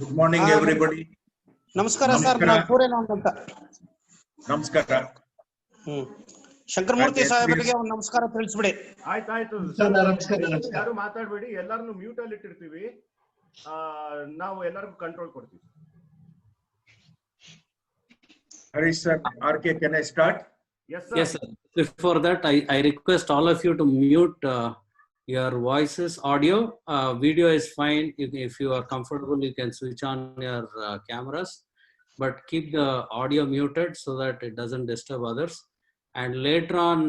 Good morning, everybody. ನಮಸ್ಕಾರ sir, ನಾನು ಪೂರೇನಂದ್ ಅಂತ. ನಮಸ್ಕಾರ. ಶಂಕರಮೂರ್ತಿ ಸಾಹೇಬರಿಗೆ ಒಂದು ನಮಸ್ಕಾರ ತಿಳಿಸ್ಬಿಡಿ. ಆಯ್ತಾಯ್ತು, ಯಾರು ಮಾತಾಡ್ಬೇಡಿ, ಎಲ್ಲರನ್ನು ಮ್ಯೂಟ್ ಅಲ್ಲಿ ಇಟ್ಟಿರ್ತೀವಿ. ನಾವು ಎಲ್ಲರಿಗೂ ಕಂಟ್ರೋಲ್ ಕೊಡ್ತೀವಿ. Harish sir, RK, can I start? Yes sir. Yes, sir. Before that, I request all of you to mute your voices, audio. Video is fine. If you are comfortable, you can switch on your cameras, but keep the audio muted so that it doesn't disturb others. And later on,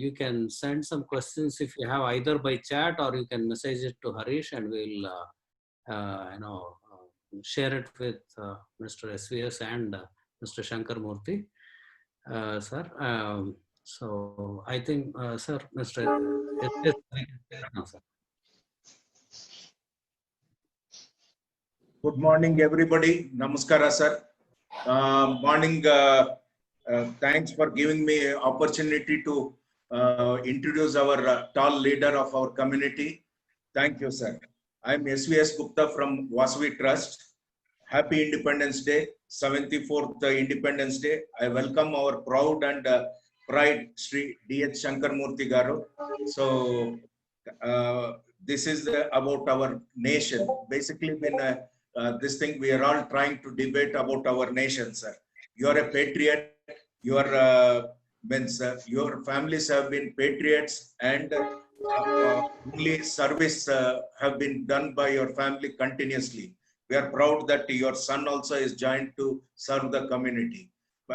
you can send some questions if you have, either by chat or you can message it to Harish, and we'll share it with Mr. SVS and Mr. Shankar Murthy, sir. So I think, sir, Mr. SVS, no, sir. Good morning, everybody. Namaskara, sir. Morning. Thanks for giving me opportunity to introduce our tall leader of our community. Thank you, sir. I'm SVS Gupta from Vasavi Trust. Happy Independence Day, 74th Independence Day. I welcome our proud and pride Sri D.H. Shankar Murthy Garu. So this is about our nation. Basically, when this thing, we are all trying to debate about our nation, sir. You are a patriot. Your your families have been patriots, and only service have been done by your family continuously. We are proud that your son also is joined to serve the community,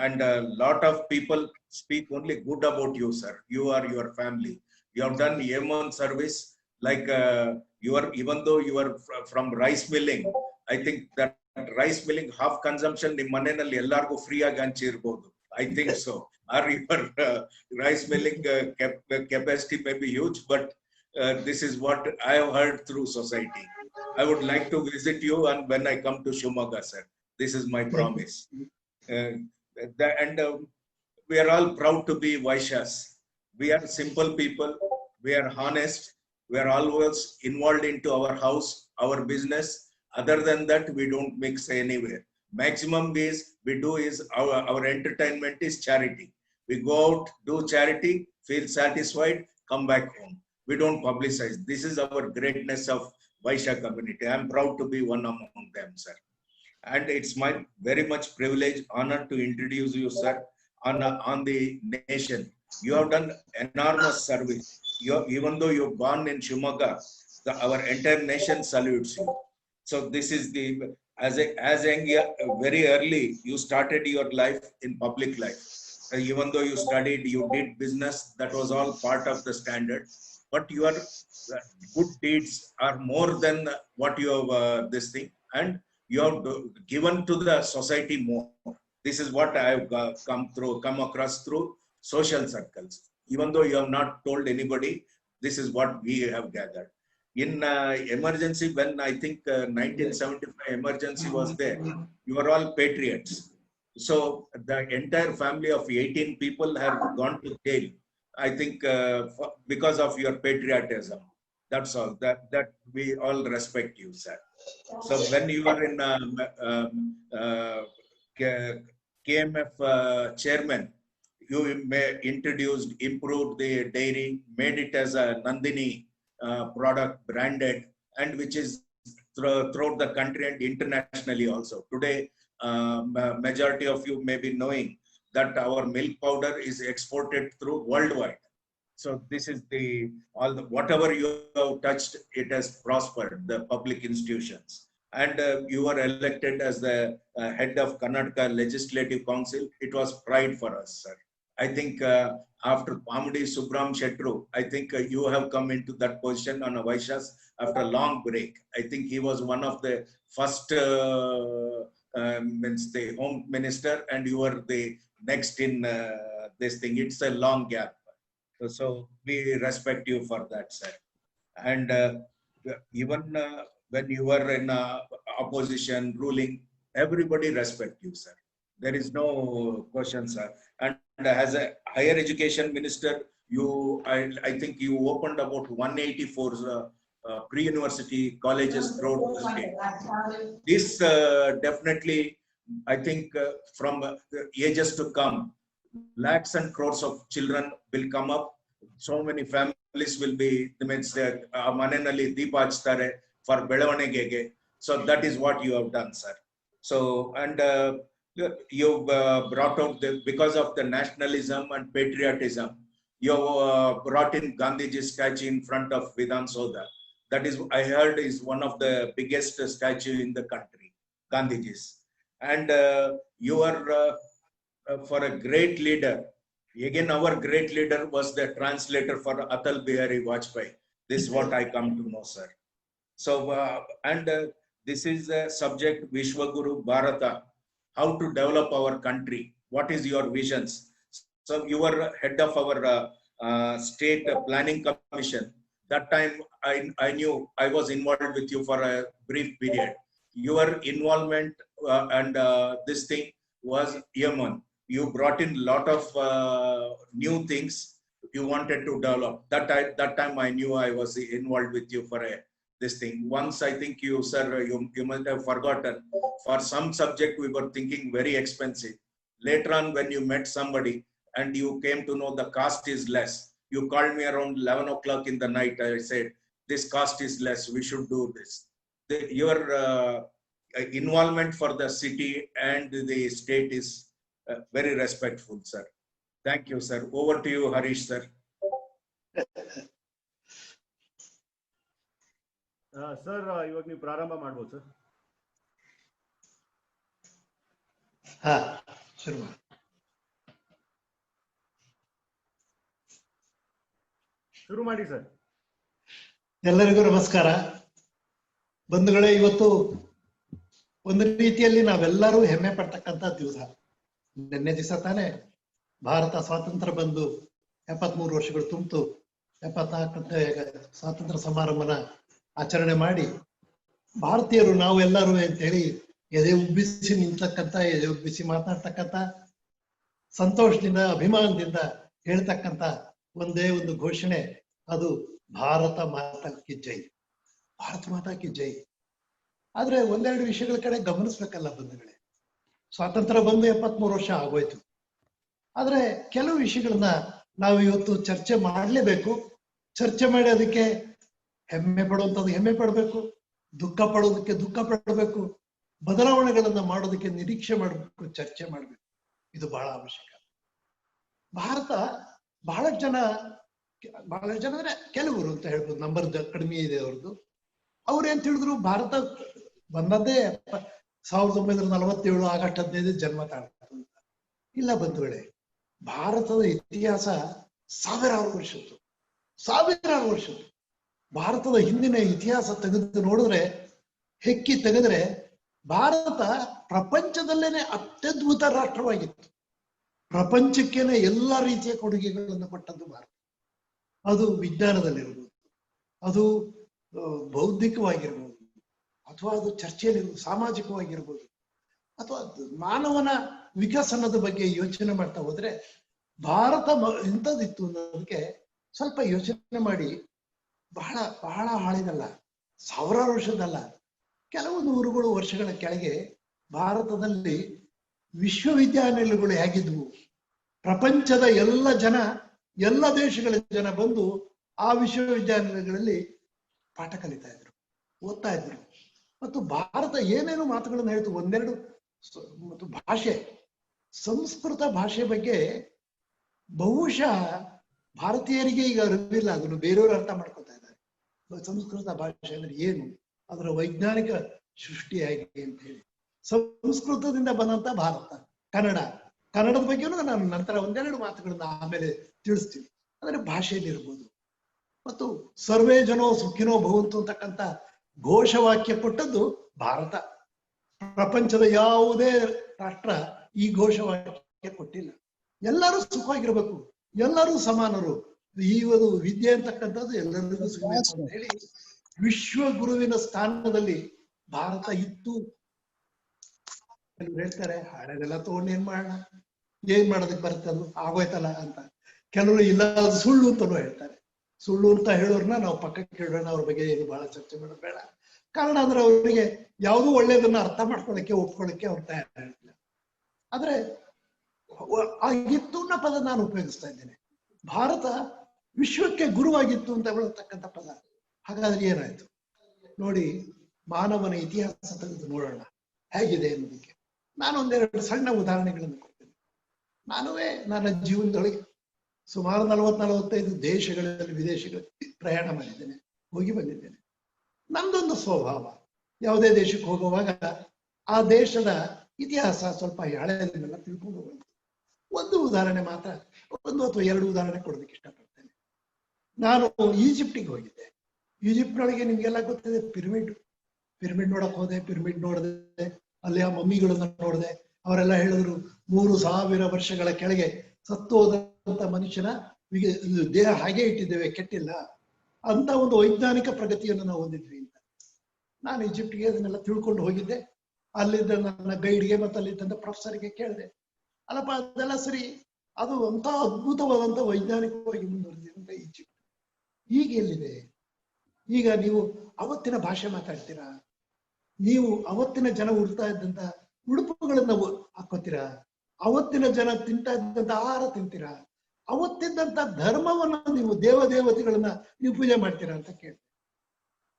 and a lot of people speak only good about you, sir. You are your family. You have done yeoman service, like you are, even though you are from rice milling. I think that rice milling half consumption in manenalli ellargu free agi hanchirbodu. I think so. Or your rice milling capacity may be huge, but this is what I have heard through society. I would like to visit you, and when I come to Shimoga, sir, this is my promise. We are all proud to be Vaishyas. We are simple people. We are honest. We are always involved into our house, our business. Other than that, we don't mix anywhere. Maximum is we do is our entertainment is charity. We go out, do charity, feel satisfied, come back home. We don't publicize. This is our greatness of Vaishya community. I am proud to be one among them, sir. And it's my very much privilege, honor to introduce you, sir, on the nation. You have done enormous service. Even though you're born in Shimoga, our entire nation salutes you. So this is the, very early, you started your life in public life. Even though you studied, you did business, that was all part of the standard. But your good deeds are more than what you have this thing, and you have given to the society more. This is what I have come across through social circles. Even though you have not told anybody, this is what we have gathered. In emergency, when I think 1975 emergency was there, you are all patriots. So the entire family of 18 people have gone to jail, I think, because of your patriotism. That's all. That we all respect you, sir. So when you were in KMF chairman, you introduced, improved the dairy, made it as a Nandini product, branded, and which is throughout the country and internationally also. Today, majority of you may be knowing that our milk powder is exported through worldwide. So this is whatever you have touched, it has prospered, the public institutions. And you were elected as the head of Karnataka Legislative Council. It was pride for us, sir. I think after Pamudi Subram Shetru, I think you have come into that position on a Vaishyas after a long break. I think he was one of the first the home minister, and you were the next in this thing. It's a long gap. So we respect you for that, sir. And even when you were in opposition, ruling, everybody respect you, sir. There is no question, sir. And as a higher education minister, I think you opened about 184 pre-university colleges throughout the state. This definitely, I think, from the ages to come, lakhs and crores of children will come up. So many families will be, manenalli deepa hachತಾರೆ for ಬೆಳವಣಿಗೆಗೆ. So that is what you have done, sir. So, and you've brought out because of the nationalism and patriotism, you brought in Gandhiji's statue in front of Vidhan Soda. That is, I heard, is one of the biggest statue in the country, Gandhiji's. And you are for a great leader. Again, our great leader was the translator for Atal Bihari Vajpayee. This is what I come to know, sir. So, this is the subject, Vishwaguru Bharata, how to develop our country. What is your visions? So you were head of our state planning commission. That time I knew, I was involved with you for a brief period. Your involvement and this thing was Yemen. You brought in a lot of new things you wanted to develop. That time I knew I was involved with you for this thing. Once I think you, sir, you must have forgotten. For some subject we were thinking very expensive. Later on, when you met somebody and you came to know the cost is less, you called me around 11 o'clock in the night. I said, this cost is less, we should do this. Your involvement for the city and the state is very respectful, sir. Thank you, sir. Over to you, Harish, sir. Sir, ಇವಾಗ ನೀವು ಪ್ರಾರಂಭ ಮಾಡ್ಬೋದು sir. ಹಾ, ಶುರು ಮಾಡಿ. ಶುರು ಮಾಡಿ sir. ಎಲ್ಲರಿಗೂ ನಮಸ್ಕಾರ. ಬಂಧುಗಳೇ, ಇವತ್ತು ಒಂದು ರೀತಿಯಲ್ಲಿ ನಾವೆಲ್ಲರೂ ಹೆಮ್ಮೆ ಪಡ್ತಕ್ಕಂಥ ದಿವಸ. ನಿನ್ನೆ ದಿವಸ ತಾನೇ ಭಾರತ ಸ್ವಾತಂತ್ರ್ಯ ಬಂದು 73 ವರ್ಷಗಳು ತುಂಬಿತು. 74ನೇ ಸ್ವಾತಂತ್ರ್ಯ ಸಮಾರಂಭನ ಆಚರಣೆ ಮಾಡಿ ಭಾರತೀಯರು ನಾವೆಲ್ಲರೂ ಅಂತ ಹೇಳಿ ಎದೆ ಉಬ್ಬಿಸಿ ನಿಂತಕ್ಕಂಥ, ಎದೆ ಉಬ್ಬಿಸಿ ಮಾತನಾಡ್ತಕ್ಕಂಥ, ಸಂತೋಷದಿಂದ ಅಭಿಮಾನದಿಂದ ಹೇಳ್ತಕ್ಕಂಥ ಒಂದೇ ಒಂದು ಘೋಷಣೆ, ಅದು ಭಾರತ ಮಾತಾ ಕಿ ಜೈ, ಭಾರತ ಮಾತಾ ಕಿ ಜೈ. ಆದ್ರೆ ಒಂದೆರಡು ವಿಷಯಗಳ ಕಡೆ ಗಮನಿಸ್ಬೇಕಲ್ಲ ಬಂಧುಗಳೇ. ಸ್ವಾತಂತ್ರ್ಯ ಬಂದು 73 ವರ್ಷ ಆಗೋಯ್ತು. ಆದ್ರೆ ಕೆಲವು ವಿಷಯಗಳನ್ನ ನಾವು ಇವತ್ತು ಚರ್ಚೆ ಮಾಡಲೇಬೇಕು. ಚರ್ಚೆ ಮಾಡಿ ಅದಕ್ಕೆ ಹೆಮ್ಮೆ ಪಡುವಂಥದ್ದು ಹೆಮ್ಮೆ ಪಡಬೇಕು, ದುಃಖ ಪಡೋದಕ್ಕೆ ದುಃಖ ಪಡಬೇಕು, ಬದಲಾವಣೆಗಳನ್ನ ಮಾಡೋದಕ್ಕೆ ನಿರೀಕ್ಷೆ ಮಾಡಬೇಕು, ಚರ್ಚೆ ಮಾಡಬೇಕು. ಇದು ಬಹಳ ಅವಶ್ಯಕ. ಭಾರತ ಬಹಳಷ್ಟು ಜನ ಅಂದ್ರೆ ಕೆಲವರು ಅಂತ ಹೇಳ್ಬೋದು, ನಂಬರ್ ಕಡಿಮೆ ಇದೆ ಅವ್ರದ್ದು. ಅವ್ರೇನ್ ತಿಳಿದ್ರು, ಭಾರತ ಬಂದದ್ದೇ 1947 ಆಗಸ್ಟ್ 15 ಜನ್ಮ ತಾಳ್ತದೆ. ಇಲ್ಲ ಬಂಧುಗಳೇ, ಭಾರತದ ಇತಿಹಾಸ ಸಾವಿರಾರು ವರ್ಷದ್ದು. ಭಾರತದ ಹಿಂದಿನ ಇತಿಹಾಸ ತೆಗೆದು ನೋಡಿದ್ರೆ, ಹೆಕ್ಕಿ ತೆಗೆದ್ರೆ, ಭಾರತ ಪ್ರಪಂಚದಲ್ಲೇನೆ ಅತ್ಯದ್ಭುತ ರಾಷ್ಟ್ರವಾಗಿತ್ತು. ಪ್ರಪಂಚಕ್ಕೇನೆ ಎಲ್ಲ ರೀತಿಯ ಕೊಡುಗೆಗಳನ್ನು ಕೊಟ್ಟದ್ದು ಭಾರತ. ಅದು ವಿಜ್ಞಾನದಲ್ಲಿರ್ಬೋದು, ಅದು ಬೌದ್ಧಿಕವಾಗಿರ್ಬೋದು, ಅಥವಾ ಅದು ಚರ್ಚೆಯಲ್ಲಿರ್ಬೋದು, ಸಾಮಾಜಿಕವಾಗಿರ್ಬೋದು, ಅಥವಾ ಮಾನವನ ವಿಕಸನದ ಬಗ್ಗೆ ಯೋಚನೆ ಮಾಡ್ತಾ ಹೋದ್ರೆ ಭಾರತ ಇಂಥದ್ದಿತ್ತು ಅನ್ನೋದಕ್ಕೆ ಸ್ವಲ್ಪ ಯೋಚನೆ ಮಾಡಿ. ಬಹಳ ಬಹಳ ಹಾಳಿದಲ್ಲ, ಸಾವಿರಾರು ವರ್ಷದಲ್ಲ, ಕೆಲವು ನೂರುಗಳು ವರ್ಷಗಳ ಕೆಳಗೆ ಭಾರತದಲ್ಲಿ ವಿಶ್ವವಿದ್ಯಾನಿಲಯಗಳು ಹೇಗಿದ್ವು. ಪ್ರಪಂಚದ ಎಲ್ಲ ಜನ, ಎಲ್ಲ ದೇಶಗಳ ಜನ ಬಂದು ಆ ವಿಶ್ವವಿದ್ಯಾನಿಲಯಗಳಲ್ಲಿ ಪಾಠ ಕಲಿತಾ ಇದ್ರು, ಓದ್ತಾ ಇದ್ರು. ಮತ್ತು ಭಾರತ ಏನೇನು ಮಾತುಗಳನ್ನು ಹೇಳ್ತು, ಒಂದೆರಡು. ಮತ್ತು ಭಾಷೆ, ಸಂಸ್ಕೃತ ಭಾಷೆ ಬಗ್ಗೆ ಬಹುಶಃ ಭಾರತೀಯರಿಗೆ ಈಗ ಅರಿವಿಲ್ಲ, ಅದನ್ನು ಬೇರೆಯವರು ಅರ್ಥ ಮಾಡ್ಕೊತಾ ಇದ್ದಾರೆ. ಸಂಸ್ಕೃತ ಭಾಷೆ ಅಂದ್ರೆ ಏನು, ಅದರ ವೈಜ್ಞಾನಿಕ ಸೃಷ್ಟಿ ಹೇಗೆ ಅಂತ ಹೇಳಿ. ಸಂಸ್ಕೃತದಿಂದ ಬಂದಂತ ಭಾರತ. ಕನ್ನಡದ ಬಗ್ಗೆನೂ ನಾನು ನಂತರ ಒಂದೆರಡು ಮಾತುಗಳನ್ನ ಆಮೇಲೆ ತಿಳಿಸ್ತೀನಿ. ಅಂದ್ರೆ ಭಾಷೆಯಲ್ಲಿ ಇರ್ಬೋದು. ಮತ್ತು ಸರ್ವೇ ಜನೋ ಸುಖಿನೋ ಭವಂತು ಅಂತಕ್ಕಂಥ ಘೋಷವಾಕ್ಯ ಕೊಟ್ಟದ್ದು ಭಾರತ. ಪ್ರಪಂಚದ ಯಾವುದೇ ರಾಷ್ಟ್ರ ಈ ಘೋಷವಾಕ್ಯ ಕೊಟ್ಟಿಲ್ಲ. ಎಲ್ಲರೂ ಸುಖವಾಗಿರ್ಬೇಕು, ಎಲ್ಲರೂ ಸಮಾನರು, ಒಂದು ವಿದ್ಯೆ ಅಂತಕ್ಕಂಥದ್ದು ಎಲ್ಲರಿಗೂ ಸಿಗಬೇಕು ಅಂತ ಹೇಳಿ ವಿಶ್ವ ಗುರುವಿನ ಸ್ಥಾನದಲ್ಲಿ ಭಾರತ ಇತ್ತು. ಹೇಳ್ತಾರೆ, ಹಳೆದೆಲ್ಲ ತಗೊಂಡು ಏನ್ ಮಾಡೋದಕ್ಕೆ ಬರ್ತಲ್ಲ, ಆಗೋಯ್ತಲ್ಲ ಅಂತ. ಕೆಲವರು ಇಲ್ಲ, ಸುಳ್ಳು ಅಂತಲೂ ಹೇಳ್ತಾರೆ. ಸುಳ್ಳು ಅಂತ ಹೇಳೋರ್ನ ನಾವು ಪಕ್ಕಕ್ಕೆ ಇಡೋಣ, ಅವ್ರ ಬಗ್ಗೆ ಏನು ಬಹಳ ಚರ್ಚೆ ಮಾಡೋದು ಬೇಡ. ಕಾರಣ ಅಂದ್ರೆ ಅವರಿಗೆ ಯಾವುದೂ ಒಳ್ಳೇದನ್ನ ಅರ್ಥ ಮಾಡ್ಕೊಳಕ್ಕೆ ಒಪ್ಕೊಳ್ಳಕ್ಕೆ ಅವ್ರು ತಯಾರಿಲ್ಲ. ಆದ್ರೆ ಆಗಿತ್ತು ಅನ್ನೋ ಪದ ನಾನು ಉಪಯೋಗಿಸ್ತಾ ಇದ್ದೇನೆ. ಭಾರತ ವಿಶ್ವಕ್ಕೆ ಗುರುವಾಗಿತ್ತು ಅಂತ ಹೇಳತಕ್ಕಂಥ ಪದ. ಹಾಗಾದ್ರೆ ಏನಾಯ್ತು ನೋಡಿ, ಮಾನವನ ಇತಿಹಾಸ ತೆಗೆದು ನೋಡೋಣ ಹೇಗಿದೆ ಅನ್ನೋದಕ್ಕೆ ನಾನು ಒಂದೆರಡು ಸಣ್ಣ ಉದಾಹರಣೆಗಳನ್ನು ಕೊಡ್ತೇನೆ. ನನ್ನ ಜೀವನದೊಳಗೆ ಸುಮಾರು 40-45 ದೇಶಗಳಲ್ಲಿ ವಿದೇಶಗಳಲ್ಲಿ ಪ್ರಯಾಣ ಮಾಡಿದ್ದೇನೆ, ಹೋಗಿ ಬಂದಿದ್ದೇನೆ. ನಂದೊಂದು ಸ್ವಭಾವ, ಯಾವುದೇ ದೇಶಕ್ಕೆ ಹೋಗುವಾಗ ಆ ದೇಶದ ಇತಿಹಾಸ ಸ್ವಲ್ಪ ಹಳೆಯದನ್ನೆಲ್ಲ ತಿಳ್ಕೊಂಡು ಹೋಗೋದು. ಒಂದು ಉದಾಹರಣೆ ಮಾತ್ರ, 1 ಅಥವಾ 2 ಉದಾಹರಣೆ ಕೊಡೋದಕ್ಕೆ ಇಷ್ಟಪಡ್ತೇನೆ. ನಾನು ಈಜಿಪ್ಟಿಗೆ ಹೋಗಿದ್ದೆ. ಈಜಿಪ್ಟ್ನೊಳಗೆ ನಿಮ್ಗೆಲ್ಲ ಗೊತ್ತಿದೆ, ಪಿರಮಿಡ್ ನೋಡಕ್ ಹೋದೆ. ಪಿರಮಿಡ್ ನೋಡಿದೆ, ಅಲ್ಲಿ ಆ ಮಮ್ಮಿಗಳನ್ನ ನೋಡಿದೆ. ಅವರೆಲ್ಲ ಹೇಳಿದ್ರು 3000 ವರ್ಷಗಳ ಕೆಳಗೆ ಸತ್ತೋದಂತ ಮನುಷ್ಯನ ದೇಹ ಹಾಗೆ ಇಟ್ಟಿದ್ದೇವೆ, ಕೆಟ್ಟಿಲ್ಲ ಅಂತ ಒಂದು ವೈಜ್ಞಾನಿಕ ಪ್ರಗತಿಯನ್ನು ನಾವು ಹೊಂದಿದ್ವಿ ಅಂತ. ನಾನು ಈಜಿಪ್ಟ್ಗೆ ಅದನ್ನೆಲ್ಲ ತಿಳ್ಕೊಂಡು ಹೋಗಿದ್ದೆ. ಅಲ್ಲಿದ್ದ ನನ್ನ ಗೈಡ್ಗೆ ಮತ್ತು ಅಲ್ಲಿದ್ದಂತ ಪ್ರೊಫೆಸರ್ಗೆ ಕೇಳಿದೆ, ಅಲ್ಲಪ್ಪ ಅದೆಲ್ಲ ಸರಿ, ಅದು ಅಂತ ಅದ್ಭುತವಾದಂತ ವೈಜ್ಞಾನಿಕವಾಗಿ ಮುಂದುವರೆದಿರುವಂತ ಈಜಿಪ್ಟ್ ಈಗ ಎಲ್ಲಿದೆ? ಈಗ ನೀವು ಅವತ್ತಿನ ಭಾಷೆ ಮಾತಾಡ್ತೀರಾ? ನೀವು ಅವತ್ತಿನ ಜನ ಉಡ್ತಾ ಇದ್ದಂತ ಉಡುಪುಗಳನ್ನ ಹಾಕೋತೀರಾ? ಅವತ್ತಿನ ಜನ ತಿಂತಾ ಇದ್ದಂತ ಆಹಾರ ತಿಂತೀರಾ? ಅವತ್ತಿದ್ದಂತ ಧರ್ಮವನ್ನ ನೀವು ದೇವತೆಗಳನ್ನ ನೀವು ಪೂಜೆ ಮಾಡ್ತೀರಾ ಅಂತ ಕೇಳಿ,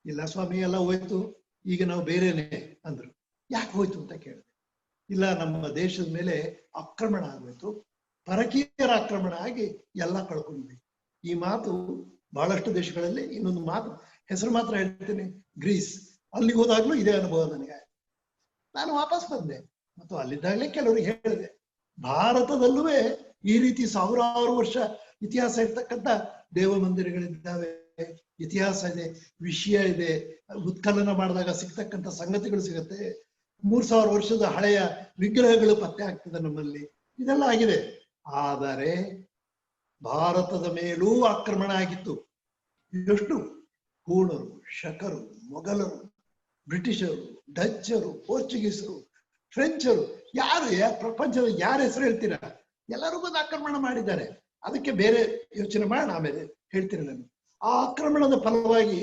ಇಲ್ಲ ಸ್ವಾಮಿ ಎಲ್ಲ ಹೋಯ್ತು, ಈಗ ನಾವು ಬೇರೆನೆ ಅಂದ್ರು. ಯಾಕೆ ಹೋಯ್ತು ಅಂತ ಕೇಳಿದೆ. ಇಲ್ಲ, ನಮ್ಮ ದೇಶದ ಮೇಲೆ ಆಕ್ರಮಣ ಆಗೋಯ್ತು, ಪರಕೀಯರ ಆಕ್ರಮಣ ಆಗಿ ಎಲ್ಲ ಕಳ್ಕೊಂಡ್ವಿ. ಈ ಮಾತು ಬಹಳಷ್ಟು ದೇಶಗಳಲ್ಲಿ, ಇನ್ನೊಂದು ಮಾತು ಹೆಸರು ಮಾತ್ರ ಹೇಳ್ತೀನಿ, ಗ್ರೀಸ್. ಅಲ್ಲಿಗೆ ಹೋದಾಗ್ಲೂ ಇದೇ ಅನುಭವ ನನಗೆ. ನಾನು ವಾಪಸ್ ಬಂದೆ ಮತ್ತು ಅಲ್ಲಿದ್ದಾಗಲೇ ಕೆಲವರಿಗೆ ಹೇಳಿದೆ, ಭಾರತದಲ್ಲೂ ಈ ರೀತಿ 1000 ವರ್ಷ ಇತಿಹಾಸ ಇರ್ತಕ್ಕಂಥ ದೇವ ಮಂದಿರಗಳಿದ್ದಾವೆ, ಇತಿಹಾಸ ಇದೆ, ವಿಷಯ ಇದೆ, ಉತ್ಖನನ ಮಾಡಿದಾಗ ಸಿಗ್ತಕ್ಕಂಥ ಸಂಗತಿಗಳು ಸಿಗತ್ತೆ. 3000 ವರ್ಷದ ಹಳೆಯ ವಿಗ್ರಹಗಳು ಪತ್ತೆ ಆಗ್ತದೆ ನಮ್ಮಲ್ಲಿ, ಇದೆಲ್ಲ ಆಗಿದೆ. ಆದರೆ ಭಾರತದ ಮೇಲೂ ಆಕ್ರಮಣ ಆಗಿತ್ತು. ಎಷ್ಟು? ಹೂಣರು, ಶಕರು, ಮೊಘಲರು, ಬ್ರಿಟಿಷರು, ಡಚ್ಚರು, ಪೋರ್ಚುಗೀಸರು, ಫ್ರೆಂಚರು, ಯಾರು ಪ್ರಪಂಚದ ಯಾರ ಹೆಸರು ಹೇಳ್ತೀರಾ? ಎಲ್ಲರೂ ಬಂದು ಆಕ್ರಮಣ ಮಾಡಿದ್ದಾರೆ. ಅದಕ್ಕೆ ಬೇರೆ ಯೋಚನೆ ಮಾಡಿ ಆಮೇಲೆ ಹೇಳ್ತೀನಿ ನಾನು. ಆ ಆಕ್ರಮಣದ ಫಲವಾಗಿ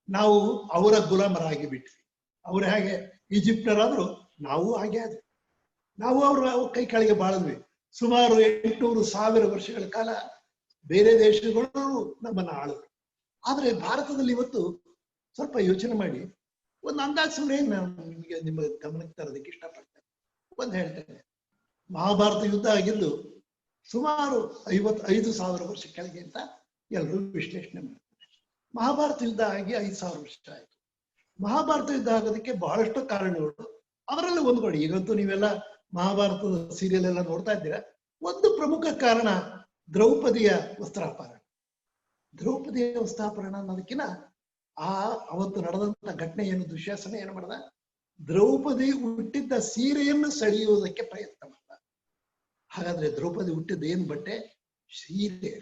ನಾವು ಅವರ ಗುಲಾಮರಾಗಿ ಬಿಟ್ವಿ. ಅವ್ರು ಹೇಗೆ ಈಜಿಪ್ಟರಾದ್ರು ನಾವು ಹಾಗೆ ಆದ್ವಿ. ನಾವು ಅವ್ರ ಕೈ ಕೆಳಗೆ ಬಾಳಿದ್ವಿ. ಸುಮಾರು 800-1000 ವರ್ಷಗಳ ಕಾಲ ಬೇರೆ ದೇಶಗಳು ನಮ್ಮನ್ನ ಆಳಿದ್ರು. ಆದ್ರೆ ಭಾರತದಲ್ಲಿ ಇವತ್ತು ಸ್ವಲ್ಪ ಯೋಚನೆ ಮಾಡಿ ಒಂದು ಅಂದಾಜು ನಾನು ನಿಮಗೆ ನಿಮ್ಮ ಗಮನಕ್ಕೆ ತರೋದಕ್ಕೆ ಇಷ್ಟಪಡ್ತೇನೆ. ಒಂದು ಹೇಳ್ತೇನೆ, ಮಹಾಭಾರತ ಯುದ್ಧ ಆಗಿದ್ದು ಸುಮಾರು 55,000 ವರ್ಷ ಕೆಳಗೆ ಅಂತ ಎಲ್ಲರೂ ವಿಶ್ಲೇಷಣೆ ಮಾಡ್ತಾರೆ. ಮಹಾಭಾರತ ಯುದ್ಧ ಆಗಿ 5,000 ವರ್ಷ ಆಯ್ತು. ಮಹಾಭಾರತ ಯುದ್ಧ ಆಗೋದಕ್ಕೆ ಬಹಳಷ್ಟು ಕಾರಣಗಳು. ಅದರಲ್ಲಿ ಒಂದು ನೋಡಿ, ಈಗಂತೂ ನೀವೆಲ್ಲ ಮಹಾಭಾರತದ ಸೀರಿಯಲ್ ಎಲ್ಲ ನೋಡ್ತಾ ಇದ್ದೀರಾ. ಒಂದು ಪ್ರಮುಖ ಕಾರಣ ದ್ರೌಪದಿಯ ವಸ್ತ್ರಾಪರಣ. ದ್ರೌಪದಿಯ ವಸ್ತ್ರಾಪರಣ ಅನ್ನೋದಕ್ಕಿಂತ ಅವತ್ತು ನಡೆದಂತ ಘಟನೆ ಏನು, ದುಶ್ಯಾಸನ ಏನು ಮಾಡ್ದ, ದ್ರೌಪದಿ ಹುಟ್ಟಿದ್ದ ಸೀರೆಯನ್ನು ಸೆಳೆಯುವುದಕ್ಕೆ ಪ್ರಯತ್ನ ಮಾಡ್ದ. ಹಾಗಾದ್ರೆ ದ್ರೌಪದಿ ಹುಟ್ಟಿದ ಏನ್ ಬಟ್ಟೆ? ಸೀರೆ.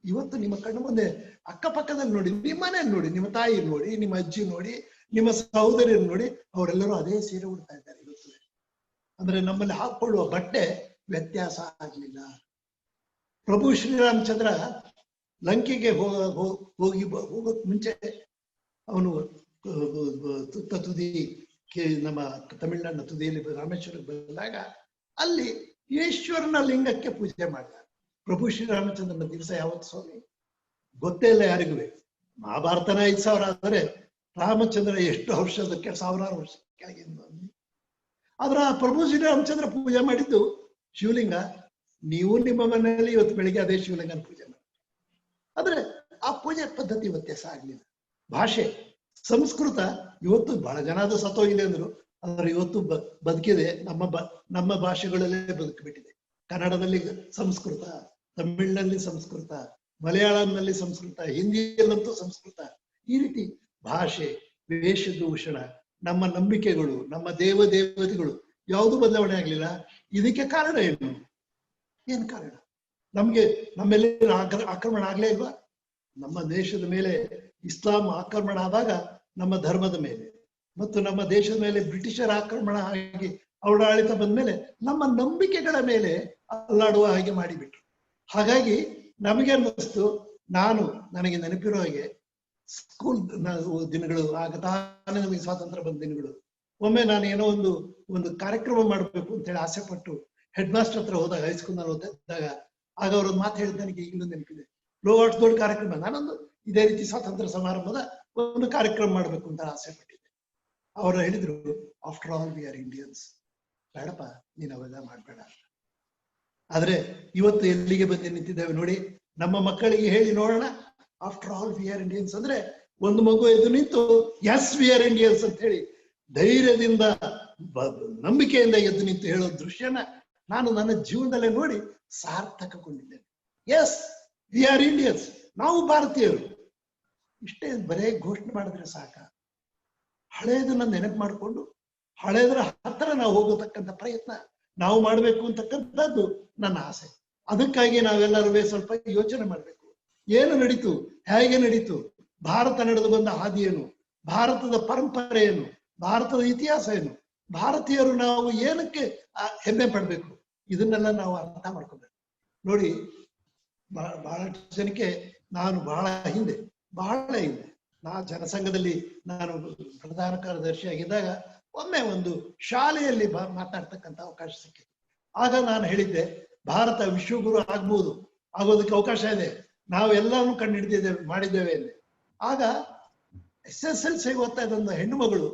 ಇವತ್ತು ನಿಮ್ಮ ಕಣ್ಣು ಮುಂದೆ ಅಕ್ಕಪಕ್ಕದಲ್ಲಿ ನೋಡಿ, ನಿಮ್ಮ ಮನೇಲಿ ನೋಡಿ, ನಿಮ್ಮ ತಾಯಿ ನೋಡಿ, ನಿಮ್ಮ ಅಜ್ಜಿ ನೋಡಿ, ನಿಮ್ಮ ಸಹೋದರಿಯನ್ನು ನೋಡಿ, ಅವರೆಲ್ಲರೂ ಅದೇ ಸೀರೆ ಉಡ್ತಾ ಇದ್ದಾರೆ ಇವತ್ತು. ಅಂದ್ರೆ ನಮ್ಮಲ್ಲಿ ಹಾಕೊಳ್ಳುವ ಬಟ್ಟೆ ವ್ಯತ್ಯಾಸ ಆಗ್ಲಿಲ್ಲ. ಪ್ರಭು ಶ್ರೀರಾಮಚಂದ್ರ ಲಂಕೆಗೆ ಹೋಗೋಕ್ ಮುಂಚೆ ಅವನು ತುದಿ ನಮ್ಮ ತಮಿಳುನಾಡಿನ ತುದಿಯಲ್ಲಿ ರಾಮೇಶ್ವರಕ್ಕೆ ಬಂದಾಗ ಅಲ್ಲಿ ಈಶ್ವರನ ಲಿಂಗಕ್ಕೆ ಪೂಜೆ ಮಾಡಿದ. ಪ್ರಭು ಶ್ರೀರಾಮಚಂದ್ರನ ದಿವಸ ಯಾವತ್ತು ಸ್ವಾಮಿ ಗೊತ್ತೇ ಇಲ್ಲ ಯಾರಿಗೂ. ಮಹಾಭಾರತನ 5,000 ಆದರೆ ರಾಮಚಂದ್ರ ಎಷ್ಟು ವರ್ಷದಕ್ಕೆ 1000 ವರ್ಷ ಕೆಳಗೆ. ಆದ್ರ ಪ್ರಭು ಶ್ರೀರಾಮಚಂದ್ರ ಪೂಜೆ ಮಾಡಿದ್ದು ಶಿವಲಿಂಗ. ನೀವು ನಿಮ್ಮ ಮನೆಯಲ್ಲಿ ಇವತ್ತು ಬೆಳಿಗ್ಗೆ ಅದೇ ಶಿವಲಿಂಗನ ಪೂಜೆ ಮಾಡಿ. ಆದ್ರೆ ಆ ಪೂಜೆ ಪದ್ಧತಿ ವ್ಯತ್ಯಾಸ ಆಗ್ಲಿಲ್ಲ. ಭಾಷೆ, ಸಂಸ್ಕೃತ ಇವತ್ತು ಬಹಳ ಜನ ಅದು ಸತ್ತೋಗಿದೆ ಅಂದ್ರು, ಆದ್ರೆ ಇವತ್ತು ಬದುಕಿದೆ. ನಮ್ಮ ಭಾಷೆಗಳಲ್ಲೇ ಬದುಕಿಬಿಟ್ಟಿದೆ. ಕನ್ನಡದಲ್ಲಿ ಸಂಸ್ಕೃತ, ತಮಿಳಿನಲ್ಲಿ ಸಂಸ್ಕೃತ, ಮಲಯಾಳಂನಲ್ಲಿ ಸಂಸ್ಕೃತ, ಹಿಂದಿಯಲ್ಲಂತೂ ಸಂಸ್ಕೃತ. ಈ ರೀತಿ ಭಾಷೆ, ವೇಷಭೂಷಣ, ನಮ್ಮ ನಂಬಿಕೆಗಳು, ನಮ್ಮ ದೇವತೆಗಳು ಯಾವುದು ಬದಲಾವಣೆ ಆಗ್ಲಿಲ್ಲ. ಇದಕ್ಕೆ ಕಾರಣ ಏನು? ಏನ್ ಕಾರಣ? ನಮ್ಮೆಲ್ಲ ಆಕ್ರಮಣ ಆಗ್ಲೇ ಇಲ್ವಾ? ನಮ್ಮ ದೇಶದ ಮೇಲೆ ಇಸ್ಲಾಂ ಆಕ್ರಮಣ ಆದಾಗ ನಮ್ಮ ಧರ್ಮದ ಮೇಲೆ, ಮತ್ತು ನಮ್ಮ ದೇಶದ ಮೇಲೆ ಬ್ರಿಟಿಷರ ಆಕ್ರಮಣ ಆಗಿ ಅವರ ಆಡಳಿತ ಬಂದ ಮೇಲೆ ನಮ್ಮ ನಂಬಿಕೆಗಳ ಮೇಲೆ ಅಲ್ಲಾಡುವ ಹಾಗೆ ಮಾಡಿಬಿಟ್ರು. ಹಾಗಾಗಿ ನಮಗೆ ಅನ್ನಿಸ್ತು ನನಗೆ ನೆನಪಿರೋ ಹಾಗೆ ಸ್ಕೂಲ್ ದಿನಗಳು, ಆಗ ತಾನೇ ನಮಗೆ ಸ್ವಾತಂತ್ರ್ಯ ಬಂದ ದಿನಗಳು, ಒಮ್ಮೆ ನಾನು ಏನೋ ಒಂದು ಕಾರ್ಯಕ್ರಮ ಮಾಡಬೇಕು ಅಂತ ಹೇಳಿ ಆಸೆ ಪಟ್ಟು ಹೆಡ್ ಮಾಸ್ಟರ್ ಹತ್ರ ಹೋದಾಗ, ಹೈಸ್ಕೂಲ್ ನಲ್ಲಿ ಓದಿದ್ದಾಗ, ಆಗ ಅವರೊಂದು ಮಾತು ಹೇಳಿದ ನನಗೆ ಈಗಲೂ ನೆನಪಿದೆ. ಅಷ್ಟು ದೊಡ್ಡ ಕಾರ್ಯಕ್ರಮ, ನಾನೊಂದು ಇದೇ ರೀತಿ ಸ್ವಾತಂತ್ರ್ಯ ಸಮಾರಂಭದ ಒಂದು ಕಾರ್ಯಕ್ರಮ ಮಾಡಬೇಕು ಅಂತ ಆಸೆ ಪಟ್ಟಿದ್ದೆ. ಅವರು ಹೇಳಿದ್ರು, after all we are Indians, ಬೇಡಪ್ಪ ನೀನ್ ಅವೆಲ್ಲ ಮಾಡ್ಬೇಡ. ಆದ್ರೆ ಇವತ್ತು ಎಲ್ಲಿಗೆ ಬಂದು ನಿಂತಿದ್ದೇವೆ ನೋಡಿ. ನಮ್ಮ ಮಕ್ಕಳಿಗೆ ಹೇಳಿ ನೋಡೋಣ, after all we are Indians ಅಂದ್ರೆ ಒಂದು ಮಗು ಎದ್ದು ನಿಂತು ಎಸ್ ವಿ ಆರ್ ಇಂಡಿಯನ್ಸ್ ಅಂತ ಹೇಳಿ ಧೈರ್ಯದಿಂದ ನಂಬಿಕೆಯಿಂದ ಎದ್ದು ನಿಂತು ಹೇಳೋ ದೃಶ್ಯನ ನಾನು ನನ್ನ ಜೀವನದಲ್ಲೇ ನೋಡಿ ಸಾರ್ಥಕಗೊಂಡಿದ್ದೇನೆ. ಎಸ್ ವಿ ಆರ್ ಇಂಡಿಯನ್ಸ್, ನಾವು ಭಾರತೀಯರು. ಇಷ್ಟೇ ಬರೇ ಘೋಷಣೆ ಮಾಡಿದ್ರೆ ಸಾಕ? ಹಳೆಯದನ್ನ ನೆನಪು ಮಾಡಿಕೊಂಡು ಹಳೆಯದರ ಹತ್ತಿರ ನಾವು ಹೋಗತಕ್ಕಂಥ ಪ್ರಯತ್ನ ನಾವು ಮಾಡ್ಬೇಕು ಅಂತಕ್ಕಂಥದ್ದು ನನ್ನ ಆಸೆ. ಅದಕ್ಕಾಗಿ ನಾವೆಲ್ಲರೂ ಸ್ವಲ್ಪ ಯೋಚನೆ ಮಾಡ್ಬೇಕು. ಏನು ನಡೀತು, ಹೇಗೆ ನಡೀತು, ಭಾರತ ನಡೆದು ಬಂದ ಹಾದಿ ಏನು, ಭಾರತದ ಪರಂಪರೆ ಏನು, ಭಾರತದ ಇತಿಹಾಸ ಏನು, ಭಾರತೀಯರು ನಾವು ಏನಕ್ಕೆ ಹೆಮ್ಮೆ ಪಡ್ಬೇಕು, ಇದನ್ನೆಲ್ಲ ನಾವು ಅರ್ಥ ಮಾಡ್ಕೋಬೇಕು. ನೋಡಿ, ಬಹಳಷ್ಟು ಜನಕ್ಕೆ ನಾನು ಬಹಳ ಹಿಂದೆ ನಾ ಜನಸಂಘದಲ್ಲಿ ನಾನು ಪ್ರಧಾನ ಕಾರ್ಯದರ್ಶಿ ಆಗಿದ್ದಾಗ ಒಮ್ಮೆ ಒಂದು ಶಾಲೆಯಲ್ಲಿ ಮಾತಾಡ್ತಕ್ಕಂಥ ಅವಕಾಶ ಸಿಕ್ಕಿತ್ತು. ಆಗ ನಾನು ಹೇಳಿದ್ದೆ, ಭಾರತ ವಿಶ್ವಗುರು ಆಗೋದಕ್ಕೆ ಅವಕಾಶ ಇದೆ, ನಾವೆಲ್ಲರೂ ಕಂಡು ಹಿಡಿದಿದ್ದೇವೆ, ಮಾಡಿದ್ದೇವೆ ಅಲ್ಲಿ. ಆಗ SSLC ಓದ್ತಾ ಇದ್ದ ಹೆಣ್ಣು ಮಗಳು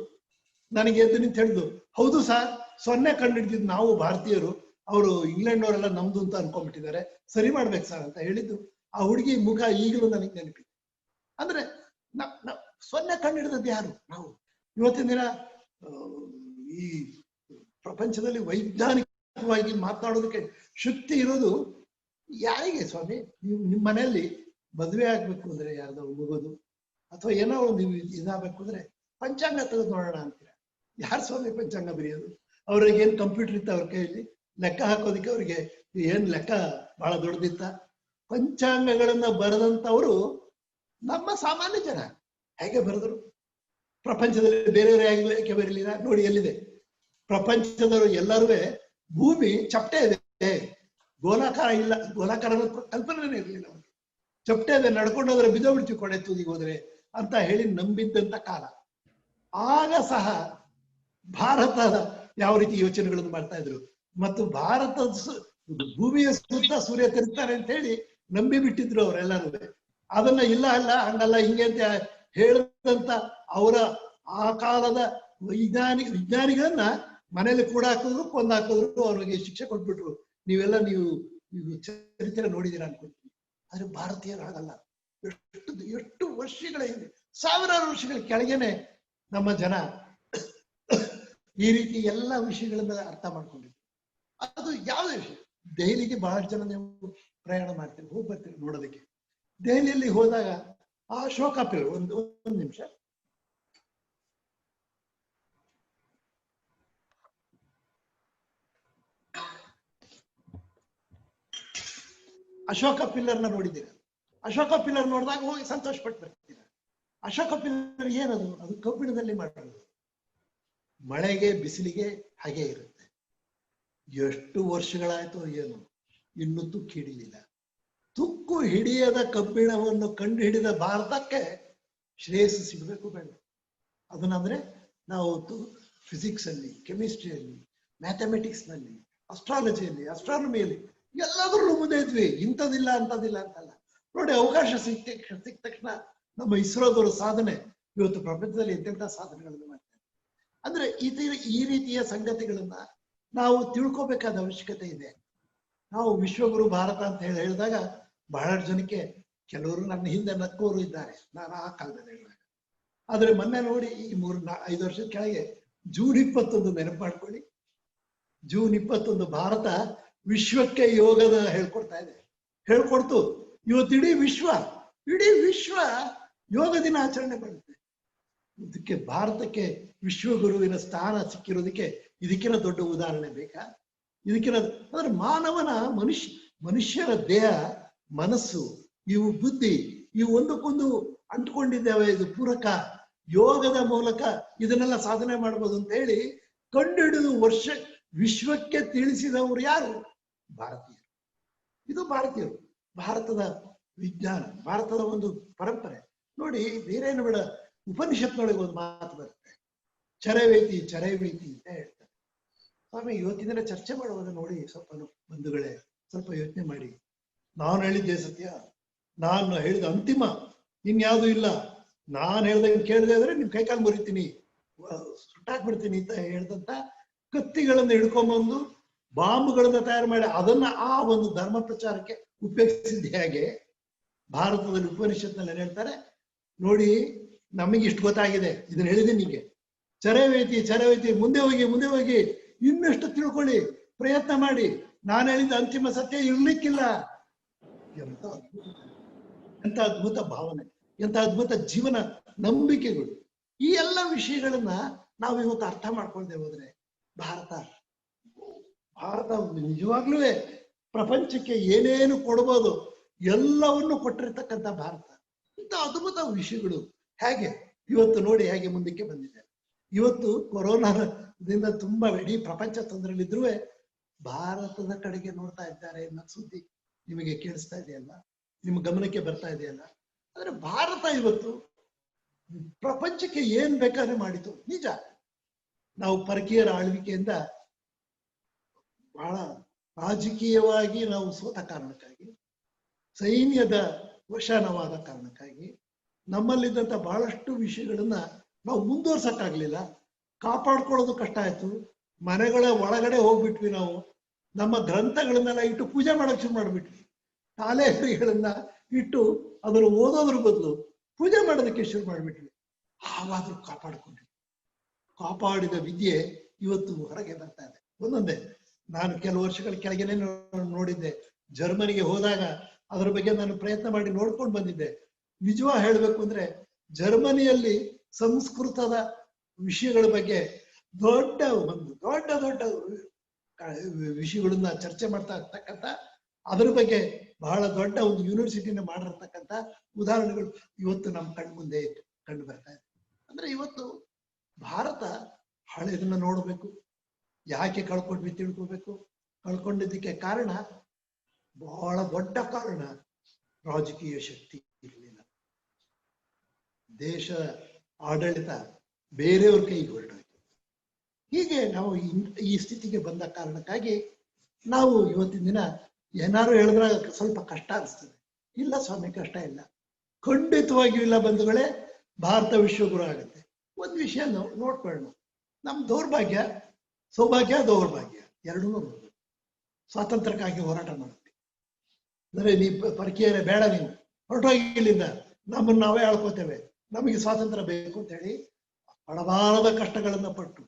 ನನಗೆ ಎದ್ದು ನಿಂತು ಹೇಳಿದ್ದು, ಹೌದು ಸರ್, 0 ಕಂಡು ಹಿಡಿದಿದ್ದು ನಾವು ಭಾರತೀಯರು, ಅವರು ಇಂಗ್ಲೆಂಡ್ನವರೆಲ್ಲ ನಮ್ದು ಅಂತ ಅನ್ಕೊಂಡ್ಬಿಟ್ಟಿದ್ದಾರೆ, ಸರಿ ಮಾಡ್ಬೇಕು ಸರ್ ಅಂತ ಹೇಳಿದ್ದು. ಆ ಹುಡುಗಿ ಮುಖ ಈಗಲೂ ನನಗೆ ನೆನಪಿದೆ. ಅಂದ್ರೆ 0 ಕಂಡು ಹಿಡಿದದ್ದು ಯಾರು? ನಾವು. ಇವತ್ತಿನ ದಿನ ಈ ಪ್ರಪಂಚದಲ್ಲಿ ವೈಜ್ಞಾನಿಕವಾಗಿ ಮಾತನಾಡೋದಕ್ಕೆ ಶಕ್ತಿ ಇರೋದು ಯಾರಿಗೆ ಸ್ವಾಮಿ? ನಿಮ್ಮ ಮನೆಯಲ್ಲಿ ಮದುವೆ ಆಗ್ಬೇಕು ಅಂದ್ರೆ ಯಾರ್ದೋ ಮುಗೋದು, ಅಥವಾ ಏನೋ ಒಂದು ಇದಾಗಬೇಕು ಅಂದ್ರೆ ಪಂಚಾಂಗ ತೆಗೆದು ನೋಡೋಣ ಅಂತೀರ. ಯಾರು ಸ್ವಾಮಿ ಪಂಚಾಂಗ ಬರೆಯೋದು? ಅವ್ರಿಗೆ ಏನ್ ಕಂಪ್ಯೂಟರ್ ಇತ್ತ ಅವ್ರ ಕೈಯಲ್ಲಿ? ಲೆಕ್ಕ ಹಾಕೋದಿಕ್ಕೆ ಅವ್ರಿಗೆ ಏನ್ ಲೆಕ್ಕ ಬಹಳ ದೊಡ್ಡದಿತ್ತ? ಪಂಚಾಂಗಗಳನ್ನ ಬರೆದಂತವ್ರು ನಮ್ಮ ಸಾಮಾನ್ಯ ಜನ. ಹೇಗೆ ಬರೆದ್ರು? ಪ್ರಪಂಚದಲ್ಲಿ ಬೇರೆಯವರು ಯಾಕೆ ಬರಲಿಲ್ಲ? ನೋಡಿ ಎಲ್ಲಿದೆ ಪ್ರಪಂಚದವರು ಎಲ್ಲರೂ. ಭೂಮಿ ಚಪ್ಪಟೆ ಇದೆ, ಗೋಲಾಕಾರ ಇಲ್ಲ, ಗೋಲಾಕಾರ ಕಲ್ಪನೆ ಇರಲಿಲ್ಲ ಅವ್ರಿಗೆ. ಚಪ್ಪಟೆ ಇದೆ, ನಡ್ಕೊಂಡೋದ್ರೆ ಬಿದ್ದೋಗ್ಬಿಡ್ತೀವಿ ಕೊಡೆ ತುದಿಗೆ ಹೋದ್ರೆ ಅಂತ ಹೇಳಿ ನಂಬಿದ್ದಂತ ಕಾಲ. ಆಗ ಸಹ ಭಾರತದ ಯಾವ ರೀತಿ ಯೋಚನೆಗಳನ್ನು ಮಾಡ್ತಾ ಇದ್ರು, ಮತ್ತು ಭಾರತದ ಭೂಮಿಯ ಸುತ್ತ ಸೂರ್ಯ ತಿರುಗ್ತಾರೆ ಅಂತ ಹೇಳಿ ನಂಬಿ ಬಿಟ್ಟಿದ್ರು ಅವರೆಲ್ಲರೂ. ಅದನ್ನ ಇಲ್ಲ ಅಲ್ಲ ಹಂಗಲ್ಲ ಹಿಂಗೆ ಅಂತ ಹೇಳಿದಂತ ಅವರ ಆ ಕಾಲದ ವಿಜ್ಞಾನಿಗಳನ್ನ ಮನೇಲಿ ಕೂಡ ಹಾಕಿದ್ರು, ಕೊಂದಾಕಿದ್ರು, ಅವ್ರಿಗೆ ಶಿಕ್ಷೆ ಕೊಟ್ಬಿಟ್ರು. ನೀವು ಚರಿತ್ರೆ ನೋಡಿದೀರ ಅನ್ಕೊಳ್ತೀನಿ. ಆದ್ರೆ ಭಾರತೀಯರು ಹಾಗಲ್ಲ. ಎಷ್ಟು ವರ್ಷಗಳ ಹಿಂದೆ, ಸಾವಿರಾರು ವರ್ಷಗಳ ಕೆಳಗೇನೆ ನಮ್ಮ ಜನ ಈ ರೀತಿ ಎಲ್ಲ ವಿಷಯಗಳನ್ನ ಅರ್ಥ ಮಾಡ್ಕೊಂಡಿದ್ರು. ಅದು ಯಾವುದೇ ವಿಷಯ. ದೆಹಲಿಗೆ ಬಹಳಷ್ಟು ಜನ ನೀವು ಪ್ರಯಾಣ ಮಾಡ್ತೀರಿ, ಹೋಗಿ ಬರ್ತೀರಿ ನೋಡೋದಕ್ಕೆ. ದೆಹಲಿಯಲ್ಲಿ ಹೋದಾಗ ಆ ಅಶೋಕ ಪಿಲ್ಲರ್, ಒಂದು ನಿಮಿಷ, ಅಶೋಕ ಪಿಲ್ಲರ್ನ ನೋಡಿದ್ದೀರ? ಅಶೋಕ ಪಿಲ್ಲರ್ ನೋಡಿದಾಗ ಹೋಗಿ ಸಂತೋಷ ಪಟ್ಟು ಬರ್ತೀರ. ಅಶೋಕ ಪಿಲ್ಲರ್ ಏನದು? ಅದು ಕಬ್ಬಿಣದಲ್ಲಿ ಮಾಡೋದು. ಮಳೆಗೆ ಬಿಸಿಲಿಗೆ ಹಾಗೆ ಇರುತ್ತೆ. ಎಷ್ಟು ವರ್ಷಗಳಾಯ್ತು ಏನು, ಇನ್ನೂ ತುಕ್ಕು ಹಿಡಿಲಿಲ್ಲ. ತುಕ್ಕು ಹಿಡಿಯದ ಕಬ್ಬಿಣವನ್ನು ಕಂಡು ಹಿಡಿದ ಭಾರತಕ್ಕೆ ಶ್ರೇಯಸ್ಸು ಸಿಗಬೇಕು ಬೇಡ? ಅದನ್ನಂದ್ರೆ ನಾವು ಫಿಸಿಕ್ಸ್ ಅಲ್ಲಿ, ಕೆಮಿಸ್ಟ್ರಿಯಲ್ಲಿ, ಮ್ಯಾಥಮೆಟಿಕ್ಸ್ ನಲ್ಲಿ, ಅಸ್ಟ್ರಾನಮಿಯಲ್ಲಿ ಎಲ್ಲಾದ್ರೂ ಮುಂದೆ ಇದ್ವಿ. ಇಂಥದಿಲ್ಲ ಅಂತದಿಲ್ಲ ಅಂತಲ್ಲ. ನೋಡಿ, ಅವಕಾಶ ಸಿಕ್ಕ ತಕ್ಷಣ ನಮ್ಮ ಇಸ್ರೋದವರ ಸಾಧನೆ ಇವತ್ತು ಪ್ರಪಂಚದಲ್ಲಿ ಎಂತೆಂಥ ಸಾಧನೆಗಳನ್ನು ಮಾಡ್ತಾರೆ. ಅಂದ್ರೆ ಈ ರೀತಿಯ ಸಂಗತಿಗಳನ್ನ ನಾವು ತಿಳ್ಕೊಬೇಕಾದ ಅವಶ್ಯಕತೆ ಇದೆ. ನಾವು ವಿಶ್ವಗುರು ಭಾರತ ಅಂತ ಹೇಳಿದಾಗ ಬಹಳಷ್ಟು ಜನಕ್ಕೆ, ಕೆಲವರು ನನ್ನ ಹಿಂದೆ ನಕ್ಕೋರು ಇದ್ದಾರೆ, ನಾನು ಆ ಕಾಲದಲ್ಲಿ ಹೇಳಿದಾಗ. ಆದ್ರೆ ಮೊನ್ನೆ ನೋಡಿ, ಈ 3-5 ವರ್ಷದ ಕೆಳಗೆ ಜೂನ್ 21 ನೆನಪು ಮಾಡ್ಕೊಳ್ಳಿ. ಜೂನ್ 21 ಭಾರತ ವಿಶ್ವಕ್ಕೆ ಯೋಗದ ಹೇಳ್ಕೊಡ್ತು. ಇವತ್ತು ಇಡೀ ವಿಶ್ವ ಯೋಗ ದಿನ ಆಚರಣೆ ಮಾಡುತ್ತೆ. ಇದಕ್ಕೆ ಭಾರತಕ್ಕೆ ವಿಶ್ವಗುರುವಿನ ಸ್ಥಾನ ಸಿಕ್ಕಿರೋದಕ್ಕೆ ಇದಕ್ಕಿಂತ ದೊಡ್ಡ ಉದಾಹರಣೆ ಬೇಕಾ? ಅಂದ್ರೆ ಮಾನವನ ಮನುಷ್ಯರ ದೇಹ, ಮನಸ್ಸು, ಇವು ಬುದ್ಧಿ, ಇವು ಒಂದಕ್ಕೊಂದು ಅಂಟ್ಕೊಂಡಿದ್ದೇವೆ. ಇದು ಪೂರಕ ಯೋಗದ ಮೂಲಕ ಇದನ್ನೆಲ್ಲ ಸಾಧನೆ ಮಾಡ್ಬೋದು ಅಂತ ಹೇಳಿ ಕಂಡುಹಿಡಿದು ವಿಶ್ವಕ್ಕೆ ತಿಳಿಸಿದವರು ಯಾರು? ಭಾರತೀಯರು. ಇದು ಭಾರತೀಯರು. ಭಾರತದ ವಿಜ್ಞಾನ, ಭಾರತದ ಒಂದು ಪರಂಪರೆ ನೋಡಿ. ಬೇರೇನು ಬೇಡ, ಉಪನಿಷತ್ನೊಳಗೆ ಒಂದು ಮಾತು ಬರುತ್ತೆ, ಚರವೇತಿ ಚರವೇತಿ ಅಂತ ಹೇಳ್ತಾರೆ. ಸ್ವಾಮಿ ಇವತ್ತಿನ ದಿನ ಚರ್ಚೆ ಮಾಡುವಾಗ ನೋಡಿ ಸ್ವಲ್ಪ ಬಂಧುಗಳೇ, ಸ್ವಲ್ಪ ಯೋಚನೆ ಮಾಡಿ. ನಾನು ಹೇಳಿದ್ದೆ ಸತ್ಯ, ನಾನು ಹೇಳಿದ ಅಂತಿಮ, ಇನ್ಯಾವುದೂ ಇಲ್ಲ. ನಾನು ಹೇಳ್ದಂಗೆ ಕೇಳದೆ ಅಂದ್ರೆ ನಿಮ್ ಕೈಕಾಲು ಮುರಿತೀನಿ, ಸುಟ್ಟಾಕ್ಬಿಡ್ತೀನಿ ಅಂತ ಹೇಳ್ದಂತ ಕತ್ತಿಗಳನ್ನ ಹಿಡ್ಕೊಂಬಂದು ಬಾಂಬ್ಗಳನ್ನ ತಯಾರು ಮಾಡಿ ಅದನ್ನ ಆ ಒಂದು ಧರ್ಮ ಪ್ರಚಾರಕ್ಕೆ ಉಪಯೋಗಿಸಿದ್ದೆ. ಹಾಗೆ ಭಾರತದಲ್ಲಿ ಉಪನಿಷತ್ನಲ್ಲಿ ಏನ್ ಹೇಳ್ತಾರೆ ನೋಡಿ, ನಮಗೆ ಇಷ್ಟು ಗೊತ್ತಾಗಿದೆ, ಇದನ್ನ ಹೇಳಿದೀನಿ ನಿಮಗೆ, ಚರವೇತಿ ಚರವೇತಿ, ಮುಂದೆ ಹೋಗಿ ಇನ್ನಷ್ಟು ತಿಳ್ಕೊಳ್ಳಿ, ಪ್ರಯತ್ನ ಮಾಡಿ, ನಾನು ಹೇಳಿದ ಅಂತಿಮ ಸತ್ಯ ಇರ್ಲಿಕ್ಕಿಲ್ಲ. ಎಂತ ಅದ್ಭುತ ಭಾವನೆ, ಎಂತ ಅದ್ಭುತ ಜೀವನ ನಂಬಿಕೆಗಳು. ಈ ಎಲ್ಲ ವಿಷಯಗಳನ್ನ ನಾವು ಇವತ್ತು ಅರ್ಥ ಮಾಡ್ಕೊಳ್ದೆ ಹೋದ್ರೆ ಭಾರತ ನಿಜವಾಗ್ಲೂ ಪ್ರಪಂಚಕ್ಕೆ ಏನೇನು ಕೊಡ್ಬೋದು ಎಲ್ಲವನ್ನು ಕೊಟ್ಟಿರ್ತಕ್ಕಂಥ ಭಾರತ. ಇಂಥ ಅದ್ಭುತ ವಿಷಯಗಳು ಹೇಗೆ ಇವತ್ತು ನೋಡಿ ಹೇಗೆ ಮುಂದಕ್ಕೆ ಬಂದಿದೆ. ಇವತ್ತು ಕೊರೋನಾದಿಂದ ತುಂಬಾ ಇಡೀ ಪ್ರಪಂಚ ತೊಂದರೆಯಲ್ಲಿದ್ರೂ ಭಾರತದ ಕಡೆಗೆ ನೋಡ್ತಾ ಇದ್ದಾರೆ ಅನ್ನೋ ಸುದ್ದಿ ನಿಮಗೆ ಕೇಳಿಸ್ತಾ ಇದೆಯಲ್ಲ, ನಿಮ್ಮ ಗಮನಕ್ಕೆ ಬರ್ತಾ ಇದೆಯಲ್ಲ. ಆದ್ರೆ ಭಾರತ ಇವತ್ತು ಪ್ರಪಂಚಕ್ಕೆ ಏನ್ ಬೇಕಾದ್ರೆ ಮಾಡಿತು. ನಿಜ, ನಾವು ಪರಕೀಯರ ಆಳ್ವಿಕೆಯಿಂದ ಬಹಳ ರಾಜಕೀಯವಾಗಿ ನಾವು ಸೋತ ಕಾರಣಕ್ಕಾಗಿ, ಸೈನ್ಯದ ವಶನವಾದ ಕಾರಣಕ್ಕಾಗಿ ನಮ್ಮಲ್ಲಿದ್ದಂತ ಬಹಳಷ್ಟು ವಿಷಯಗಳನ್ನ ನಾವು ಮುಂದುವರ್ಸಕ್ಕಾಗ್ಲಿಲ್ಲ. ಕಾಪಾಡ್ಕೊಳ್ಳೋದು ಕಷ್ಟ ಆಯ್ತು. ಮನೆಗಳ ಒಳಗಡೆ ಹೋಗ್ಬಿಟ್ವಿ. ನಾವು ನಮ್ಮ ಗ್ರಂಥಗಳನ್ನೆಲ್ಲ ಇಟ್ಟು ಪೂಜೆ ಮಾಡಕ್ ಶುರು ಮಾಡ್ಬಿಟ್ವಿ. ತಾಲೆಗಳನ್ನ ಇಟ್ಟು ಅದನ್ನು ಓದೋದ್ರ ಬದಲು ಪೂಜೆ ಮಾಡೋದಕ್ಕೆ ಶುರು ಮಾಡ್ಬಿಟ್ವಿ. ಆವಾದ್ರೂ ಕಾಪಾಡ್ಕೊಂಡ್ವಿ. ಕಾಪಾಡಿದ ವಿದ್ಯೆ ಇವತ್ತು ಹೊರಗೆ ಬರ್ತಾ ಇದೆ ಒಂದೊಂದೇ. ನಾನು ಕೆಲವು ವರ್ಷಗಳ ಕೆಳಗೇನೆ ನೋಡಿದ್ದೆ, ಜರ್ಮನಿಗೆ ಹೋದಾಗ ಅದರ ಬಗ್ಗೆ ನಾನು ಪ್ರಯತ್ನ ಮಾಡಿ ನೋಡ್ಕೊಂಡು ಬಂದಿದ್ದೆ. ನಿಜವಾಗಿ ಹೇಳ್ಬೇಕು ಅಂದ್ರೆ ಜರ್ಮನಿಯಲ್ಲಿ ಸಂಸ್ಕೃತದ ವಿಷಯಗಳ ಬಗ್ಗೆ ದೊಡ್ಡ ವಿಷಯಗಳನ್ನ ಚರ್ಚೆ ಮಾಡ್ತಾ ಇರ್ತಕ್ಕಂಥ, ಅದರ ಬಗ್ಗೆ ಬಹಳ ದೊಡ್ಡ ಒಂದು ಯೂನಿವರ್ಸಿಟಿನ ಮಾಡಿರ್ತಕ್ಕಂಥ ಉದಾಹರಣೆಗಳು ಇವತ್ತು ನಮ್ಮ ಕಣ್ಮುಂದೆ ಕಂಡು ಬರ್ತಾ ಇದೆ. ಅಂದ್ರೆ ಇವತ್ತು ಭಾರತ ಹಳೆದನ್ನ ನೋಡ್ಬೇಕು. ಯಾಕೆ ಕಳ್ಕೊಂಡ್ವಿ ತಿಳ್ಕೋಬೇಕು. ಕಳ್ಕೊಂಡಿದ್ದಕ್ಕೆ ಕಾರಣ, ಬಹಳ ದೊಡ್ಡ ಕಾರಣ, ರಾಜಕೀಯ ಶಕ್ತಿ ಇರಲಿಲ್ಲ. ದೇಶ ಆಡಳಿತ ಬೇರೆಯವ್ರ ಕೈಗೆ ಹೊರಟೋಯ್ತು. ಹೀಗೆ ನಾವು ಈ ಸ್ಥಿತಿಗೆ ಬಂದ ಕಾರಣಕ್ಕಾಗಿ ನಾವು ಇವತ್ತಿನ ದಿನ ಏನಾರು ಹೇಳಿದ್ರೆ ಸ್ವಲ್ಪ ಕಷ್ಟ ಅನಿಸ್ತದೆ. ಇಲ್ಲ ಸ್ವಾಮಿ, ಕಷ್ಟ ಇಲ್ಲ, ಖಂಡಿತವಾಗಿಯೂ ಇಲ್ಲ ಬಂಧುಗಳೇ. ಭಾರತ ವಿಶ್ವಗುರು ಆಗುತ್ತೆ. ಒಂದು ವಿಷಯ ನೋಡ್ಕೊಳ್ಳೋಣ, ನಮ್ ದೌರ್ಭಾಗ್ಯ, ಸೌಭಾಗ್ಯ, ದೌರ್ಭಾಗ್ಯ ಎರಡೂ ನೋಡ್ಬೇಕು. ಸ್ವಾತಂತ್ರ್ಯಕ್ಕಾಗಿ ಹೋರಾಟ ಮಾಡ್ತೀವಿ ಅಂದ್ರೆ ಪರಕೀಯರೇ ಬೇಡ, ನೀವು ಹೊರಟೋಗಿ ಇಲ್ಲಿಂದ, ನಮ್ಮನ್ನ ನಾವೇ ಆಳ್ಕೋತೇವೆ, ನಮಗೆ ಸ್ವಾತಂತ್ರ್ಯ ಬೇಕು ಅಂತ ಹೇಳಿ ಹಲವಾರದ ಕಷ್ಟಗಳನ್ನ ಪಟ್ಟು,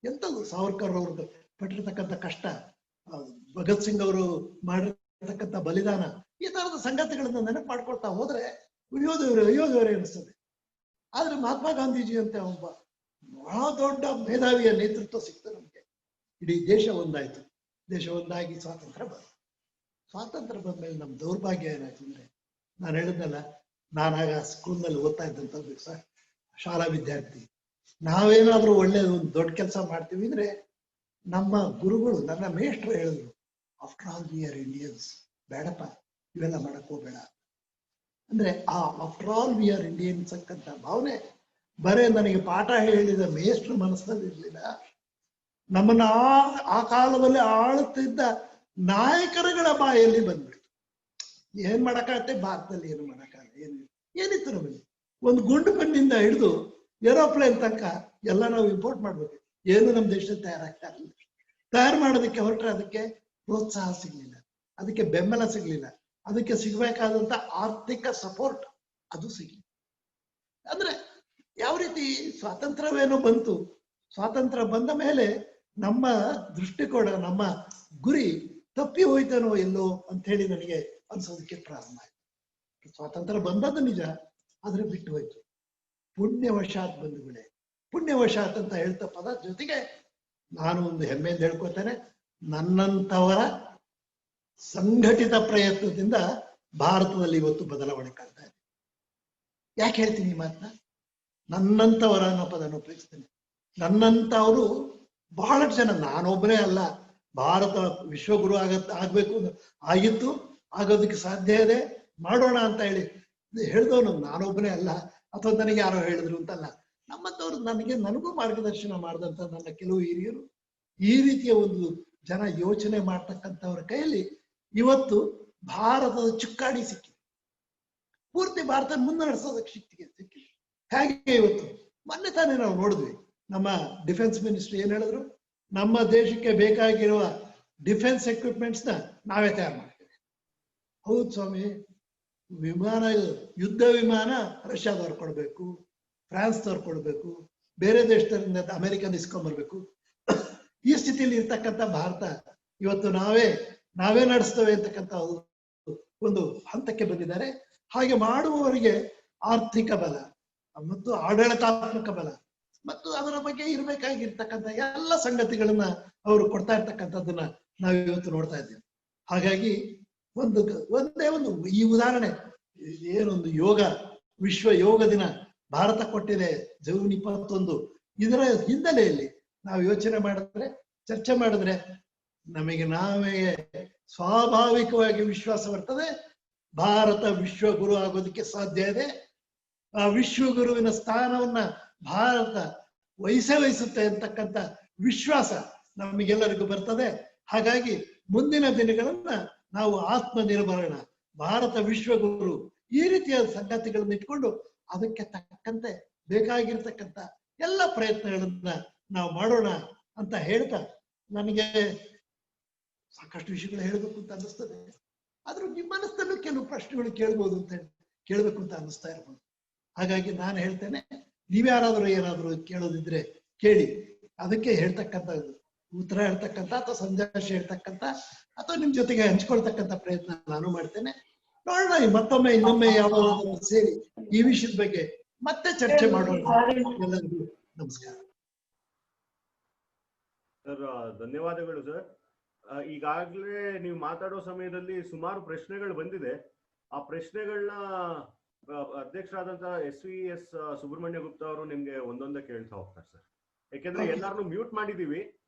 ಎಂತದ್ದು ಸಾವರ್ಕರ್ ಅವರು ಪಟ್ಟಿರ್ತಕ್ಕಂಥ ಕಷ್ಟ, ಭಗತ್ ಸಿಂಗ್ ಅವರು ಮಾಡಿರ್ತಕ್ಕಂಥ ಬಲಿದಾನ, ಈ ತರದ ಸಂಗತಿಗಳನ್ನ ನೆನಪು ಮಾಡ್ಕೊಳ್ತಾ ಹೋದ್ರೆ ಅಯ್ಯೋದೇವ್ರೆ ಅನಿಸ್ತದೆ. ಆದ್ರೆ ಮಹಾತ್ಮ ಗಾಂಧೀಜಿ ಅಂತ ಒಬ್ಬ ಬಹಳ ದೊಡ್ಡ ಮೇಧಾವಿಯ ನೇತೃತ್ವ ಸಿಕ್ತು ನಮ್ಗೆ. ಇಡೀ ದೇಶ ಒಂದಾಯ್ತು. ದೇಶ ಒಂದಾಗಿ ಸ್ವಾತಂತ್ರ್ಯ ಬಂದ್ಮೇಲೆ ನಮ್ ದೌರ್ಭಾಗ್ಯ ಏನಾಯ್ತು ಅಂದ್ರೆ, ನಾನು ಹೇಳಿದ್ನಲ್ಲ, ನಾನಾಗ ಸ್ಕೂಲ್ನಲ್ಲಿ ಓದ್ತಾ ಇದ್ದಂಥದ್ದು ಸರ್, ಶಾಲಾ ವಿದ್ಯಾರ್ಥಿ. ನಾವೇನಾದ್ರೂ ಒಳ್ಳೆ ಒಂದು ದೊಡ್ಡ ಕೆಲಸ ಮಾಡ್ತೀವಿ ಅಂದ್ರೆ ನಮ್ಮ ಗುರುಗಳು, ನನ್ನ ಮೇಷ್ಟ್ರು ಹೇಳಿದ್ರು, after all we are Indians, ಬೇಡಪ್ಪ ಇವೆಲ್ಲ ಮಾಡಕ್ ಹೋಗ್ಬೇಡ. ಅಂದ್ರೆ ಆ after all we are Indians ಅಂತಕ್ಕಂಥ ಭಾವನೆ ಬರೇ ನನಗೆ ಪಾಠ ಹೇಳಿದ ಮೇಷ್ಟ್ರ ಮನಸ್ಸಿನಲ್ಲಿ ಇರ್ಲಿಲ್ಲ, ನಮ್ಮನ್ನ ಆ ಕಾಲದಲ್ಲಿ ಆಳುತ್ತಿದ್ದ ನಾಯಕರುಗಳ ಬಾಯಲ್ಲಿ ಬಂದ್ಬಿಡ್ತು. ಏನ್ ಮಾಡಕ್ಕಾಗತ್ತೆ ಭಾರತದಲ್ಲಿ, ಏನು ಮಾಡಕ್ಕಾಗಲ್ಲ, ಏನಿತ್ತು ನಮಗೆ. ಒಂದು ಗುಂಡು ಪೆನ್ನಿಂದ ಹಿಡಿದು ಏರೋಪ್ಲೇನ್ ತನಕ ಎಲ್ಲ ನಾವು ಇಂಪೋರ್ಟ್ ಮಾಡ್ಬೇಕು. ಏನು ನಮ್ಮ ದೇಶದಲ್ಲಿ ತಯಾರಾಗ್ತಾ ಇರಲಿಲ್ಲ. ತಯಾರು ಮಾಡೋದಕ್ಕೆ ಹೊರಟ್ರೆ ಅದಕ್ಕೆ ಪ್ರೋತ್ಸಾಹ ಸಿಗ್ಲಿಲ್ಲ, ಅದಕ್ಕೆ ಬೆಂಬಲ ಸಿಗ್ಲಿಲ್ಲ, ಅದಕ್ಕೆ ಸಿಗ್ಬೇಕಾದಂತ ಆರ್ಥಿಕ ಸಪೋರ್ಟ್ ಅದು ಸಿಗ್ಲಿಲ್ಲ. ಅಂದ್ರೆ ಯಾವ ರೀತಿ ಸ್ವಾತಂತ್ರ್ಯವೇನೋ ಬಂತು, ಸ್ವಾತಂತ್ರ್ಯ ಬಂದ ಮೇಲೆ ನಮ್ಮ ದೃಷ್ಟಿಕೋನ, ನಮ್ಮ ಗುರಿ ತಪ್ಪಿ ಹೋಯ್ತೇನೋ ಎಲ್ಲೋ ಅಂತ ಹೇಳಿ ನನಗೆ ಅನ್ಸೋದಕ್ಕೆ ಪ್ರಾರಂಭ ಆಯ್ತು. ಸ್ವಾತಂತ್ರ್ಯ ಬಂದದ್ದು ನಿಜ, ಆದ್ರೆ ಬಿಟ್ಟು ಹೋಯ್ತು. ಪುಣ್ಯವಶಾತ್ ಬಂಧುಗಳೇ, ಪುಣ್ಯವಶಾತ್ ಅಂತ ಹೇಳ್ತಾ ಪದ ಜೊತೆಗೆ ನಾನು ಒಂದು ಹೆಮ್ಮೆಯಿಂದ ಹೇಳ್ಕೊತೇನೆ, ನನ್ನಂತವರ ಸಂಘಟಿತ ಪ್ರಯತ್ನದಿಂದ ಭಾರತದಲ್ಲಿ ಇವತ್ತು ಬದಲಾವಣೆ ಕಾಣ್ತಾ ಇದೆ. ಯಾಕೆ ಹೇಳ್ತೀನಿ ಈ ಮಾತನ್ನ? ನನ್ನಂತವರ ಅನ್ನೋ ಪದನ ಉಪಯೋಗಿಸ್ತೇನೆ. ನನ್ನಂತವರು ಬಹಳಷ್ಟು ಜನ, ನಾನೊಬ್ಬರೇ ಅಲ್ಲ, ಭಾರತ ವಿಶ್ವಗುರು ಆಗ್ಬೇಕು ಆಗಿತ್ತು, ಆಗೋದಕ್ಕೆ ಸಾಧ್ಯ ಇದೆ. ಮಾಡೋಣ ಅಂತ ಹೇಳಿ ಹೇಳಿದವನು ನಾನೊಬ್ಬನೇ ಅಲ್ಲ, ಅಥವಾ ನನಗೆ ಯಾರೋ ಹೇಳಿದ್ರು ಅಂತಲ್ಲ. ನಮ್ಮಂತವ್ರು ನನಗೂ ಮಾರ್ಗದರ್ಶನ ಮಾಡಿದಂತ ನನ್ನ ಕೆಲವು ಹಿರಿಯರು, ಈ ರೀತಿಯ ಒಂದು ಜನ ಯೋಚನೆ ಮಾಡ್ತಕ್ಕಂಥವ್ರ ಕೈಯಲ್ಲಿ ಇವತ್ತು ಭಾರತದ ಚುಕ್ಕಾಣಿ ಸಿಕ್ಕಿದೆ. ಪೂರ್ತಿ ಭಾರತ ಮುನ್ನಡೆಸೋದಕ್ಕೆ ಸಿಕ್ಕಿದೆ. ಹಾಗೆ ಇವತ್ತು ಮೊನ್ನೆ ತಾನೇ ನಾವು ನೋಡಿದ್ವಿ, ನಮ್ಮ ಡಿಫೆನ್ಸ್ ಮಿನಿಸ್ಟ್ರಿ ಏನ್ ಹೇಳಿದ್ರು, ನಮ್ಮ ದೇಶಕ್ಕೆ ಬೇಕಾಗಿರುವ ಡಿಫೆನ್ಸ್ ಎಕ್ವಿಪ್ಮೆಂಟ್ಸ್ ನ ನಾವೇ ತಯಾರು ಮಾಡ್ತೇವೆ. ಹೌದು ಸ್ವಾಮಿ, ವಿಮಾನ, ಯುದ್ಧ ವಿಮಾನ ರಷ್ಯಾದವ್ರು ಕೊಡ್ಬೇಕು, ಫ್ರಾನ್ಸ್ದವ್ರು ಕೊಡ್ಬೇಕು, ಬೇರೆ ದೇಶದಿಂದ ಅಮೆರಿಕನ್ ಇಸ್ಕೊಂಡ್ಬರ್ಬೇಕು. ಈ ಸ್ಥಿತಿಯಲ್ಲಿ ಇರ್ತಕ್ಕಂಥ ಭಾರತ ಇವತ್ತು ನಾವೇ ನಡೆಸ್ತೇವೆ ಅಂತಕ್ಕಂಥ ಒಂದು ಹಂತಕ್ಕೆ ಬಂದಿದ್ದಾರೆ. ಹಾಗೆ ಮಾಡುವವರಿಗೆ ಆರ್ಥಿಕ ಬಲ ಮತ್ತು ಆಡಳಿತಾತ್ಮಕ ಬಲ ಮತ್ತು ಅದರ ಬಗ್ಗೆ ಇರಬೇಕಾಗಿರ್ತಕ್ಕಂಥ ಎಲ್ಲ ಸಂಗತಿಗಳನ್ನ ಅವರು ಕೊಡ್ತಾ ಇರ್ತಕ್ಕಂಥದ್ದನ್ನ ನಾವು ಇವತ್ತು ನೋಡ್ತಾ ಇದ್ದೇವೆ. ಹಾಗಾಗಿ ಒಂದೇ ಒಂದು ಈ ಉದಾಹರಣೆ, ಏನೊಂದು ವಿಶ್ವ ಯೋಗ ದಿನ ಭಾರತ ಕೊಟ್ಟಿದೆ ಜೂನ್ 21. ಇದರ ಹಿನ್ನೆಲೆಯಲ್ಲಿ ನಾವು ಯೋಚನೆ ಮಾಡಿದ್ರೆ, ಚರ್ಚೆ ಮಾಡಿದ್ರೆ ನಮಗೆ ನಾವೇ ಸ್ವಾಭಾವಿಕವಾಗಿ ವಿಶ್ವಾಸ ಬರ್ತದೆ, ಭಾರತ ವಿಶ್ವಗುರು ಆಗೋದಕ್ಕೆ ಸಾಧ್ಯ ಇದೆ. ಆ ವಿಶ್ವಗುರುವಿನ ಸ್ಥಾನವನ್ನ ಭಾರತ ವಹಿಸುತ್ತೆ ಅಂತಕ್ಕಂಥ ವಿಶ್ವಾಸ ನಮಗೆಲ್ಲರಿಗೂ ಬರ್ತದೆ. ಹಾಗಾಗಿ ಮುಂದಿನ ದಿನಗಳನ್ನ ನಾವು ಆತ್ಮನಿರ್ಭರಣ, ಭಾರತ ವಿಶ್ವಗುರು, ಈ ರೀತಿಯ ಸಂಗತಿಗಳನ್ನ ಇಟ್ಕೊಂಡು ಅದಕ್ಕೆ ತಕ್ಕಂತೆ ಬೇಕಾಗಿರ್ತಕ್ಕಂಥ ಎಲ್ಲ ಪ್ರಯತ್ನಗಳನ್ನ ನಾವು ಮಾಡೋಣ ಅಂತ ಹೇಳ್ತಾ, ನನಗೆ ಸಾಕಷ್ಟು ವಿಷಯಗಳು ಹೇಳಬೇಕು ಅಂತ ಅನ್ನಿಸ್ತದೆ. ಆದ್ರೂ ನಿಮ್ಮ ಮನಸ್ಸಲ್ಲೂ ಕೆಲವು ಪ್ರಶ್ನೆಗಳು ಕೇಳ್ಬೋದು ಅಂತ ಕೇಳ್ಬೇಕು ಅಂತ ಅನ್ನಿಸ್ತಾ ಇರ್ಬೋದು. ಹಾಗಾಗಿ ನಾನು ಹೇಳ್ತೇನೆ, ನೀವ್ಯಾರಾದ್ರೂ ಏನಾದ್ರು ಕೇಳೋದಿದ್ರೆ ಕೇಳಿ, ಅದಕ್ಕೆ ಹೇಳ್ತಕ್ಕಂಥದ್ದು ಉತ್ತರ ಹೇಳ್ತಕ್ಕಂಥ ಅಥವಾ ಸಂದೇಶ ಹೇಳ್ತಕ್ಕಂಥ ಅಥವಾ ನಿಮ್ ಜೊತೆಗೆ ಹಂಚ್ಕೊಳ್ತಕ್ಕಂಥ ಪ್ರಯತ್ನ ನಾನು ಮಾಡ್ತೇನೆ. ನೋಡೋಣ, ಮತ್ತೊಮ್ಮೆ ಇನ್ನೊಮ್ಮೆ ಯಾವಾಗಾದ್ರೂ ಸೇರಿ ಈ ವಿಷಯದ ಬಗ್ಗೆ ಮತ್ತೆ ಚರ್ಚೆ ಮಾಡೋಣ. ಎಲ್ಲರಿಗೂ ನಮಸ್ಕಾರ ಸರ್. ಧನ್ಯವಾದಗಳು ಸರ್. ಈಗಾಗಲೇ ನೀವು ಮಾತಾಡೋ ಸಮಯದಲ್ಲಿ ಸುಮಾರು ಪ್ರಶ್ನೆಗಳು ಬಂದಿದೆ. ಆ ಪ್ರಶ್ನೆಗಳನ್ನ ಅಧ್ಯಕ್ಷರಾದಂತ SVS ಸುಬ್ರಹ್ಮಣ್ಯ ಗುಪ್ತಾ ಅವರು ನಿಮ್ಗೆ ಒಂದೊಂದೇ ಕೇಳ್ತಾ ಹೋಗ್ತಾರೆ ಸರ್. ಯಾಕೆಂದ್ರೆ ಎಲ್ಲಾರನ್ನು ಮ್ಯೂಟ್ ಮಾಡಿದೀವಿ,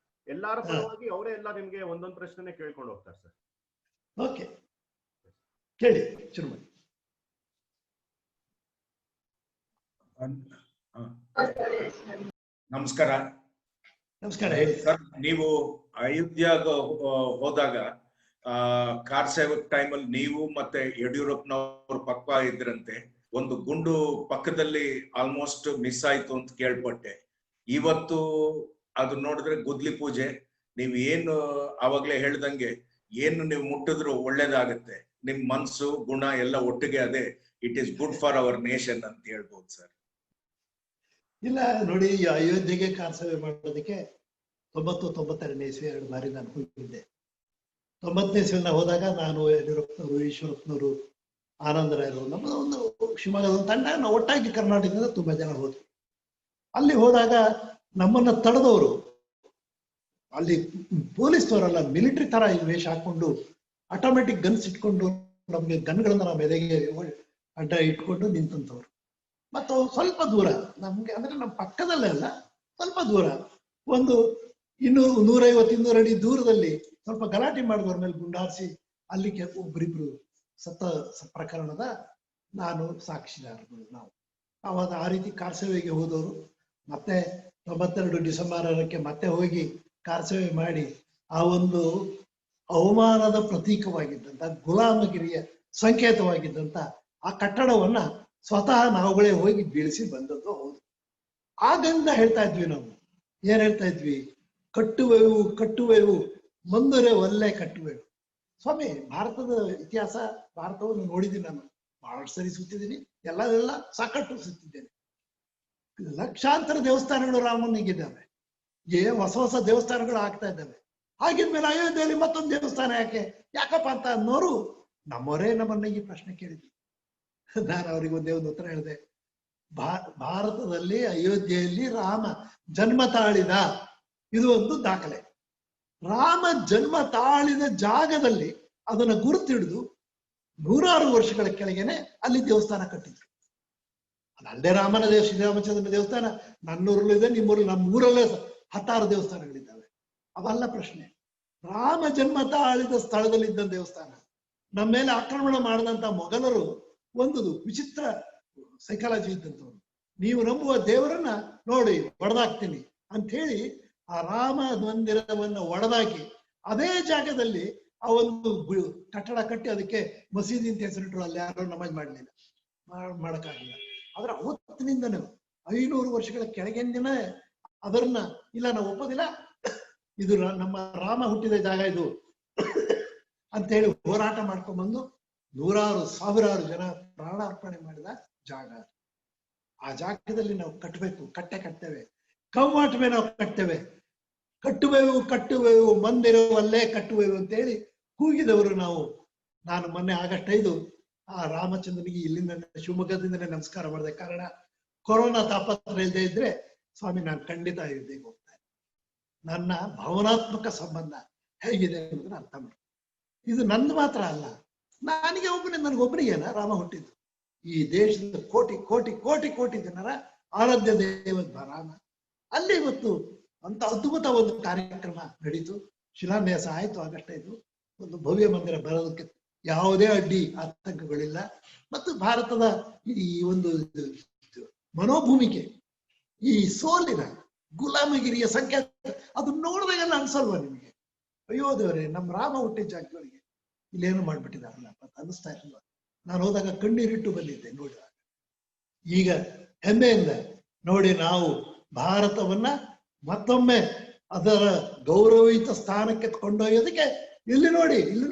ಎಲ್ಲಾರ ಪರವಾಗಿ ಅವರೇ ಎಲ್ಲ ನಿಮ್ಗೆ ಒಂದೊಂದು ಪ್ರಶ್ನೆನೆ ಕೇಳ್ಕೊಂಡು ಹೋಗ್ತಾರೆ ಸರ್. ಓಕೆ, ಕೇಳಿ ಶುರು ಮಾಡಿ. ನಮಸ್ಕಾರ. ನಮಸ್ಕಾರ, ಹೇಳಿ ಸರ್. ನೀವು ಅಯೋಧ್ಯಾಗ ಹೋದಾಗ ಕಾರ್ ಸೇವಕ್ ಟೈಮಲ್ಲಿ ನೀವು ಮತ್ತೆ ಯಡಿಯೂರಪ್ಪನವ್ರ ಪಕ್ಕ ಇದ್ರಂತೆ. ಒಂದು ಗುಂಡು ಪಕ್ಕದಲ್ಲಿ ಆಲ್ಮೋಸ್ಟ್ ಮಿಸ್ ಆಯ್ತು ಅಂತ ಕೇಳ್ಪಟ್ಟೆ. ಇವತ್ತು ಅದು ನೋಡಿದ್ರೆ ಗುದ್ಲಿ ಪೂಜೆ. ನೀವ್ ಏನು ಅವಾಗ್ಲೇ ಹೇಳ್ದಂಗೆ ಏನು ನೀವು ಮುಟ್ಟಿದ್ರು ಒಳ್ಳೇದಾಗತ್ತೆ. ನಿಮ್ ಮನ್ಸು ಗುಣ ಎಲ್ಲ ಒಟ್ಟಿಗೆ ಅದೇ. It is good for our nation ಅಂತ ಹೇಳ್ಬೋದು ಸರ್. ಇಲ್ಲ ನೋಡಿ, ಅಯೋಧ್ಯೆಗೆ ಕಾರ್ ಸೇವೆ ಮಾಡೋದಕ್ಕೆ 92 ಇಸ್ವಿ 2 ಬಾರಿ ನಾನು ಹೋಗಿದ್ದೆ. 90ನೇ ಇಸ್ವಿನ ಹೋದಾಗ ನಾನು, ಯಡಿಯೂರಪ್ಪನವರು, ಈಶ್ವರಪ್ಪನವರು, ಆನಂದರಾಯರು, ನಮ್ಮ ಒಂದು ಶಿವಮೊಗ್ಗದ ತಂಡ, ನಾವು ಒಟ್ಟಾಗಿ ಕರ್ನಾಟಕದಿಂದ ತುಂಬಾ ಜನ ಹೋದ್ರು. ಅಲ್ಲಿ ಹೋದಾಗ ನಮ್ಮನ್ನ ತಡೆದವರು ಅಲ್ಲಿ ಪೊಲೀಸ್ನವರಲ್ಲ, ಮಿಲಿಟರಿ ತರ ವೇಷ ಹಾಕೊಂಡು ಆಟೋಮೆಟಿಕ್ ಗನ್ಸ್ ಇಟ್ಕೊಂಡು ನಮ್ಗೆ ಗನ್ಗಳನ್ನ ನಮ್ಮ ಎದೆಗೆ ಅಡ್ಡ ಇಟ್ಕೊಂಡು ನಿಂತಂತವ್ರು. ಮತ್ತು ಸ್ವಲ್ಪ ದೂರ ನಮ್ಗೆ, ಅಂದ್ರೆ ನಮ್ಮ ಪಕ್ಕದಲ್ಲೇ ಅಲ್ಲ, ಸ್ವಲ್ಪ ದೂರ ಒಂದು 150-200 ಅಡಿ ದೂರದಲ್ಲಿ ಸ್ವಲ್ಪ ಗಲಾಟೆ ಮಾಡಿದವ್ರ ಮೇಲೆ ಗುಂಡಾರಿಸಿ ಅಲ್ಲಿಗೆ ಒಬ್ಬರಿಬ್ರು ಸತ್ತ ಪ್ರಕರಣದ ನಾನು ಸಾಕ್ಷಿದಾರರು. ನಾವು ಅವಾಗ ಆ ರೀತಿ ಕಾರ್ ಸೇವೆಗೆ ಹೋದವರು. ಮತ್ತೆ 92 ಡಿಸೆಂಬರ್ 6ಕ್ಕೆ ಮತ್ತೆ ಹೋಗಿ ಕಾರ್ ಸೇವೆ ಮಾಡಿ ಆ ಒಂದು ಅವಮಾನದ ಪ್ರತೀಕವಾಗಿದ್ದಂತ, ಗುಲಾಮಗಿರಿಯ ಸಂಕೇತವಾಗಿದ್ದಂತ ಆ ಕಟ್ಟಡವನ್ನ ಸ್ವತಃ ನಾವುಗಳೇ ಹೋಗಿ ಬೀಳಿಸಿ ಬಂದದ್ದು ಹೌದು. ಆಗಂದ ಹೇಳ್ತಾ ಇದ್ವಿ ನಾವು, ಏನ್ ಹೇಳ್ತಾ ಇದ್ವಿ, ಕಟ್ಟುವೆವು ಮುಂದರೆ ಒಲ್ಲೆ ಕಟ್ಟುವೆವು. ಸ್ವಾಮಿ, ಭಾರತದ ಇತಿಹಾಸ, ಭಾರತವನ್ನು ನೋಡಿದ್ದೀನಿ ನಾನು, ಬಹಳಷ್ಟು ಸರಿ ಸುತ್ತಿದ್ದೀನಿ, ಎಲ್ಲ ಸಾಕಷ್ಟು ಸುತ್ತಿದ್ದೇನೆ. ಲಕ್ಷಾಂತರ ದೇವಸ್ಥಾನಗಳು ರಾಮನಿಗಿದ್ದಾವೆ, ಹೊಸ ದೇವಸ್ಥಾನಗಳು ಆಗ್ತಾ ಇದ್ದಾವೆ. ಹಾಗಿದ್ಮೇಲೆ ಅಯೋಧ್ಯೆಯಲ್ಲಿ ಮತ್ತೊಂದು ದೇವಸ್ಥಾನ ಯಾಕಪ್ಪ ಅಂತ ಅನ್ನೋರು ನಮ್ಮವರೇ ನಮ್ಮನ್ನ ಈ ಪ್ರಶ್ನೆ ಕೇಳಿದ್ರು. ನಾನು ಅವ್ರಿಗೆ ಒಂದೇ ಒಂದು ಉತ್ತರ ಹೇಳಿದೆ. ಭಾರತದಲ್ಲಿ ಅಯೋಧ್ಯೆಯಲ್ಲಿ ರಾಮ ಜನ್ಮ ತಾಳಿದ, ಇದು ಒಂದು ದಾಖಲೆ. ರಾಮ ಜನ್ಮ ತಾಳಿದ ಜಾಗದಲ್ಲಿ ಅದನ್ನ ಗುರುತಿಡಿದು 100 ವರ್ಷಗಳ ಕೆಳಗೇನೆ ಅಲ್ಲಿ ದೇವಸ್ಥಾನ ಕಟ್ಟಿದ್ರು. ಅದಲ್ಲದೆ ರಾಮನ ಶ್ರೀರಾಮಚಂದ್ರನ ದೇವಸ್ಥಾನ ನನ್ನೂರಲ್ಲೂ ಇದೆ, ನಿಮ್ಮೂರಲ್ಲಿ, ನಮ್ಮೂರಲ್ಲೇ 10 ದೇವಸ್ಥಾನಗಳಿದ್ದಾವೆ. ಅವಲ್ಲ ಪ್ರಶ್ನೆ. ರಾಮ ಜನ್ಮ ತಾಳಿದ ಸ್ಥಳದಲ್ಲಿದ್ದ ದೇವಸ್ಥಾನ ನಮ್ಮ ಮೇಲೆ ಆಕ್ರಮಣ ಮಾಡಿದಂತ ಮೊಘಲರು ಒಂದು ವಿಚಿತ್ರ ಸೈಕಾಲಜಿ ಇದ್ದಂಥವ್ರು. ನೀವು ನಂಬುವ ದೇವರನ್ನ ನೋಡಿ ಒಡೆದಾಕ್ತೀನಿ ಅಂತ ಹೇಳಿ ಆ ರಾಮ ಮಂದಿರವನ್ನ ಒಡೆದಾಕಿ ಅದೇ ಜಾಗದಲ್ಲಿ ಆ ಒಂದು ಕಟ್ಟಡ ಕಟ್ಟಿ ಅದಕ್ಕೆ ಮಸೀದಿ ಅಂತ ಹೆಸರಿಟ್ರು. ಅಲ್ಲಿ ಯಾರು ನಮಾಜ್ ಮಾಡಲಿಲ್ಲ, ಮಾಡಕ್ಕಾಗಿಲ್ಲ. ಆದ್ರೆ ಅವತ್ತಿನಿಂದನೂ 500 ವರ್ಷಗಳ ಕೆಳಗಿಂದಿನ ಅದನ್ನ ಇಲ್ಲ ನಾವು ಒಪ್ಪೋದಿಲ್ಲ, ಇದು ನಮ್ಮ ರಾಮ ಹುಟ್ಟಿದ ಜಾಗ ಇದು ಅಂತ ಹೇಳಿ ಹೋರಾಟ ಮಾಡ್ಕೊಂಡ್ಬಂದು ನೂರಾರು ಸಾವಿರಾರು ಜನ ಪ್ರಾಣಾರ್ಪಣೆ ಮಾಡಿದ ಜಾಗ. ಆ ಜಾಗದಲ್ಲಿ ನಾವು ಕಟ್ಟಬೇಕು, ಕಟ್ತೇವೆ, ಕವ್ವಾಟವೇ ನಾವು ಕಟ್ಟುವೆವು ಮಂದಿರವಲ್ಲೇ ಕಟ್ಟುವೆವು ಅಂತೇಳಿ ಕೂಗಿದವರು ನಾವು. ನಾನು ಮೊನ್ನೆ ಆಗಸ್ಟ್ 5 ಆ ರಾಮಚಂದ್ರನಿಗೆ ಇಲ್ಲಿಂದ ಶಿವಮೊಗ್ಗದಿಂದನೇ ನಮಸ್ಕಾರ ಮಾಡಿದೆ. ಕಾರಣ ಕೊರೋನಾ ತಾಪತ್ರ ಇಲ್ಲದೆ ಇದ್ರೆ ಸ್ವಾಮಿ ನಾನು ಖಂಡಿತ ಅಯೋಧ್ಯೆಗೆ ಹೋಗ್ತಾ ಇದ್ದೆ. ನನ್ನ ಭಾವನಾತ್ಮಕ ಸಂಬಂಧ ಹೇಗಿದೆ ಅನ್ನೋದನ್ನ ಅರ್ಥ ಮಾಡಿ. ಇದು ನಂದು ಮಾತ್ರ ಅಲ್ಲ, ನನಗೊಬ್ಬರಿಗೇನ ರಾಮ ಹುಟ್ಟಿದ್ದು. ಈ ದೇಶದ ಕೋಟಿ ಕೋಟಿ ಕೋಟಿ ಕೋಟಿ ಜನರ ಆರಾಧ್ಯ ದೇವ ರಾಮ. ಅಲ್ಲಿ ಇವತ್ತು ಅಂತ ಅದ್ಭುತ ಒಂದು ಕಾರ್ಯಕ್ರಮ ನಡೀತು. ಶಿಲಾನ್ಯಾಸ ಆಯ್ತು ಆಗಸ್ಟ್ 5. ಒಂದು ಭವ್ಯ ಮಂದಿರ ಬರೋದಕ್ಕೆ ಯಾವುದೇ ಅಡ್ಡಿ ಆತಂಕಗಳಿಲ್ಲ. ಮತ್ತು ಭಾರತದ ಈ ಒಂದು ಮನೋಭೂಮಿಕೆ, ಈ ಸೋಲಿನ ಗುಲಾಮಗಿರಿಯ ಸಂಕೇತ, ಅದು ನೋಡಿದಾಗೆಲ್ಲ ಅನ್ಸಲ್ವಾ ನಿಮಗೆ? ಅಯ್ಯೋ ದೇವರೇ, ನಮ್ಮ ರಾಮ ಹುಟ್ಟಿದ ಜಾಗದವರಿಗೆ ಇಲ್ಲೇನು ಮಾಡ್ಬಿಟ್ಟಿದಾರಲ್ಲ ಅಂತ ಅನಿಸ್ತಾ ಇರಲ್ವ? ನಾನು ಹೋದಾಗ ಕಣ್ಣೀರಿಟ್ಟು ಬಂದಿದ್ದೆ ನೋಡಿದಾಗ. ಈಗ ಹೆಮ್ಮೆಯಿಂದ ನೋಡಿ, ನಾವು ಭಾರತವನ್ನ ಮತ್ತೊಮ್ಮೆ ಅದರ ಗೌರವಯುತ ಸ್ಥಾನಕ್ಕೆ ಕೊಂಡೊಯ್ಯೋದಕ್ಕೆ ಇಲ್ಲಿ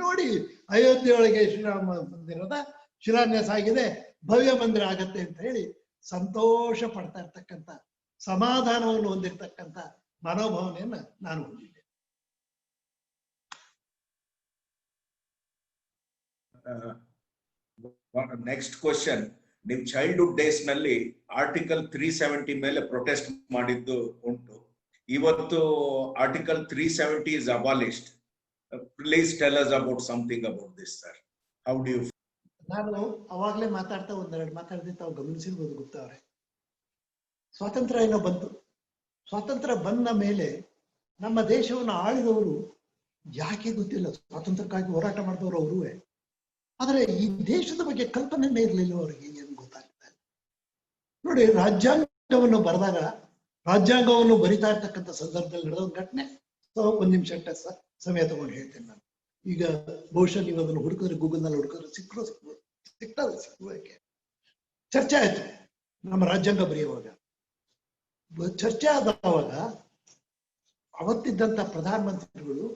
ನೋಡಿ ಅಯೋಧ್ಯೆಯೊಳಗೆ ಶ್ರೀರಾಮ ಮಂದಿರದ ಶಿಲಾನ್ಯಾಸ ಆಗಿದೆ, ಭವ್ಯ ಮಂದಿರ ಆಗತ್ತೆ ಅಂತ ಹೇಳಿ ಸಂತೋಷ ಪಡ್ತಾ ಇರ್ತಕ್ಕಂಥ, ಸಮಾಧಾನವನ್ನು ಹೊಂದಿರತಕ್ಕಂಥ ಮನೋಭಾವನೆಯನ್ನ ನಾನು ಹೊಂದಿದ್ದೆ. ನೆಕ್ಸ್ಟ್ ಕ್ವಶನ್, ನಿಮ್ ಚೈಲ್ಡ್ಹುಡ್ ಡೇಸ್ ನಲ್ಲಿ ಆರ್ಟಿಕಲ್ 370 ಮೇಲೆ ಪ್ರೊಟೆಸ್ಟ್ ಮಾಡಿದ್ದು ಉಂಟು. ಇವತ್ತು article 370 is abolished. Please tell us about something about this, sir. How do you feel? ನಾನು ಅವಾಗ್ಲೇ ಮಾತಾಡ್ತಾ ಒಂದೆರಡು ಮಾತಾಡಿದ್ದು ತಾವು ಗಮನಿಸಿರ್ಬೋದು. ಗೊತ್ತವ್ರೆ, ಸ್ವಾತಂತ್ರ್ಯ ಏನೋ ಬಂತು. ಸ್ವಾತಂತ್ರ್ಯ ಬಂದ ಮೇಲೆ ನಮ್ಮ ದೇಶವನ್ನು ಆಳಿದವರು ಯಾಕೆ ಗೊತ್ತಿಲ್ಲ, ಸ್ವಾತಂತ್ರ್ಯಕ್ಕಾಗಿ ಹೋರಾಟ ಮಾಡಿದವರು ಅವರುವೆ. ಆದ್ರೆ ಈ ದೇಶದ ಬಗ್ಗೆ ಕಲ್ಪನೆನೇ ಇರಲಿಲ್ಲ ಅವರಿಗೆ, ಏನು ಗೊತ್ತಾಗ್ತಾ ಇಲ್ಲ. ನೋಡಿ, ರಾಜ್ಯಾಂಗವನ್ನು ಬರೆದಾಗ, ರಾಜ್ಯಾಂಗವನ್ನು ಬರಿತಾ ಇರ್ತಕ್ಕಂಥ ಸಂದರ್ಭದಲ್ಲಿ ನಡೆದ ಒಂದು ಘಟನೆ 1 ನಿಮಿಷ ಸಮಯ ತಗೊಂಡು ಹೇಳ್ತೇನೆ ನಾನು. ಈಗ ಬಹುಶಃ ನೀವು ಅದನ್ನು ಹುಡುಕಿದ್ರೆ, ಗೂಗಲ್ನಲ್ಲಿ ಹುಡುಕಿದ್ರೆ ಸಿಕ್ಕಕ್ಕೆ ಚರ್ಚೆ ಆಯ್ತು. ನಮ್ಮ ರಾಜ್ಯಾಂಗ ಬರೆಯುವಾಗ ಚರ್ಚೆ ಆದವಾಗ ಅವತ್ತಿದ್ದಂತ ಪ್ರಧಾನಮಂತ್ರಿಗಳು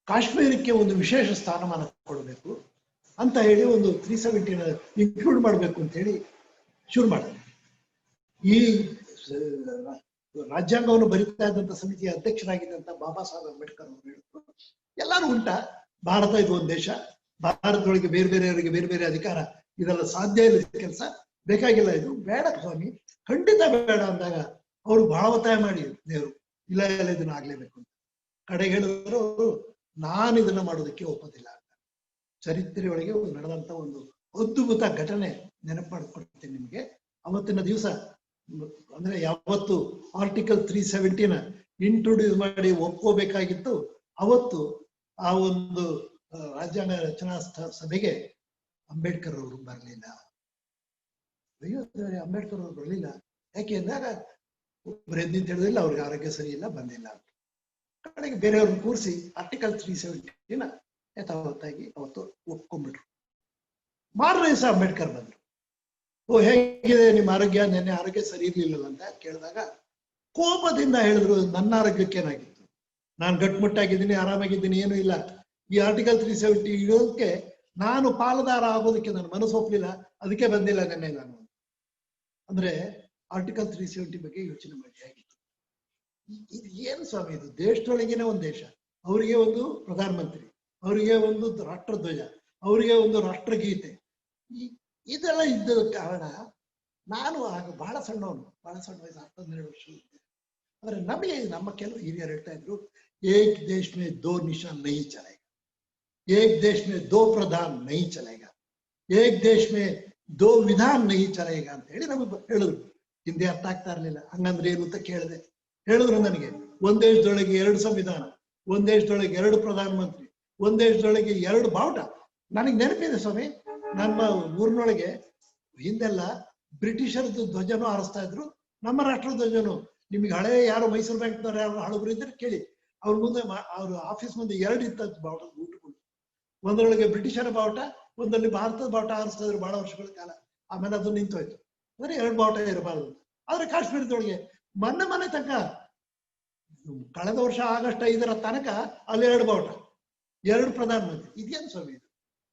ಕಾಶ್ಮೀರಕ್ಕೆ ಒಂದು ವಿಶೇಷ ಸ್ಥಾನಮಾನ ಕೊಡಬೇಕು ಅಂತ ಹೇಳಿ ಒಂದು 370 ಇನ್ಕ್ಲೂಡ್ ಮಾಡಬೇಕು ಅಂತ ಹೇಳಿ ಶುರು ಮಾಡಿದ್ರು. ಈ ರಾಜ್ಯಾಂಗವನ್ನು ಬರೀತಾ ಇದ್ದಂತ ಸಮಿತಿಯ ಅಧ್ಯಕ್ಷರಾಗಿದ್ದಂತ ಬಾಬಾ ಸಾಹೇಬ್ ಅಂಬೇಡ್ಕರ್ ಅವರು ಹೇಳಿದ್ರು, ಎಲ್ಲರೂ ಉಂಟಾ, ಭಾರತ ಇದು ಒಂದು ದೇಶ, ಭಾರತದೊಳಗೆ ಬೇರೆ ಬೇರೆಯವರಿಗೆ ಬೇರೆ ಬೇರೆ ಅಧಿಕಾರ, ಇದೆಲ್ಲ ಸಾಧ್ಯ ಇಲ್ಲ, ಕೆಲಸ ಬೇಕಾಗಿಲ್ಲ, ಇದು ಬೇಡ ಸ್ವಾಮಿ, ಖಂಡಿತ ಬೇಡ ಅಂದಾಗ ಅವರು ಬಹಳ ಒತ್ತಾಯ ಮಾಡಿ ದೇವರು ಇಲ್ಲ ಇದನ್ನ ಆಗ್ಲೇಬೇಕು ಅಂತ ಕಡೆಗೆ ಹೇಳಿದ್ರು. ಅವರು ನಾನು ಇದನ್ನ ಮಾಡೋದಕ್ಕೆ ಒಪ್ಪೋದಿಲ್ಲ ಅಂತ. ಚರಿತ್ರೆಯೊಳಗೆ ನಡೆದಂತ ಒಂದು ಅದ್ಭುತ ಘಟನೆ ನೆನಪು ಮಾಡಿಕೊಡ್ತೀನಿ ನಿಮ್ಗೆ. ಅವತ್ತಿನ ದಿವಸ ಅಂದ್ರೆ ಯಾವತ್ತು ಆರ್ಟಿಕಲ್ 370 ಇಂಟ್ರೊಡ್ಯೂಸ್ ಮಾಡಿ ಒಪ್ಕೋಬೇಕಾಗಿತ್ತು, ಅವತ್ತು ಆ ಒಂದು ರಾಜ್ಯಾಂಗ ರಚನಾ ಸಭೆಗೆ ಅಂಬೇಡ್ಕರ್ ಅವರು ಬರಲಿಲ್ಲ. ಅಯ್ಯೋ ಅಂಬೇಡ್ಕರ್ ಅವರು ಬರಲಿಲ್ಲ ಯಾಕೆ ಅಂದಾಗ ಒಬ್ರು ಎದ್ದು ನಿಂತ ಹೇಳಿದಿಲ್ಲ, ಅವ್ರಿಗೆ ಆರೋಗ್ಯ ಸರಿ ಇಲ್ಲ, ಬಂದಿಲ್ಲ ಅಂತ. ಕಡೆಗೆ ಬೇರೆಯವ್ರನ್ನ ಕೂರಿಸಿ ಆರ್ಟಿಕಲ್ 370 ಯಥಾವತ್ತಾಗಿ ಅವತ್ತು ಒಪ್ಕೊಂಡ್ಬಿಟ್ರು. ಮಾರನೇ ದಿವಸ ಅಂಬೇಡ್ಕರ್ ಬಂದ್ರು. ಓ, ಹೇಗಿದೆ ನಿಮ್ಮ ಆರೋಗ್ಯ? ನೆನ್ನೆ ಆರೋಗ್ಯ ಸರಿ ಇರ್ಲಿಲ್ಲ ಅಂತ ಕೇಳಿದಾಗ ಕೋಪದಿಂದ ಹೇಳಿದ್ರು, ನನ್ನ ಆರೋಗ್ಯಕ್ಕೆ ಏನಾಗಿತ್ತು, ನಾನು ಗಟ್ಟುಮುಟ್ಟಾಗಿದ್ದೀನಿ, ಆರಾಮಾಗಿದ್ದೀನಿ, ಏನೂ ಇಲ್ಲ. ಈ ಆರ್ಟಿಕಲ್ 370 ಇಡೋದಕ್ಕೆ ನಾನು ಪಾಲುದಾರ ಆಗೋದಕ್ಕೆ ನನ್ನ ಮನಸ್ಸು ಒಪ್ಪಲಿಲ್ಲ, ಅದಕ್ಕೆ ಬಂದಿಲ್ಲ ನೆನ್ನೆ ನಾನು. ಅಂದ್ರೆ ಆರ್ಟಿಕಲ್ 370 ಬಗ್ಗೆ ಯೋಚನೆ ಮಾಡಿ ಆಗಿತ್ತು. ಇದು ಏನು ಸ್ವಾಮಿ, ಇದು ದೇಶದೊಳಗೇನೆ ಒಂದು ದೇಶ, ಅವರಿಗೆ ಒಂದು ಪ್ರಧಾನಮಂತ್ರಿ, ಅವರಿಗೆ ಒಂದು ರಾಷ್ಟ್ರಧ್ವಜ, ಅವರಿಗೆ ಒಂದು ರಾಷ್ಟ್ರಗೀತೆ, ಇದೆಲ್ಲ ಇದ್ದ ಕಾರಣ ನಾನು ಆಗ ಬಹಳ ಸಣ್ಣ ವಯಸ್ಸು, 12 ವರ್ಷ ಇದ್ದೆ. ಆದ್ರೆ ನಮಗೆ ನಮ್ಮ ಕೆಲವು ಹಿರಿಯರು ಹೇಳ್ತಾ ಇದ್ರು, ಏಕ್ ದೇಶ್ ಮೇ ದೋ ನಿಶಾನ್ ನಹೀ ಚಲೇಗಾ, ಏಕ್ ದೇಶ್ ಮೇ ದೋ ಪ್ರಧಾನ್ ನಹೀ ಚಲೇಗಾ, ಏಕ್ ದೇಶ್ ಮೇ ದೋ ವಿಧಾನ್ ನಹೀ ಚಲೇಗಾ ಅಂತ ಹೇಳಿ ನಮಗೆ ಹೇಳಿದ್ರು. ಹಿಂದೆ ಅರ್ಥ ಆಗ್ತಾ ಇರ್ಲಿಲ್ಲ. ಹಂಗಂದ್ರೆ ಏನು ಅಂತ ಕೇಳಿದೆ. ಹೇಳಿದ್ರು ನನಗೆ, ಒಂದ್ ದೇಶದೊಳಗೆ 2 ಸಂವಿಧಾನ, ಒಂದ್ ದೇಶದೊಳಗೆ 2 ಪ್ರಧಾನಮಂತ್ರಿ, ಒಂದ್ ದೇಶದೊಳಗೆ 2 ಬಾವುಟ, ನನಗೆ ನೆನಪಿದೆ ಸ್ವಾಮಿ, ನಮ್ಮ ಊರಿನೊಳಗೆ ಹಿಂದೆಲ್ಲ ಬ್ರಿಟಿಷರದ್ದು ಧ್ವಜನೂ ಹಾರಿಸ್ತಾ ಇದ್ರು, ನಮ್ಮ ರಾಷ್ಟ್ರ ಧ್ವಜನು. ನಿಮ್ಗೆ ಹಳೆ ಯಾರು ಮೈಸೂರು ಬ್ಯಾಂಕ್ನವ್ರು ಯಾರು ಹಳಬರು ಇದ್ರೆ ಕೇಳಿ, ಅವ್ರ ಮುಂದೆ ಅವ್ರ ಆಫೀಸ್ ಮುಂದೆ 2 ಇತ್ತ ಬಾವುಟ ಊಟಗಳು. ಒಂದರೊಳಗೆ ಬ್ರಿಟಿಷರ ಬಾವುಟ, ಒಂದಲ್ಲಿ ಭಾರತದ ಬಾವುಟ ಹಾರಿಸ್ತಾ ಇದ್ರು ಬಹಳ ವರ್ಷಗಳ ಕಾಲ. ಆಮೇಲೆ ಅದು ನಿಂತೋಯ್ತು. ಅಂದ್ರೆ 2 ಬಾವುಟ ಇರಬಾರ್ದು. ಆದ್ರೆ ಕಾಶ್ಮೀರದೊಳಗೆ ಮೊನ್ನೆ ತನಕ, ಕಳೆದ ವರ್ಷ ಆಗಸ್ಟ್ 5ರ ತನಕ ಅಲ್ಲಿ 2 ಬಾವುಟ, 2 ಪ್ರಧಾನಮಂತ್ರಿ. ಇದೇನು ಸ್ವಾಮಿ ಇದು?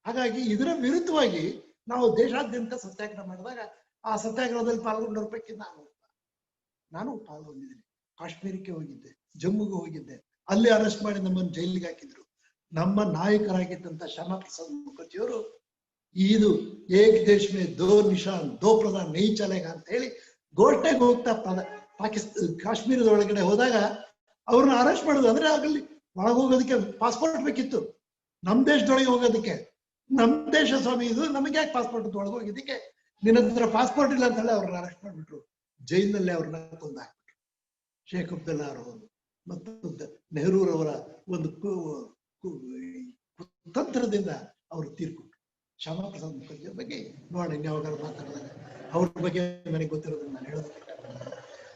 ಹಾಗಾಗಿ ಇದರ ವಿರುದ್ಧವಾಗಿ ನಾವು ದೇಶಾದ್ಯಂತ ಸತ್ಯಾಗ್ರಹ ಮಾಡಿದಾಗ ಆ ಸತ್ಯಾಗ್ರಹದಲ್ಲಿ ಪಾಲ್ಗೊಂಡವ್ರ ಪೈಕಿ ನಾನು ಪಾಲ್ಗೊಂಡಿದ್ದೀನಿ. ಕಾಶ್ಮೀರಕ್ಕೆ ಹೋಗಿದ್ದೆ, ಜಮ್ಮುಗೆ ಹೋಗಿದ್ದೆ, ಅಲ್ಲಿ ಅರೆಸ್ಟ್ ಮಾಡಿ ನಮ್ಮನ್ನು ಜೈಲಿಗೆ ಹಾಕಿದ್ರು. ನಮ್ಮ ನಾಯಕರಾಗಿದ್ದಂತ ಶ್ಯಾಮಾ ಪ್ರಸಾದ್ ಮುಖರ್ಜಿಯವರು ಇದು ಏಕ್ ದೇಶ್ ಮೇ ದೋ ನಿಶಾನ್ ದೋ ಪ್ರಧಾನ್ ನೈ ಚಲೇಗ ಅಂತ ಹೇಳಿ ಘೋಷಣೆಗೆ ಹೋಗ್ತಾ ಕಾಶ್ಮೀರದ ಒಳಗಡೆ ಹೋದಾಗ ಅವ್ರನ್ನ ಅರೆಸ್ಟ್ ಮಾಡೋದು. ಅಂದ್ರೆ ಆಗಲ್ಲಿ ಒಳಗೆ ಹೋಗೋದಕ್ಕೆ ಪಾಸ್ಪೋರ್ಟ್ ಬೇಕಿತ್ತು, ನಮ್ ದೇಶದೊಳಗೆ ಹೋಗೋದಕ್ಕೆ. ನಮ್ ದೇಶ ಸ್ವಾಮಿ ಇದು, ನಮಗೆ ಯಾಕೆ ಪಾಸ್ಪೋರ್ಟ್ ಒಳಗೆ ಹೋಗಿದ್ದಕ್ಕೆ? ನಿನ್ನ ಹತ್ರ ಪಾಸ್ಪೋರ್ಟ್ ಇಲ್ಲ ಅಂತ ಹೇಳಿ ಅವ್ರನ್ನ ಅರೆಸ್ಟ್ ಮಾಡ್ಬಿಟ್ರು. ಜೈಲಿನಲ್ಲಿ ಅವ್ರನ್ನ ಕೊಂದಾಕ್ಬಿಟ್ರು. ಶೇಖ್ ಅಬ್ದುಲ್ಲಾ ಅವರು ಮತ್ತು ನೆಹರೂರವರ ಒಂದು ಕುತಂತ್ರದಿಂದ ಅವರು ತೀರ್ಕೊಂಡ್ರು. ಶ್ಯಾಮಾ ಪ್ರಸಾದ್ ಮುಖರ್ಜಿ ಬಗ್ಗೆ ನೋಡೋಣ ಇನ್ಯಾವಾಗ ಮಾತಾಡಿದಾಗ ಅವ್ರ ಬಗ್ಗೆ ನನಗೆ ಗೊತ್ತಿರೋದನ್ನ ನಾನು ಹೇಳೋದು.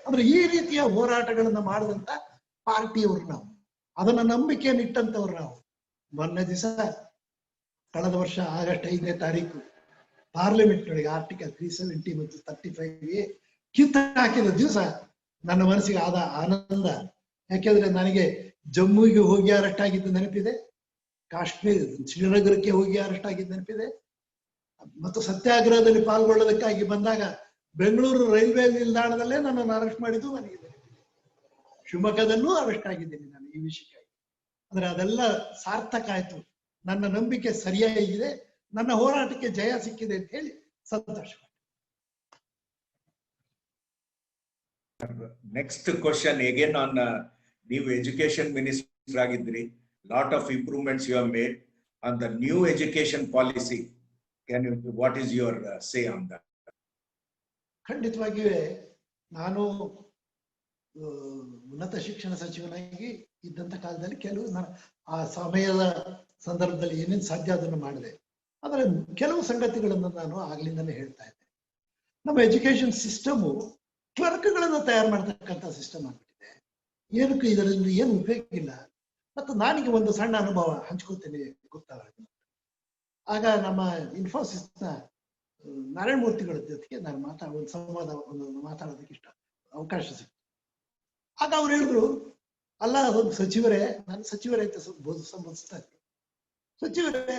ಅಂದ್ರೆ ಈ ರೀತಿಯ ಹೋರಾಟಗಳನ್ನ ಮಾಡಿದಂತ ಪಾರ್ಟಿಯವರು ನಾವು, ಅದನ್ನ ನಂಬಿಕೆಯನ್ನು ಇಟ್ಟಂತವ್ರು ನಾವು. ಮೊನ್ನೆ ದಿವಸ ಕಳೆದ ವರ್ಷ ಆಗಸ್ಟ್ 5ನೇ ತಾರೀಕು ಪಾರ್ಲಿಮೆಂಟ್ ನೊಳಗೆ ಆರ್ಟಿಕಲ್ 370 ಮತ್ತು 35A ಕಿತ್ತ ಹಾಕಿದ ದಿವಸ ನನ್ನ ಮನಸ್ಸಿಗೆ ಆದ ಆನಂದ. ಯಾಕೆಂದ್ರೆ ನನಗೆ ಜಮ್ಮುವಿಗೆ ಹೋಗಿ ಅರೆಸ್ಟ್ ಆಗಿದ್ದು ನೆನಪಿದೆ, ಕಾಶ್ಮೀರ ಶ್ರೀನಗರಕ್ಕೆ ಹೋಗಿ ಅರೆಸ್ಟ್ ಆಗಿದ್ದು ನೆನಪಿದೆ, ಮತ್ತು ಸತ್ಯಾಗ್ರಹದಲ್ಲಿ ಪಾಲ್ಗೊಳ್ಳೋದಕ್ಕಾಗಿ ಬಂದಾಗ ಬೆಂಗಳೂರು ರೈಲ್ವೆ ನಿಲ್ದಾಣದಲ್ಲೇ ನನ್ನನ್ನು ಅರೆಸ್ಟ್ ಮಾಡಿದ್ದು ನನಗೆ ನೆನಪಿದೆ. ಶಿವಮೊಗ್ಗದಲ್ಲೂ ಅರೆಸ್ಟ್ ಆಗಿದ್ದೀನಿ ನಾನು ಈ ವಿಷಯಕ್ಕಾಗಿ. ಅಂದ್ರೆ ಅದೆಲ್ಲ ಸಾರ್ಥಕ ಆಯ್ತು. ನನ್ನ ನಂಬಿಕೆ ಸರಿಯಾಗಿದೆ, ನನ್ನ ಹೋರಾಟಕ್ಕೆ ಜಯ ಸಿಕ್ಕಿದೆ ಅಂತ ಹೇಳಿ ಸಂತೋಷ. Next question again on new education minister ಆಗಿದ್ರಿ. Lot of improvements you have made on the new education policy. Can you, what is your say on that? ಖಂಡಿತವಾಗಿಯೇ ನಾನು ಉನ್ನತ ಶಿಕ್ಷಣ ಸಚಿವನಾಗಿ ಇದ್ದಂತ ಕಾಲದಲ್ಲಿ ಕೆಲವು ಆ ಸಮಯದ ಸಂದರ್ಭದಲ್ಲಿ ಏನೇನು ಸಾಧ್ಯ ಅದನ್ನು ಮಾಡಿದೆ. ಆದರೆ ಕೆಲವು ಸಂಗತಿಗಳನ್ನು ನಾನು ಆಗ್ಲಿಂದಲೇ ಹೇಳ್ತಾ ಇದ್ದೆ. ನಮ್ಮ ಎಜುಕೇಶನ್ ಸಿಸ್ಟಮು ಕ್ಲರ್ಕ್ಗಳನ್ನ ತಯಾರು ಮಾಡ್ತಕ್ಕಂಥ ಸಿಸ್ಟಮ್ ಆಗ್ಬಿಟ್ಟಿದೆ. ಏನಕ್ಕೆ ಇದರಿಂದ ಏನು ಉಪಯೋಗ ಇಲ್ಲ. ಮತ್ತು ನಾನೀಗ ಒಂದು ಸಣ್ಣ ಅನುಭವ ಹಂಚ್ಕೋತೇನೆ ಗೊತ್ತಾಗ. ಆಗ ನಮ್ಮ ಇನ್ಫೋಸಿಸ್ನ ನಾರಾಯಣ ಮೂರ್ತಿಗಳ ಜೊತೆಗೆ ನಾನು ಒಂದು ಮಾತಾಡೋದಕ್ಕೆ ಅವಕಾಶ ಸಿಕ್ತು. ಆಗ ಅವ್ರು ಹೇಳಿದ್ರು, ಅಲ್ಲ ಒಂದು ಸಚಿವರೇ, ನಾನು ಸಚಿವರೇ ಅಂತ ಸಂಬೋಧಿಸ್ತಾ ಇದ್ರು. ಸಚಿವರೇ,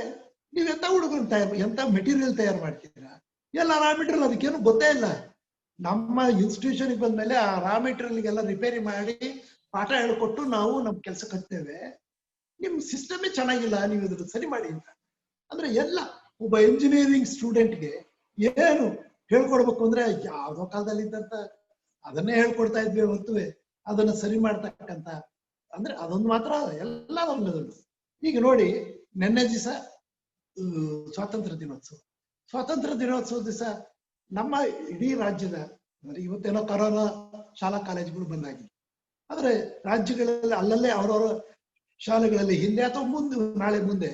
ನೀವು ಎಂತ ಹುಡುಗರು ಎಂತ ಮೆಟೀರಿಯಲ್ ತಯಾರು ಮಾಡ್ತೀರಾ? ಎಲ್ಲ ರಾ ಮೆಟೀರಿಯಲ್ ಅದಕ್ಕೇನು ಗೊತ್ತೇ ಇಲ್ಲ. ನಮ್ಮ ಇನ್ಸ್ಟಿಟ್ಯೂಷನ್ಗೆ ಬಂದ್ಮೇಲೆ ಆ ರಾ ಮೆಟೀರಿಯಲ್ಗೆಲ್ಲ ರಿಪೇರಿ ಮಾಡಿ ಪಾಠ ಹೇಳ್ಕೊಟ್ಟು ನಾವು ನಮ್ ಕೆಲಸ ಕಟ್ತೇವೆ. ನಿಮ್ ಸಿಸ್ಟಮೇ ಚೆನ್ನಾಗಿಲ್ಲ, ನೀವು ಇದ್ರ ಸರಿ ಮಾಡಿ ಅಂತ. ಅಂದ್ರೆ ಎಲ್ಲ ಒಬ್ಬ ಎಂಜಿನಿಯರಿಂಗ್ ಸ್ಟೂಡೆಂಟ್ಗೆ ಏನು ಹೇಳ್ಕೊಡ್ಬೇಕು ಅಂದ್ರೆ ಯಾವ್ದೋ ಕಾಲದಲ್ಲಿ ಇದ್ದಂತ ಅದನ್ನೇ ಹೇಳ್ಕೊಡ್ತಾ ಇದ್ವಿ ಹೊರತು ಅದನ್ನ ಸರಿ ಮಾಡ್ತಕ್ಕಂತ ಅಂದ್ರೆ ಅದೊಂದು ಮಾತ್ರ ಎಲ್ಲ ಒಳ್ಳೆದುಂಟು. ಈಗ ನೋಡಿ, ನಿನ್ನೆ ದಿವಸ ಸ್ವಾತಂತ್ರ್ಯ ದಿನೋತ್ಸವ ದಿವಸ ನಮ್ಮ ಇಡೀ ರಾಜ್ಯದ, ಇವತ್ತೇನೋ ಕರೋನಾ ಶಾಲಾ ಕಾಲೇಜುಗಳು ಬಂದಾಗಿದೆ. ಆದ್ರೆ ರಾಜ್ಯಗಳಲ್ಲಿ ಅಲ್ಲಲ್ಲೇ ಅವರವರ ಶಾಲೆಗಳಲ್ಲಿ ಹಿಂದೆ ಅಥವಾ ನಾಳೆ ಮುಂದೆ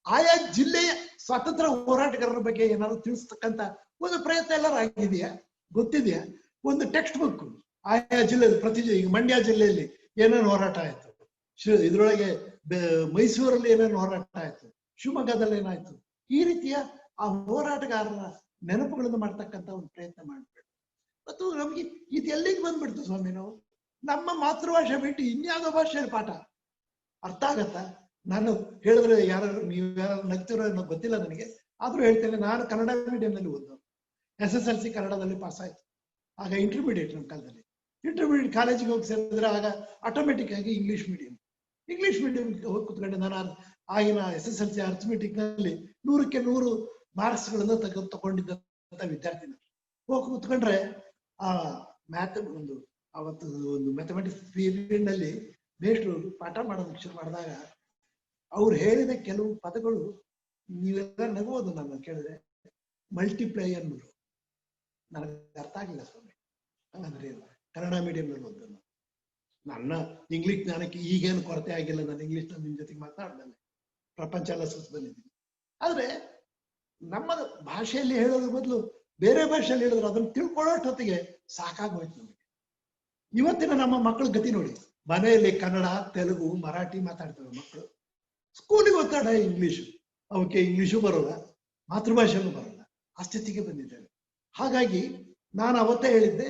ಆಯಾ ಜಿಲ್ಲೆಯ ಸ್ವಾತಂತ್ರ್ಯ ಹೋರಾಟಗಾರರ ಬಗ್ಗೆ ಏನಾದ್ರು ತಿಳಿಸ್ತಕ್ಕಂತ ಒಂದು ಪ್ರಯತ್ನ ಎಲ್ಲರೂ ಆಗಿದೆಯಾ, ಗೊತ್ತಿದೆಯಾ? ಒಂದು ಟೆಕ್ಸ್ಟ್ ಬುಕ್ ಆಯಾ ಜಿಲ್ಲೆ, ಈಗ ಮಂಡ್ಯ ಜಿಲ್ಲೆಯಲ್ಲಿ ಏನೇನು ಹೋರಾಟ ಆಯ್ತು, ಇದ್ರೊಳಗೆ ಮೈಸೂರಲ್ಲಿ ಏನೇನು ಹೋರಾಟ ಆಯ್ತು, ಶಿವಮೊಗ್ಗದಲ್ಲಿ ಏನಾಯ್ತು, ಈ ರೀತಿಯ ಆ ಹೋರಾಟಗಾರರ ನೆನಪುಗಳನ್ನು ಮಾಡ್ತಕ್ಕಂಥ ಒಂದು ಪ್ರಯತ್ನ ಮಾಡ್ಬೇಕು. ಮತ್ತು ನಮ್ಗೆ ಇದು ಎಲ್ಲಿಗೆ ಬಂದ್ಬಿಡ್ತು ಸ್ವಾಮಿ, ನಾವು ನಮ್ಮ ಮಾತೃಭಾಷೆ ಬಿಟ್ಟು ಇನ್ಯಾವುದೋ ಭಾಷೆಯಲ್ಲಿ ಪಾಠ ಅರ್ಥ ಆಗತ್ತ? ನಾನು ಹೇಳಿದ್ರೆ ನೀವು ಯಾರು ನಗ್ತಿರೋ ಅನ್ನೋ ಗೊತ್ತಿಲ್ಲ ನನಗೆ, ಆದ್ರೂ ಹೇಳ್ತೇನೆ. ನಾನು ಕನ್ನಡ ಮೀಡಿಯಂನಲ್ಲಿ ಓದೋದು, SSLC ಕನ್ನಡದಲ್ಲಿ ಪಾಸ್ ಆಯ್ತು. ಆಗ ಇಂಟರ್ಮೀಡಿಯೇಟ್ ನಮ್ಮ ಕಾಲದಲ್ಲಿ ಇಂಟರ್ಮೀಡಿಯೇಟ್ ಕಾಲೇಜಿಗೆ ಹೋಗಿ ಸೇರಿದ್ರೆ ಆಗ ಆಟೋಮೆಟಿಕ್ ಆಗಿ ಇಂಗ್ಲಿಷ್ ಮೀಡಿಯಂ ಹೋಗಿ ಕುತ್ಕೊಂಡೆ. ನಾನು ಆಗಿನ SSLC ಅರ್ಥಮೆಟಿಕ್ ನಲ್ಲಿ 100ಕ್ಕೆ 100 ಮಾರ್ಕ್ಸ್ಗಳನ್ನು ತಗೊಂಡಿದ್ದಂತ ವಿದ್ಯಾರ್ಥಿ. ಹೋಗಿ ಕುತ್ಕೊಂಡ್ರೆ ಆ ಅವತ್ತು ಒಂದು ಮ್ಯಾಥಮೆಟಿಕ್ಸ್ ಪೀರಿಯಡ್ ನಲ್ಲಿ ಮೇಷ್ಟ್ರು ಪಾಠ ಮಾಡೋದಕ್ಕೆ ಶುರು ಮಾಡಿದಾಗ ಅವ್ರು ಹೇಳಿದ ಕೆಲವು ಪದಗಳು ನೀವೆಲ್ಲ ನಗೋದು. ನಾನು ಕೇಳಿದ್ರೆ ಮಲ್ಟಿಪ್ಲೈ ಅನ್ನೋದು ನನಗೆ ಅರ್ಥ ಆಗಿಲ್ಲ ಸ್ವಾಮಿ. ಹಂಗಂದ್ರೆ ಕನ್ನಡ ಮೀಡಿಯಂನಲ್ಲಿ ಓದೋದು. ನನ್ನ ಇಂಗ್ಲಿಷ್ ಜ್ಞಾನಕ್ಕೆ ಈಗೇನು ಕೊರತೆ ಆಗಿಲ್ಲ. ನಾನು ಇಂಗ್ಲಿಷ್ ನಿಮ್ ಜೊತೆಗೆ ಮಾತಾಡ್ದಲ್ಲ, ಪ್ರಪಂಚ ಎಲ್ಲ ಸುತ್ತ ಬಂದಿದ್ದೀನಿ. ಆದ್ರೆ ನಮ್ಮ ಭಾಷೆಯಲ್ಲಿ ಹೇಳೋದ್ರ ಬದಲು ಬೇರೆ ಭಾಷೆಯಲ್ಲಿ ಹೇಳಿದ್ರೆ ಅದನ್ನು ತಿಳ್ಕೊಳ್ಳೋಷ್ಟೊತ್ತಿಗೆ ಸಾಕಾಗೋಯ್ತು ನಮಗೆ. ಇವತ್ತಿನ ನಮ್ಮ ಮಕ್ಕಳ ಗತಿ ನೋಡಿ, ಮನೆಯಲ್ಲಿ ಕನ್ನಡ, ತೆಲುಗು, ಮರಾಠಿ ಮಾತಾಡ್ತವೆ ಮಕ್ಕಳು. ಸ್ಕೂಲಿಗೆ ಒತ್ತಡ ಇಂಗ್ಲಿಷು, ಅವಕ್ಕೆ ಇಂಗ್ಲಿಷು ಬರೋಲ್ಲ, ಮಾತೃಭಾಷೆನೂ ಬರೋಲ್ಲ, ಆ ಸ್ಥಿತಿಗೆ ಬಂದಿದ್ದೇವೆ. ಹಾಗಾಗಿ ನಾನು ಅವತ್ತೇ ಹೇಳಿದ್ದೆ,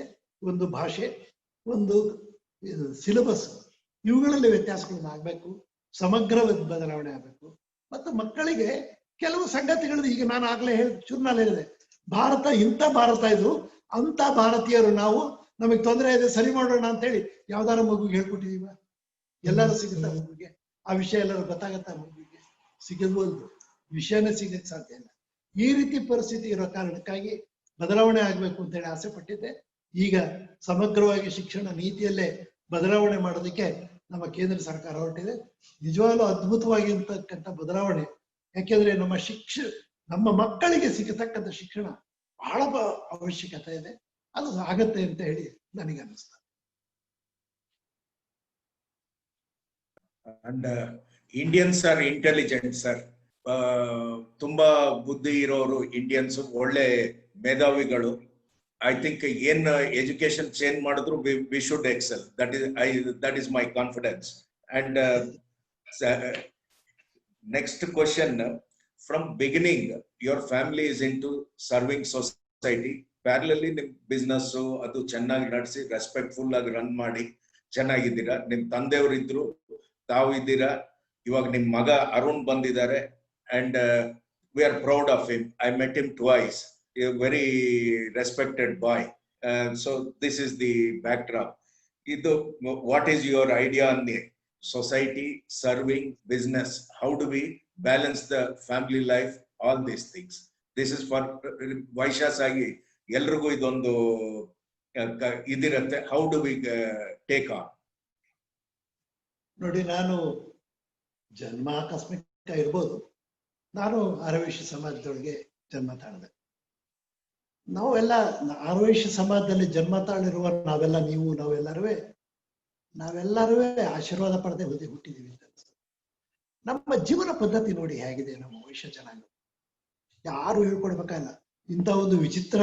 ಒಂದು ಭಾಷೆ, ಒಂದು ಸಿಲೆಬಸ್, ಇವುಗಳಲ್ಲಿ ವ್ಯತ್ಯಾಸಗಳನ್ನ ಆಗ್ಬೇಕು, ಸಮಗ್ರ ಬದಲಾವಣೆ ಆಗ್ಬೇಕು. ಮತ್ತು ಮಕ್ಕಳಿಗೆ ಕೆಲವು ಸಂಗತಿಗಳು, ಈಗ ನಾನು ಆಗ್ಲೇ ಚೂರ್ನಲ್ಲಿ ಹೇಳಿದೆ, ಭಾರತ ಇಂಥ ಭಾರತ ಇದು, ಅಂತ ಭಾರತೀಯರು ನಾವು, ನಮಗೆ ತೊಂದರೆ ಇದೆ ಸರಿ ಮಾಡೋಣ ಅಂತ ಹೇಳಿ ಯಾವ್ದಾರ ಮಗುಗೆ ಹೇಳ್ಕೊಟ್ಟಿದೀವ? ಎಲ್ಲರೂ ಸಿಗುತ್ತಾ ಮಗುಗೆ? ಆ ವಿಷಯ ಎಲ್ಲರೂ ಗೊತ್ತಾಗತ್ತಾ ಮಗುವಿಗೆ? ಸಿಗಬಹುದು, ವಿಷಯನೇ ಸಿಗಕ್ಕೆ ಸಾಧ್ಯ ಇಲ್ಲ. ಈ ರೀತಿ ಪರಿಸ್ಥಿತಿ ಇರೋ ಕಾರಣಕ್ಕಾಗಿ ಬದಲಾವಣೆ ಆಗ್ಬೇಕು ಅಂತ ಹೇಳಿ ಆಸೆ ಪಟ್ಟಿದ್ದೆ. ಈಗ ಸಮಗ್ರವಾಗಿ ಶಿಕ್ಷಣ ನೀತಿಯಲ್ಲೇ ಬದಲಾವಣೆ ಮಾಡೋದಕ್ಕೆ ನಮ್ಮ ಕೇಂದ್ರ ಸರ್ಕಾರ ಹೊರಟಿದೆ. ನಿಜವಾಗ್ಲೂ ಅದ್ಭುತವಾಗಿ ಅಂತಕ್ಕಂಥ ಬದಲಾವಣೆ. ಯಾಕೆಂದ್ರೆ ನಮ್ಮ ಮಕ್ಕಳಿಗೆ ಸಿಗತಕ್ಕಂಥ ಶಿಕ್ಷಣ ಬಹಳ ಅವಶ್ಯಕತೆ ಇದೆ. ಅದು ಆಗತ್ತೆ ಅಂತ ಹೇಳಿ ನನಗೆ ಅನಿಸ್ತದೆ. And Indians are intelligent sir. ತುಂಬಾ ಬುದ್ಧಿ ಇರೋರು ಇಂಡಿಯನ್ಸ್, ಒಳ್ಳೆ ಮೇಧಾವಿಗಳು. ಐ ಥಿಂಕ್ ಏನ್ ಎಜುಕೇಶನ್ ಚೇಂಜ್ ಮಾಡಿದ್ರು we should excel. That is my confidence. And next question, from beginning your family is in to serving society. ಪ್ಯಾರಲಲ್ಲಿ ನಿಮ್ ಬಿಸ್ನೆಸ್ ಅದು ಚೆನ್ನಾಗಿ ನಡೆಸಿ ರೆಸ್ಪೆಕ್ಟ್ಫುಲ್ ಆಗಿ ರನ್ ಮಾಡಿ ಚೆನ್ನಾಗಿದ್ದೀರಾ. ನಿಮ್ ತಂದೆಯವರಿದ್ರು, ತಾವು ಇದ್ದೀರಾ. ಇವಾಗ ನಿಮ್ ಮಗ ಅರುಣ್ ಬಂದಿದ್ದಾರೆ. And we are proud of him. I met him twice. A very respected boy. So this is the backdrop. What is your idea on the society, serving, business? How do we balance the family life? All these things. This is for Vaishas agi elrigu idondu idirante. How do we take on? ನೋಡಿ, ನಾನು ಜನ್ಮ ಆಕಸ್ಮಿಕ ಇರ್ಬೋದು. ನಾನು ಆರ್ಯವೈಶ್ಯ ಸಮಾಜದೊಳಗೆ ಜನ್ಮ ತಾಳಿದೆ. ನಾವೆಲ್ಲ ಆರ್ಯವೈಶ್ಯ ಸಮಾಜದಲ್ಲಿ ಜನ್ಮ ತಾಳಿರುವ ನಾವೆಲ್ಲ, ನೀವು ನಾವೆಲ್ಲರೂ ಆಶೀರ್ವಾದ ಪಡೆದೇ ಹುಟ್ಟಿದೀವಿ ಅಂತ ಅನ್ಸುತ್ತೆ. ನಮ್ಮ ಜೀವನ ಪದ್ಧತಿ ನೋಡಿ ಹೇಗಿದೆ ನಮ್ಮ ವೈಶ್ಯ ಜನಾಂಗ. ಯಾರು ಹೇಳ್ಕೊಡ್ಬೇಕಲ್ಲ. ಇಂಥ ಒಂದು ವಿಚಿತ್ರ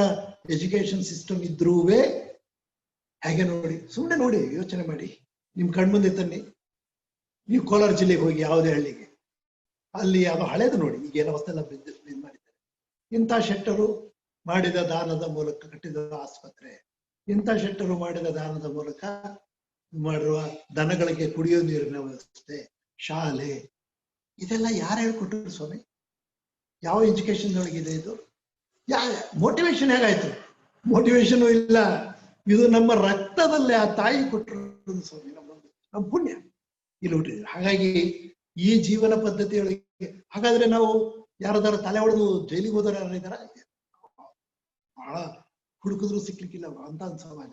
ಎಜುಕೇಶನ್ ಸಿಸ್ಟಮ್ ಇದ್ರೂವೇ ಹೇಗೆ ನೋಡಿ, ಸುಮ್ಮನೆ ನೋಡಿ, ಯೋಚನೆ ಮಾಡಿ, ನಿಮ್ ಕಣ್ಮುಂದೆ ತನ್ನಿ. ನೀವು ಕೋಲಾರ ಜಿಲ್ಲೆಗೆ ಹೋಗಿ ಯಾವುದೇ ಹಳ್ಳಿಗೆ, ಅಲ್ಲಿ ಅದು ಹಳೇದು ನೋಡಿ, ಈಗೇನೋ ಹೊಸದೆಲ್ಲ ಬಿದ್ದು ಮಾಡಿದ್ದಾರೆ. ಇಂಥ ಶೆಟ್ಟರು ಮಾಡಿದ ದಾನದ ಮೂಲಕ ಕಟ್ಟಿದ ಆಸ್ಪತ್ರೆ, ಇಂಥ ಶೆಟ್ಟರು ಮಾಡಿದ ದಾನದ ಮೂಲಕ ಮಾಡಿರುವ ದನಗಳಿಗೆ ಕುಡಿಯೋ ನೀರಿನ ವ್ಯವಸ್ಥೆ, ಶಾಲೆ, ಇದೆಲ್ಲ ಯಾರು ಹೇಳ್ಕೊಟ್ರು ಸ್ವಾಮಿ? ಯಾವ ಎಜುಕೇಶನ್ ಒಳಗಿದೆ ಇದು? ಮೋಟಿವೇಶನ್ ಹೇಗಾಯ್ತು? ಮೋಟಿವೇಶನ್ ಇಲ್ಲ. ಇದು ನಮ್ಮ ರಕ್ತದಲ್ಲೇ ಆ ತಾಯಿ ಕೊಟ್ಟರು ಸ್ವಾಮಿ, ನಮ್ಮ ಪುಣ್ಯ ಇಲ್ಲಿ ಹುಟ್ಟಿದ್ರು. ಹಾಗಾಗಿ ಈ ಜೀವನ ಪದ್ಧತಿಯೊಳಗೆ, ಹಾಗಾದ್ರೆ ನಾವು ಯಾರದಾರ ತಲೆ ಹೊಡೆದು ಜೈಲಿಗೆ ಹೋದರ ಯಾರಿದಾರ? ಬಹಳ ಹುಡುಕಿದ್ರು ಸಿಕ್ಲಿಕ್ಕಿಲ್ಲ. ಅಂತ ಸಮಾಜ,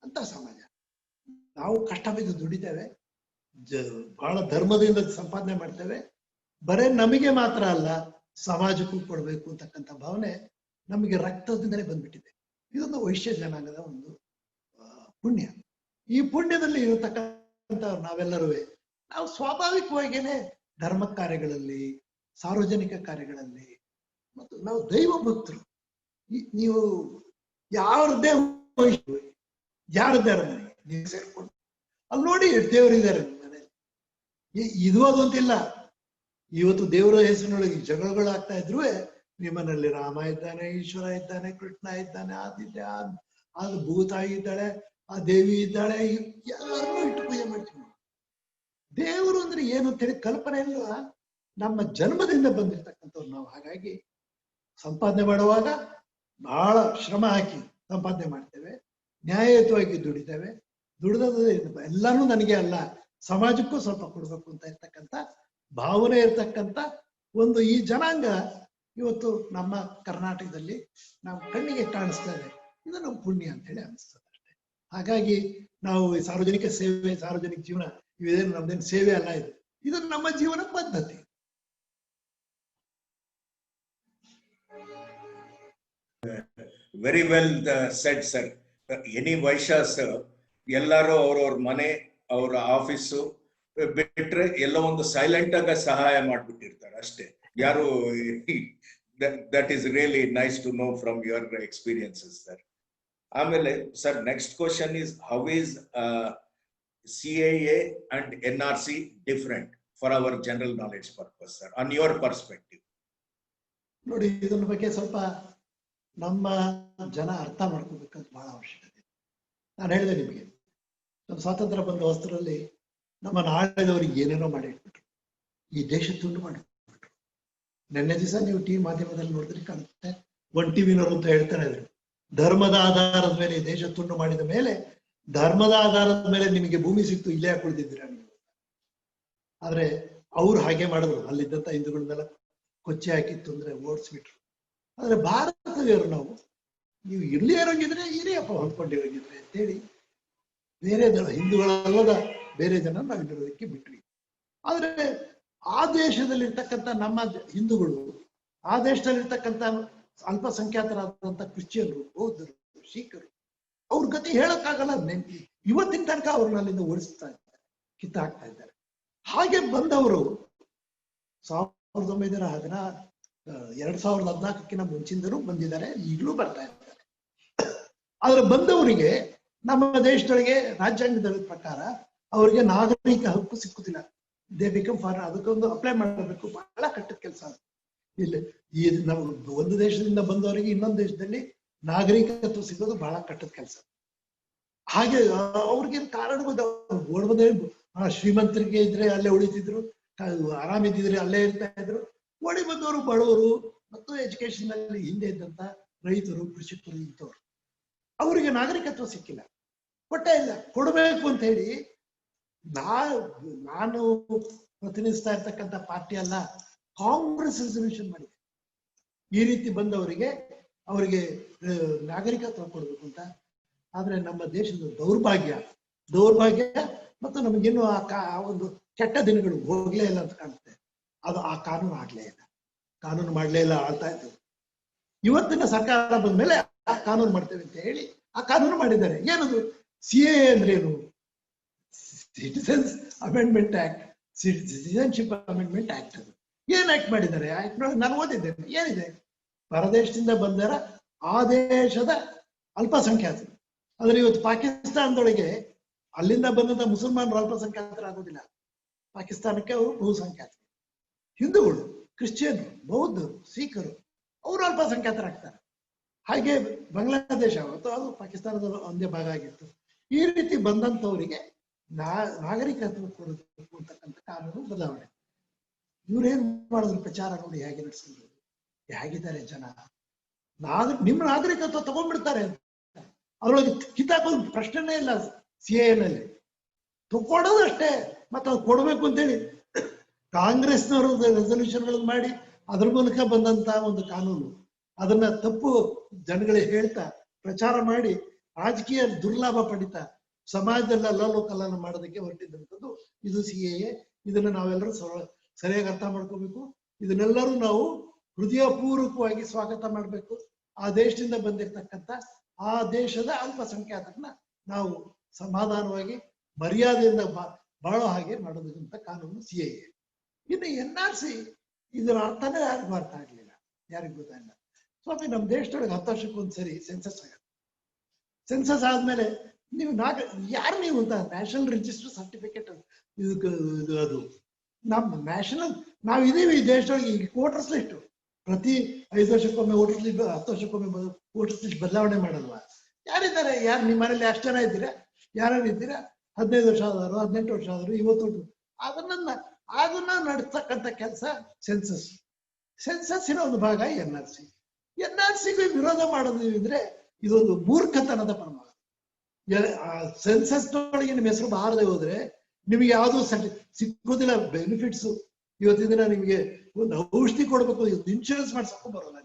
ಅಂತ ಸಮಾಜ. ನಾವು ಕಷ್ಟ ಬಿದ್ದು ದುಡಿತೇವೆ, ಬಹಳ ಧರ್ಮದಿಂದ ಸಂಪಾದನೆ ಮಾಡ್ತೇವೆ. ಬರೇ ನಮಗೆ ಮಾತ್ರ ಅಲ್ಲ, ಸಮಾಜಕ್ಕೂ ಕೊಡ್ಬೇಕು ಅಂತಕ್ಕಂಥ ಭಾವನೆ ನಮಗೆ ರಕ್ತದಿಂದಲೇ ಬಂದ್ಬಿಟ್ಟಿದೆ. ಇದೊಂದು ವೈಶ್ಯ ಜನಾಂಗದ ಒಂದು ಪುಣ್ಯ. ಈ ಪುಣ್ಯದಲ್ಲಿ ಇರತಕ್ಕಂಥ ನಾವೆಲ್ಲರೂ ನಾವು ಸ್ವಾಭಾವಿಕವಾಗಿಯೇ ಧರ್ಮ ಕಾರ್ಯಗಳಲ್ಲಿ, ಸಾರ್ವಜನಿಕ ಕಾರ್ಯಗಳಲ್ಲಿ, ಮತ್ತು ನಾವು ದೈವ ಭಕ್ತರು. ನೀವು ಯಾರದೇ ಯಾರದೇ ಮನೆ ನೀವು ಸೇರ್ಕೊಂಡು ಅಲ್ಲಿ ನೋಡಿ, ದೇವರಿದ್ದಾರೆ ನಿಮ್ಮ ಮನೇಲಿ. ಇದು ಅದು ಅಂತಿಲ್ಲ. ಇವತ್ತು ದೇವರ ಹೆಸರಿನೊಳಗೆ ಜಗಳಗಳಾಗ್ತಾ ಇದ್ರು ನಿಮ್ಮನಲ್ಲಿ ರಾಮ ಇದ್ದಾನೆ, ಈಶ್ವರ ಇದ್ದಾನೆ, ಕೃಷ್ಣ ಇದ್ದಾನೆ, ಅದು ಭೂತ ಇದ್ದಾಳೆ, ಆ ದೇವಿ ಇದ್ದಾಳೆ, ಎಲ್ಲರನ್ನೂ ಇಟ್ಟು ಪೂಜೆ ಮಾಡ್ತೀವಿ. ದೇವರು ಅಂದ್ರೆ ಏನು ಅಂತ ಹೇಳಿ ಕಲ್ಪನೆ ಇಲ್ಲ. ನಮ್ಮ ಜನ್ಮದಿಂದ ಬಂದಿರ್ತಕ್ಕಂಥವ್ರು ನಾವು. ಹಾಗಾಗಿ ಸಂಪಾದನೆ ಮಾಡುವಾಗ ಬಹಳ ಶ್ರಮ ಹಾಕಿ ಸಂಪಾದನೆ ಮಾಡ್ತೇವೆ, ನ್ಯಾಯಯುತವಾಗಿ ದುಡಿತೇವೆ. ದುಡಿದ ಎಲ್ಲಾನು ನನಗೆ ಅಲ್ಲ, ಸಮಾಜಕ್ಕೂ ಸ್ವಲ್ಪ ಕೊಡ್ಬೇಕು ಅಂತ ಇರ್ತಕ್ಕಂಥ ಭಾವನೆ ಇರ್ತಕ್ಕಂಥ ಒಂದು ಈ ಜನಾಂಗ ಇವತ್ತು ನಮ್ಮ ಕರ್ನಾಟಕದಲ್ಲಿ ನಾವು ಕಣ್ಣಿಗೆ ಕಾಣಿಸ್ತಾ ಇದೆ. ಇದು ನಮ್ಮ ಪುಣ್ಯ ಅಂತ ಹೇಳಿ ಅನಿಸ್ತದೆ ಅಷ್ಟೇ. ಹಾಗಾಗಿ ನಾವು ಸಾರ್ವಜನಿಕ ಸೇವೆ, ಸಾರ್ವಜನಿಕ ಜೀವನ ಇವೇನು ನಮ್ದೇನು ಸೇವೆ ಅಲ್ಲ, ಇದು ನಮ್ಮ ಜೀವನ ಪದ್ಧತಿ. Very well said sir. Any Vaishyas ಎಲ್ಲರೂ ಅವ್ರವ್ರ ಮನೆ, ಅವ್ರ ಆಫೀಸು ಬಿಟ್ರೆ ಎಲ್ಲ ಒಂದು ಸೈಲೆಂಟ್ ಆಗ ಸಹಾಯ ಮಾಡ್ಬಿಟ್ಟಿರ್ತಾರೆ ಅಷ್ಟೇ. ಯಾರು that is really nice to know from your experiences, sir. ಆಮೇಲೆ sir, next question is, how is CAA and NRC different for our general knowledge purpose, sir, on your perspective? ನೋಡಿ, ಇದನ್ನ ಬಗ್ಗೆ ಸ್ವಲ್ಪ ನಮ್ಮ ಜನ ಅರ್ಥ ಮಾಡ್ಕೋಬೇಕಂತ ಬಹಳ ಅವಶ್ಯಕತೆ. ನಾನು ಹೇಳಿದೆ ನಿಮಗೆ, ನಮ್ಮ ಸ್ವಾತಂತ್ರ್ಯ ಬಂದ ಹೊಸರಲ್ಲಿ ನಮ್ಮ ನಾಡಿನವರಿಗೆ ಏನೇನೋ ಮಾಡಿ ಇಟ್ಬಿಟ್ರು, ಈ ದೇಶ ತುಂಡು ಮಾಡಿಬಿಟ್ರು. ನಿನ್ನೆ ದಿವಸ ನೀವು ಟಿವಿ ಮಾಧ್ಯಮದಲ್ಲಿ ನೋಡಿದ್ರೆ ಕಾಣುತ್ತೆ, ಒನ್ ಟಿವಿನವರು ಅಂತ ಹೇಳ್ತಾರೆ ಇದ್ರು, ಧರ್ಮದ ಆಧಾರದ ಮೇಲೆ ಈ ದೇಶ ತುಂಡು ಮಾಡಿದ ಮೇಲೆ, ಧರ್ಮದ ಆಧಾರದ ಮೇಲೆ ನಿಮಗೆ ಭೂಮಿ ಸಿಕ್ತು, ಇಲ್ಲೇ ಹಾಕೊಳ್ತಿದ್ದೀರಾ ನೀವು. ಆದ್ರೆ ಅವ್ರು ಹಾಗೆ ಮಾಡಿದ್ರು, ಅಲ್ಲಿದ್ದಂತ ಹಿಂದೂಗಳನ್ನೆಲ್ಲ ಕೊಚ್ಚೆ ಹಾಕಿ ತೊಂದ್ರೆ ಓಡಿಸ್ಬಿಟ್ರು. ಆದ್ರೆ ಭಾರತದವರು ನಾವು, ನೀವು ಇರ್ಲಿ ಇರೋಂಗಿದ್ರೆ ಇರಿಯಪ್ಪ, ಹೊಂದ್ಕೊಂಡಿರೋಂಗಿದ್ರೆ ಅಂತೇಳಿ ಬೇರೆ ಹಿಂದೂಗಳಲ್ಲದ ಬೇರೆ ಜನ ನಾವು ಇಲ್ಲಿರೋದಕ್ಕೆ ಬಿಟ್ವಿ. ಆದ್ರೆ ಆ ದೇಶದಲ್ಲಿರ್ತಕ್ಕಂಥ ನಮ್ಮ ಹಿಂದೂಗಳು, ಆ ದೇಶದಲ್ಲಿರ್ತಕ್ಕಂಥ ಅಲ್ಪಸಂಖ್ಯಾತರಾದಂಥ ಕ್ರಿಶ್ಚಿಯನ್ರು, ಬೌದ್ಧರು, ಸಿಖ್ರು, ಅವ್ರ ಗತಿ ಹೇಳಕ್ಕಾಗಲ್ಲ. ಇವತ್ತಿನ ತನಕ ಅವ್ರನ್ನ ಅಲ್ಲಿಂದ ಓಡಿಸ್ತಾ ಇದ್ದಾರೆ, ಕಿತ್ತಾಕ್ತಾ ಇದ್ದಾರೆ. ಹಾಗೆ ಬಂದವರು 2014 ಮುಂಚಿಂದಲೂ ಬಂದಿದ್ದಾರೆ, ಈಗಲೂ ಬರ್ತಾ ಇದ್ದಾರೆ. ಆದ್ರೆ ಬಂದವರಿಗೆ ನಮ್ಮ ದೇಶದೊಳಗೆ ರಾಜ್ಯಾಂಗದ ಪ್ರಕಾರ ಅವರಿಗೆ ನಾಗರಿಕ ಹಕ್ಕು ಸಿಕ್ಕುದಿಲ್ಲ. ದೇ ಬಿಕಮ್ ಫಾರ್, ಅದಕ್ಕೊಂದು ಅಪ್ಲೈ ಮಾಡಬೇಕು, ಬಹಳ ಕಟ್ಟದ ಕೆಲಸ. ಇಲ್ಲಿ ನಾವು ಒಂದು ದೇಶದಿಂದ ಬಂದವರಿಗೆ ಇನ್ನೊಂದು ದೇಶದಲ್ಲಿ ನಾಗರಿಕತ್ವ ಸಿಗೋದು ಬಹಳ ಕಟ್ಟದ ಕೆಲಸ. ಹಾಗೆ ಅವ್ರಿಗೆ ಕಾರಣ ಓಡ್ಬಂದ, ಶ್ರೀಮಂತರಿಗೆ ಇದ್ರೆ ಅಲ್ಲೇ ಉಳಿತಿದ್ರು, ಆರಾಮಿದ್ದಿದ್ರೆ ಅಲ್ಲೇ ಇರ್ತಾ ಇದ್ರು. ಓಡಿ ಬಂದವರು ಬಡವರು ಮತ್ತು ಎಜುಕೇಶನ್ ಅಲ್ಲಿ ಹಿಂದೆ ಇದ್ದಂತ ರೈತರು, ಕೃಷಿಕರು, ಇಂಥವ್ರು, ಅವರಿಗೆ ನಾಗರಿಕತ್ವ ಸಿಕ್ಕಿಲ್ಲ, ಕೊಟ್ಟೇ ಇಲ್ಲ. ಕೊಡಬೇಕು ಅಂತ ಹೇಳಿ ನಾನು ಪ್ರತಿನಿಧಿಸ್ತಾ ಇರ್ತಕ್ಕಂಥ ಪಾರ್ಟಿ ಅಲ್ಲ, ಕಾಂಗ್ರೆಸ್ ರೆಸಲ್ಯೂಷನ್ ಮಾಡಿದೆ, ಈ ರೀತಿ ಬಂದವರಿಗೆ ಅವರಿಗೆ ನಾಗರಿಕತ್ವ ಕೊಡ್ಬೇಕು ಅಂತ. ಆದ್ರೆ ನಮ್ಮ ದೇಶದ ದೌರ್ಭಾಗ್ಯ ಮತ್ತು ನಮಗಿನ್ನು ಆ ಒಂದು ಕೆಟ್ಟ ದಿನಗಳು ಹೋಗ್ಲೇ ಇಲ್ಲ ಅಂತ ಕಾಣುತ್ತೆ. ಅದು ಆ ಕಾನೂನು ಮಾಡ್ಲೇ ಇಲ್ಲ, ಆಳ್ತಾ ಇದ್ದೇವೆ. ಇವತ್ತಿನ ಸರ್ಕಾರ ಬಂದ್ಮೇಲೆ ಆ ಕಾನೂನು ಮಾಡ್ತೇವೆ ಅಂತ ಹೇಳಿ ಆ ಕಾನೂನು ಮಾಡಿದ್ದಾರೆ. ಏನದು CAA ಅಂದ್ರೆ ಏನು? Citizens amendment act, citizenship amendment act. ಅದು ಏನ್ ಆಕ್ಟ್ ಮಾಡಿದ್ದಾರೆ? ಆಕ್ಟ್ ನಾನು ಓದಿದ್ದೇನೆ. ಏನಿದೆ? ಪರದೇಶದಿಂದ ಬಂದರ ಆ ದೇಶದ ಅಲ್ಪಸಂಖ್ಯಾತರು. ಆದ್ರೆ ಇವತ್ತು ಪಾಕಿಸ್ತಾನದೊಳಗೆ ಅಲ್ಲಿಂದ ಬಂದಂತ ಮುಸಲ್ಮಾನರು ಅಲ್ಪಸಂಖ್ಯಾತರಾಗೋದಿಲ್ಲ. ಪಾಕಿಸ್ತಾನಕ್ಕೆ ಅವರು ಬಹುಸಂಖ್ಯಾತರು. ಹಿಂದೂಗಳು, ಕ್ರಿಶ್ಚಿಯನ್ರು, ಬೌದ್ಧರು, ಸಿಖ್ರು ಅವರು ಅಲ್ಪಸಂಖ್ಯಾತರಾಗ್ತಾರೆ. ಹಾಗೆ ಬಾಂಗ್ಲಾದೇಶ ಅಥವಾ ಅದು ಪಾಕಿಸ್ತಾನದ ಒಂದೇ ಭಾಗ ಆಗಿತ್ತು. ಈ ರೀತಿ ಬಂದಂಥವರಿಗೆ ನಾಗರಿಕತ್ವ ಕೊಡಬೇಕು ಅಂತಕ್ಕಂಥ ಕಾನೂನು ಬದಲಾವಣೆ. ಇವ್ರೇನ್ ಮಾಡಿದ್ರು? ಪ್ರಚಾರ ನೋಡಿ ಹೇಗೆ ನಡೆಸಿದ್ರು, ಹೇಗಿದ್ದಾರೆ ಜನ. ನಿಮ್ಮ ನಾಗರಿಕತ್ವ ತಗೊಂಡ್ಬಿಡ್ತಾರೆ ಅಂತ ಅದ್ರೊಳಗೆ ಕಿತ್ತಾಕೋದು ಪ್ರಶ್ನೆನೇ ಇಲ್ಲ. CAA ನಲ್ಲಿ ತಗೊಳ್ಳೋದು ಅಷ್ಟೇ, ಮತ್ತೆ ಅದು ಕೊಡ್ಬೇಕು ಅಂತೇಳಿ ಕಾಂಗ್ರೆಸ್ನವರು ರೆಸಲ್ಯೂಷನ್ಗಳನ್ನು ಮಾಡಿ ಅದ್ರ ಮೂಲಕ ಬಂದಂತ ಒಂದು ಕಾನೂನು, ಅದನ್ನ ತಪ್ಪು ಜನಗಳಿಗೆ ಹೇಳ್ತಾ ಪ್ರಚಾರ ಮಾಡಿ ರಾಜಕೀಯ ದುರ್ಲಾಭ ಪಡಿತಾ ಸಮಾಜದಲ್ಲಿ ಅಲ್ಲೋಕಲ್ಲನ ಮಾಡೋದಕ್ಕೆ ಹೊರಟಿದ್ದಂಥದ್ದು ಇದು CAA. ಇದನ್ನ ನಾವೆಲ್ಲರೂ ಸರಿಯಾಗಿ ಅರ್ಥ ಮಾಡ್ಕೋಬೇಕು. ಇದನ್ನೆಲ್ಲರೂ ನಾವು ಹೃದಯಪೂರ್ವಕವಾಗಿ ಸ್ವಾಗತ ಮಾಡಬೇಕು. ಆ ದೇಶದಿಂದ ಬಂದಿರತಕ್ಕಂಥ ಆ ದೇಶದ ಅಲ್ಪಸಂಖ್ಯಾತರನ್ನ ನಾವು ಸಮಾಧಾನವಾಗಿ ಮರ್ಯಾದೆಯಿಂದ ಬಾಳೋ ಹಾಗೆ ಮಾಡೋದಂತ ಕಾನೂನು CAA. ಇನ್ನು NRC, ಇದರ ಅರ್ಥನೇ ಯಾರಿಗೂ ಅರ್ಥ ಆಗ್ಲಿಲ್ಲ, ಯಾರಿಗೂ ಗೊತ್ತಾಗಿಲ್ಲ. ಸ್ವಾಮಿ, ನಮ್ಮ ದೇಶದೊಳಗೆ 10 ವರ್ಷಕ್ಕೊಂದ್ಸರಿ ಸೆನ್ಸಸ್ ಆಗುತ್ತೆ. ಸೆನ್ಸಸ್ ಆದ್ಮೇಲೆ ನೀವು ಯಾರು ನೀವು ಅಂತ ನ್ಯಾಷನಲ್ ರಿಜಿಸ್ಟರ್ ಸರ್ಟಿಫಿಕೇಟ್ ಅದು ನಮ್ಮ ನ್ಯಾಷನಲ್ ನಾವಿದೀವಿ ಈ ದೇಶದೊಳಗೆ. ಈಗ ವೋಟರ್ಸ್ ಲಿಸ್ಟ್ ಪ್ರತಿ 5 ವರ್ಷಕ್ಕೊಮ್ಮೆ ವೋಟರ್ಸ್ ಲಿಸ್ಟ್, 10 ವರ್ಷಕ್ಕೊಮ್ಮೆ ವೋಟರ್ಸ್ ಲಿಸ್ಟ್ ಬದಲಾವಣೆ ಮಾಡಲ್ವಾ? ಯಾರಿದ್ದಾರೆ? ಯಾರು ನಿಮ್ಮ ಮನೇಲಿ ಎಷ್ಟು ಜನ ಇದ್ದೀರಾ? ಯಾರು ಇದ್ದೀರಾ? 15 ವರ್ಷ ಆದವರು, 18 ವರ್ಷ ಆದರು, 50 ಅದನ್ನ ನಡೆಸ್ತಕ್ಕಂಥ ಕೆಲಸ ಸೆನ್ಸಸ್. ಸೆನ್ಸಸ್ಸಿನ ಒಂದು ಭಾಗ NRC. NRCಗೂ ವಿರೋಧ ಮಾಡೋದು ಇದ್ರೆ ಇದೊಂದು ಮೂರ್ಖತನದ ಪ್ರಮಾಣ. ಸೆನ್ಸಸ್ನೊಳಗೆ ನಿಮ್ಮ ಹೆಸರು ಬಾರದೆ ಹೋದ್ರೆ ನಿಮಗೆ ಯಾವುದು ಸಿಕ್ಕೋದಿಲ್ಲ ಬೆನಿಫಿಟ್ಸ್. ಇವತ್ತಿನ ದಿನ ನಿಮಗೆ ಒಂದು ಔಷಧಿ ಕೊಡ್ಬೇಕು, ಇನ್ಶೂರೆನ್ಸ್ ಮಾಡ್ಸಕ್ಕೂ ಬರೋಲ್ಲ.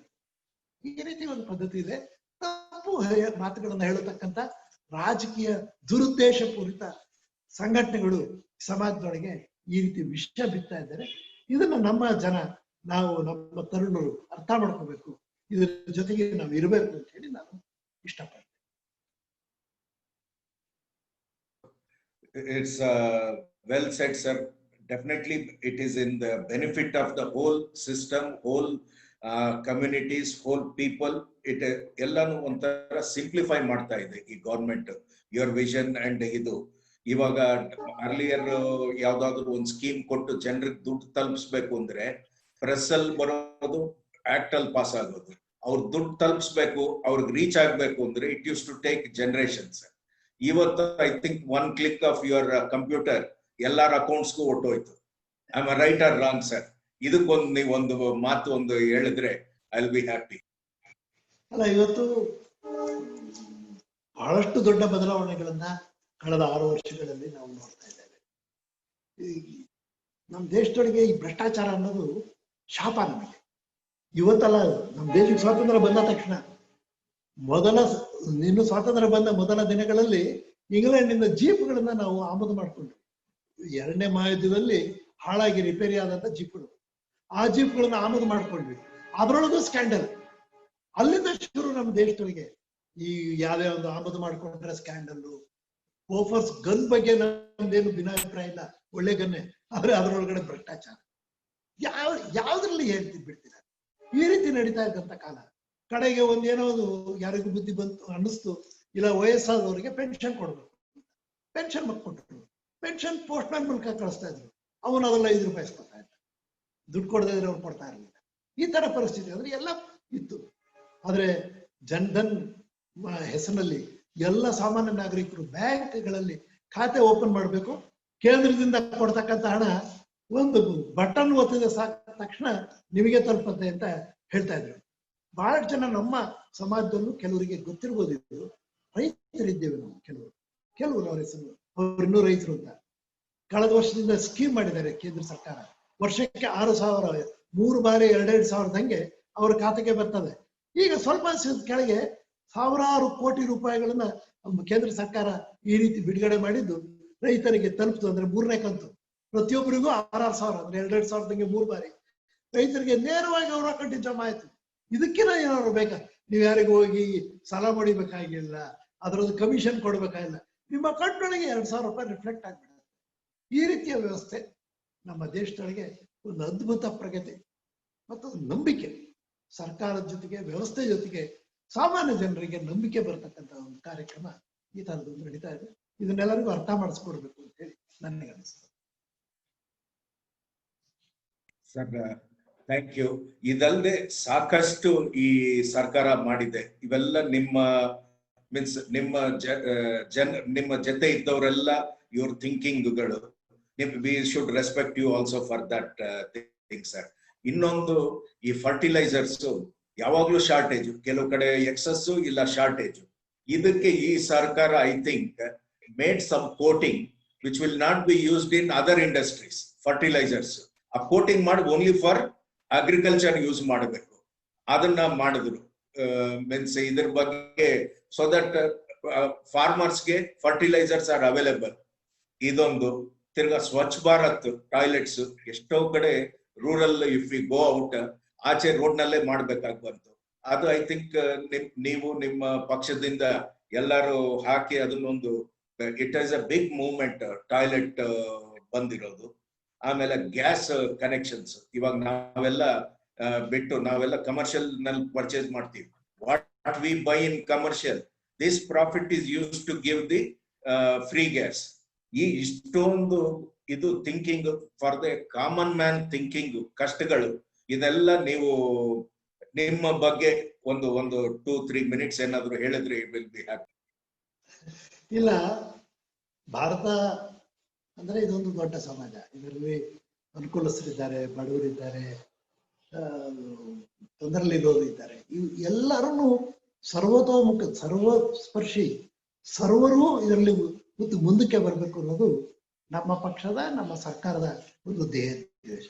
ಈ ರೀತಿ ಒಂದು ಪದ್ಧತಿ ಇದೆ. ತಪ್ಪು ಮಾತುಗಳನ್ನ ಹೇಳತಕ್ಕಂಥ ರಾಜಕೀಯ ದುರುದ್ದೇಶ ಪೂರಿತ ಸಂಘಟನೆಗಳು ಸಮಾಜದೊಳಗೆ ಈ ರೀತಿ ವಿಷ ಬಿತ್ತಾ ಇದ್ದಾರೆ. ಇದನ್ನ ನಮ್ಮ ಜನ, ನಾವು ನಮ್ಮ ತರುಣರು ಅರ್ಥ ಮಾಡ್ಕೋಬೇಕು. ಇದ್ರ ಜೊತೆಗೆ ನಾವು ಇರಬೇಕು ಅಂತ ಹೇಳಿ ನಾನು ಇಷ್ಟಪಡ್ತೇನೆ. It's well said, sir. definitely it is in the benefit of the whole system, whole communities, whole people. It ಎಲ್ಲಾನು ಒಂಥರ ಸಿಂಪ್ಲಿಫೈ ಮಾಡ್ತಾ ಇದೆ ಈ ಗವರ್ಮೆಂಟ್, ಯುವರ್ ವಿಷನ್ ಅಂಡ್ ಇದು. ಇವಾಗ ಅರ್ಲಿಯರ್ ಯಾವ್ದಾದ್ರು ಒಂದು ಸ್ಕೀಮ್ ಕೊಟ್ಟು ಜನರಿಗೆ ದುಡ್ಡು ತಲುಪಿಸ್ಬೇಕು ಅಂದ್ರೆ ಪ್ರೆಸ್ ಅಲ್ಲಿ ಬರೋದು, ಆಕ್ಟ್ ಅಲ್ಲಿ ಪಾಸ್ ಆಗೋದು. ಅವ್ರ ದುಡ್ಡು ತಲುಪಿಸ್ಬೇಕು, ಅವ್ರಿಗೆ ರೀಚ್ ಆಗ್ಬೇಕು ಅಂದ್ರೆ it use to take generations. ಇವತ್ತು I think one click of your computer ಎಲ್ಲಾರ ಅಕೌಂಟ್ಸ್ಗೂ ಹೊಟ್ಟೋಯ್ತು. I am right or wrong sir? ಇದಕ್ಕೊಂದು ನೀವೊಂದು ಮಾತು ಒಂದು ಹೇಳಿದ್ರೆ ಐ ವಿಲ್ ಬಿ ಹ್ಯಾಪಿ. ಅಲ್ಲ, ಇವತ್ತು ಬಹಳಷ್ಟು ದೊಡ್ಡ ಬದಲಾವಣೆಗಳನ್ನ ಕಳೆದ 6 ವರ್ಷಗಳಲ್ಲಿ ನಾವು ನೋಡ್ತಾ ಇದ್ದೇವೆ. ನಮ್ಮ ದೇಶದೊಳಗೆ ಈ ಭ್ರಷ್ಟಾಚಾರ ಅನ್ನೋದು ಶಾಪ ನಮಗೆ. ಇವತ್ತಲ್ಲ, ನಮ್ಮ ದೇಶಕ್ಕೆ ಸ್ವಾತಂತ್ರ್ಯ ಬಂದ ತಕ್ಷಣ ಇನ್ನು ಸ್ವಾತಂತ್ರ್ಯ ಬಂದ ಮೊದಲ ದಿನಗಳಲ್ಲಿ ಇಂಗ್ಲೆಂಡಿಂದ ಜೀಪ್ಗಳನ್ನ ನಾವು ಆಮದು ಮಾಡ್ಕೊಂಡ್ವಿ. 2ನೇ ಮಹಾಯುದ್ಧದಲ್ಲಿ ಹಾಳಾಗಿ ರಿಪೇರಿ ಆದಂತ ಜೀಪ್ಗಳು, ಆ ಜೀಪ್ಗಳನ್ನ ಆಮದು ಮಾಡ್ಕೊಂಡ್ವಿ. ಅದ್ರೊಳಗೂ ಸ್ಕ್ಯಾಂಡಲ್. ಅಲ್ಲಿಂದ ಶುರು ನಮ್ಮ ದೇಶದೊಳಗೆ ಈ ಯಾವ್ದೇ ಒಂದು ಆಮದು ಮಾಡ್ಕೊಂಡ್ರೆ ಸ್ಕ್ಯಾಂಡಲ್ಲು. ಓಫರ್ಸ್ ಗನ್ ಬಗ್ಗೆ ನಮ್ದೇನು ಭಿನ್ನಾಭಿಪ್ರಾಯ ಇಲ್ಲ, ಒಳ್ಳೆ ಗನ್ನೆ, ಆದ್ರೆ ಅದ್ರೊಳಗಡೆ ಭ್ರಷ್ಟಾಚಾರ ಯಾವ್ದ್ರಲ್ಲಿ ಹೇಳ್ತಿದ್ ಬಿಡ್ತೀರ. ಈ ರೀತಿ ನಡೀತಾ ಇದ್ದಂತ ಕಾಲ. ಕಡೆಗೆ ಒಂದೇನೋ ಯಾರಿಗೂ ಬುದ್ಧಿ ಬಂತು ಅನ್ನಿಸ್ತು, ಇಲ್ಲ ವಯಸ್ಸಾದವರಿಗೆ ಪೆನ್ಷನ್ ಕೊಡ್ಬೇಕು, ಪೆನ್ಷನ್ ಕೊಟ್ಟರು. ಪೆನ್ಷನ್ ಪೋಸ್ಟ್ ಮ್ಯಾನ್ ಮೂಲಕ ಕಳಿಸ್ತಾ ಇದ್ರು. ಅವನು ಅದೆಲ್ಲ 5 ರೂಪಾಯಿ ಇಸ್ಕೊತಾ ಇದ್ದ, ದುಡ್ಡು ಕೊಡದೇ ಇದ್ರೆ ಅವ್ರು ಕೊಡ್ತಾ ಇರಲಿಲ್ಲ. ಈ ತರ ಪರಿಸ್ಥಿತಿ ಅಂದ್ರೆ ಎಲ್ಲ ಇತ್ತು. ಆದ್ರೆ ಜನ್ಧನ್ ಹೆಸರಿನಲ್ಲಿ ಎಲ್ಲ ಸಾಮಾನ್ಯ ನಾಗರಿಕರು ಬ್ಯಾಂಕ್ಗಳಲ್ಲಿ ಖಾತೆ ಓಪನ್ ಮಾಡಬೇಕು. ಕೇಂದ್ರದಿಂದ ಕೊಡ್ತಕ್ಕಂಥ ಹಣ ಒಂದು ಬಟನ್ ಒತ್ತಿದ ತಕ್ಷಣ ನಿಮಗೆ ತಲುಪುತ್ತೆ ಅಂತ ಹೇಳ್ತಾ ಇದ್ರು. ಬಹಳಷ್ಟು ಜನ ನಮ್ಮ ಸಮಾಜದಲ್ಲೂ ಕೆಲವರಿಗೆ ಗೊತ್ತಿರ್ಬೋದು, ಇದು ರೈತರಿದ್ದೇವೆ ನಾವು. ಕೆಲವರು ಅವ್ರ ಹೆಸರು, ಅವ್ರು ಇನ್ನೂ ರೈತರು ಅಂತ. ಕಳೆದ ವರ್ಷದಿಂದ ಸ್ಕೀಮ್ ಮಾಡಿದ್ದಾರೆ ಕೇಂದ್ರ ಸರ್ಕಾರ. ವರ್ಷಕ್ಕೆ 6,000, 3 ಬಾರಿ 2,000 ಹಂಗೆ ಅವ್ರ ಖಾತೆಗೆ ಬರ್ತದೆ. ಈಗ ಸ್ವಲ್ಪ ಕೆಳಗೆ ಸಾವಿರಾರು ಕೋಟಿ ರೂಪಾಯಿಗಳನ್ನ ಕೇಂದ್ರ ಸರ್ಕಾರ ಈ ರೀತಿ ಬಿಡುಗಡೆ ಮಾಡಿದ್ದು ರೈತರಿಗೆ ತಲುಪ್ತು. ಅಂದ್ರೆ 3ನೇ ಕಂತು ಪ್ರತಿಯೊಬ್ಬರಿಗೂ 6,000 ಅಂದ್ರೆ 2,000 ಹಂಗೆ 3 ಬಾರಿ ರೈತರಿಗೆ ನೇರವಾಗಿ ಅವ್ರ ಅಕೌಂಟಿಗೆ ಜಮಾ ಆಯ್ತು. ಇದಕ್ಕಿಂತ ಏನಾದ್ರು ಬೇಕಾ? ನೀವು ಯಾರಿಗೂ ಹೋಗಿ ಸಾಲ ಮಾಡಿಬೇಕಾಗಿಲ್ಲ, ಅದರದ್ದು ಕಮಿಷನ್ ಕೊಡ್ಬೇಕಾಗಿಲ್ಲ. ನಿಮ್ಮ ಅಕೌಂಟ್ನೊಳಗೆ 2,000 ರೂಪಾಯಿ ರಿಫ್ಲೆಕ್ಟ್ ಆಗ್ಬಿಡುತ್ತೆ. ಈ ರೀತಿಯ ವ್ಯವಸ್ಥೆ ನಮ್ಮ ದೇಶದೊಳಗೆ ಒಂದು ಅದ್ಭುತ ಪ್ರಗತಿ ಮತ್ತು ನಂಬಿಕೆ, ಸರ್ಕಾರದ ಜೊತೆಗೆ ವ್ಯವಸ್ಥೆ ಜೊತೆಗೆ ಸಾಮಾನ್ಯ ಜನರಿಗೆ ನಂಬಿಕೆ ಬರ್ತಕ್ಕಂಥ ಒಂದು ಕಾರ್ಯಕ್ರಮ ಈ ತರದೊಂದು ನಡೀತಾ ಇದೆ. ಇದನ್ನೆಲ್ಲರಿಗೂ ಅರ್ಥ ಮಾಡಿಸ್ಕೊಡ್ಬೇಕು ಅಂತ ಹೇಳಿ ನನಗೆ ಅನಿಸ್ತದೆ. Sir thank you. ಇದಲ್ಲದೆ ಸಾಕಷ್ಟು ಈ ಸರ್ಕಾರ ಮಾಡಿದೆ. ಇವೆಲ್ಲ ನಿಮ್ಮ ಮೀನ್ಸ್ ನಿಮ್ಮ ಜೊತೆ ಇದ್ದವರೆಲ್ಲ ಇವ್ರ ಥಿಂಕಿಂಗ್ಗಳು. We should respect you also for that thing sir. ಇನ್ನೊಂದು, ಈ ಫರ್ಟಿಲೈಸರ್ಸ್ ಯಾವಾಗ್ಲೂ ಶಾರ್ಟೇಜ್, ಕೆಲವು ಕಡೆ ಎಕ್ಸಸ್ ಇಲ್ಲ ಶಾರ್ಟೇಜ್. ಇದಕ್ಕೆ ಈ ಸರ್ಕಾರ I think made some coating which will not be used in other industries. Fertilisers ಆ ಕೋಟಿಂಗ್ ಮಾಡಿ ಓನ್ಲಿ ಫಾರ್ ಅಗ್ರಿಕಲ್ಚರ್ ಯೂಸ್ ಮಾಡಬೇಕು, ಅದನ್ನ ಮಾಡಿದ್ರು. ಮೀನ್ಸ್ ಇದ್ರ ಬಗ್ಗೆ ಸೊ ದಟ್ ಫಾರ್ಮರ್ಸ್ಗೆ ಫರ್ಟಿಲೈಸರ್ಸ್ ಆರ್ ಅವೈಲೇಬಲ್. ಇದೊಂದು. ತಿರ್ಗಾ ಸ್ವಚ್ಛ ಭಾರತ್ ಟಾಯ್ಲೆಟ್ಸ್ ಎಷ್ಟೋ ಕಡೆ rural if we go out ಆಚೆ ರೋಡ್ ನಲ್ಲೇ ಮಾಡ್ಬೇಕಾಗಿ ಬಂತು. ಅದು ಐ ಥಿಂಕ್ ನೀವು ನಿಮ್ಮ ಪಕ್ಷದಿಂದ ಎಲ್ಲರೂ ಹಾಕಿ ಅದನ್ನೊಂದು it is a big movement toilet ಬಂದಿರೋದು. ಆಮೇಲೆ ಗ್ಯಾಸ್ ಕನೆಕ್ಷನ್ಸ್ ಇವಾಗ ನಾವೆಲ್ಲ ಬಿಟ್ಟು ನಾವೆಲ್ಲ ಕಮರ್ಷಿಯಲ್ ನಲ್ಲಿ ಪರ್ಚೇಸ್ ಮಾಡ್ತೀವಿ. What we buy in commercial, this profit is use to give the free gas. ಈ ಇಷ್ಟೊಂದು ಇದು thinking for the common man thinking, ಕಷ್ಟಗಳು ಇದೆಲ್ಲ ನೀವು ನಿಮ್ಮ ಬಗ್ಗೆ ಒಂದು 2-3 ಮಿನಿಟ್ಸ್ ಏನಾದ್ರು ಹೇಳಿದ್ರೆ ಇಟ್ ವಿಲ್ ಬಿ ಹ್ಯಾಪಿ. ಇಲ್ಲ, ಭಾರತ ಅಂದ್ರೆ ಇದೊಂದು ದೊಡ್ಡ ಸಮಾಜ. ಇದರಲ್ಲಿ ಅನುಕೂಲಸ್ಥರಿದ್ದಾರೆ, ಬಡವರಿದ್ದಾರೆ, ತೊಂದರೆಲಿರೋರು ಇದ್ದಾರೆ. ಇವು ಎಲ್ಲರೂ ಸರ್ವತೋಮುಖ, ಸರ್ವಸ್ಪರ್ಶಿ, ಸರ್ವರೂ ಇದರಲ್ಲಿ ಮುಂದಕ್ಕೆ ಬರಬೇಕು ಅನ್ನೋದು ನಮ್ಮ ಪಕ್ಷದ, ನಮ್ಮ ಸರ್ಕಾರದ ಒಂದು ದೇಶ.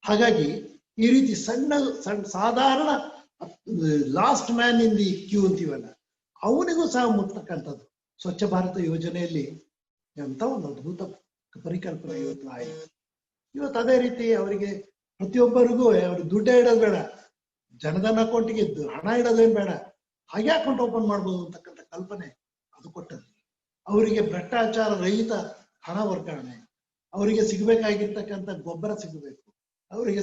ಹಾಗಾಗಿ ಈ ರೀತಿ ಸಣ್ಣ ಸಾಧಾರಣ last man in the queue ಅಂತೀವಲ್ಲ, ಅವನಿಗೂ ಸಹ ಮುಟ್ತಕ್ಕಂಥದ್ದು ಸ್ವಚ್ಛ ಭಾರತ ಯೋಜನೆಯಲ್ಲಿ ಅಂತ ಒಂದು ಅದ್ಭುತ ಪರಿಕಲ್ಪನೆ ಇವತ್ತು ಆಯಿತು. ಇವತ್ತು ಅದೇ ರೀತಿ ಅವರಿಗೆ ಪ್ರತಿಯೊಬ್ಬರಿಗೂ ಅವ್ರಿಗೆ ದುಡ್ಡೇ ಇಡೋದು ಬೇಡ, ಜನಧನ ಅಕೌಂಟಿಗೆ ಹಣ ಇಡೋದೇನು ಬೇಡ, ಹಾಗೆ ಅಕೌಂಟ್ ಓಪನ್ ಮಾಡ್ಬೋದು ಅಂತಕ್ಕಂಥ ಕಲ್ಪನೆ ಅದು ಕೊಟ್ಟದ್ದು. ಅವರಿಗೆ ಭ್ರಷ್ಟಾಚಾರ ರಹಿತ ಹಣ ವರ್ಗಾವಣೆ, ಅವರಿಗೆ ಸಿಗಬೇಕಾಗಿರ್ತಕ್ಕಂಥ ಗೊಬ್ಬರ ಸಿಗಬೇಕು, ಅವರಿಗೆ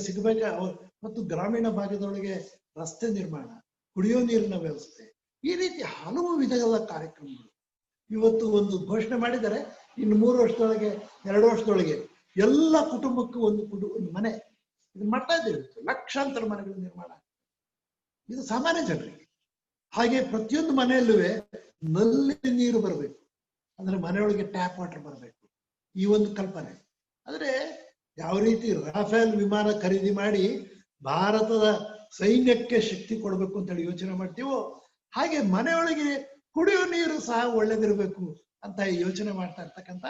ಮತ್ತು ಗ್ರಾಮೀಣ ಭಾಗದೊಳಗೆ ರಸ್ತೆ ನಿರ್ಮಾಣ, ಕುಡಿಯೋ ನೀರಿನ ವ್ಯವಸ್ಥೆ, ಈ ರೀತಿ ಹಲವು ವಿಧಗಳ ಕಾರ್ಯಕ್ರಮಗಳು ಇವತ್ತು ಒಂದು ಘೋಷಣೆ ಮಾಡಿದರೆ ಇನ್ನು 3 ವರ್ಷದೊಳಗೆ 2 ವರ್ಷದೊಳಗೆ ಎಲ್ಲ ಕುಟುಂಬಕ್ಕೂ ಒಂದು ಮನೆ ಇದು ಮಾಡ್ತಾ ಇದ್ದೇವೆ. ಲಕ್ಷಾಂತರ ಮನೆಗಳ ನಿರ್ಮಾಣ, ಇದು ಸಾಮಾನ್ಯ ಜನರಿಗೆ. ಹಾಗೆ ಪ್ರತಿಯೊಂದು ಮನೆಯಲ್ಲೂ ನಲ್ಲಿ ನೀರು ಬರಬೇಕು, ಅಂದ್ರೆ ಮನೆಯೊಳಗೆ ಟ್ಯಾಪ್ ವಾಟರ್ ಬರಬೇಕು, ಈ ಒಂದು ಕಲ್ಪನೆ. ಆದ್ರೆ ಯಾವ ರೀತಿ ರಾಫೇಲ್ ವಿಮಾನ ಖರೀದಿ ಮಾಡಿ ಭಾರತದ ಸೈನ್ಯಕ್ಕೆ ಶಕ್ತಿ ಕೊಡಬೇಕು ಅಂತ ಹೇಳಿ ಯೋಚನೆ ಮಾಡ್ತೀವೋ, ಹಾಗೆ ಮನೆಯೊಳಗೆ ಕುಡಿಯೋ ನೀರು ಸಹ ಒಳ್ಳೇದಿರ್ಬೇಕು ಅಂತ ಯೋಚನೆ ಮಾಡ್ತಾ ಇರ್ತಕ್ಕಂಥ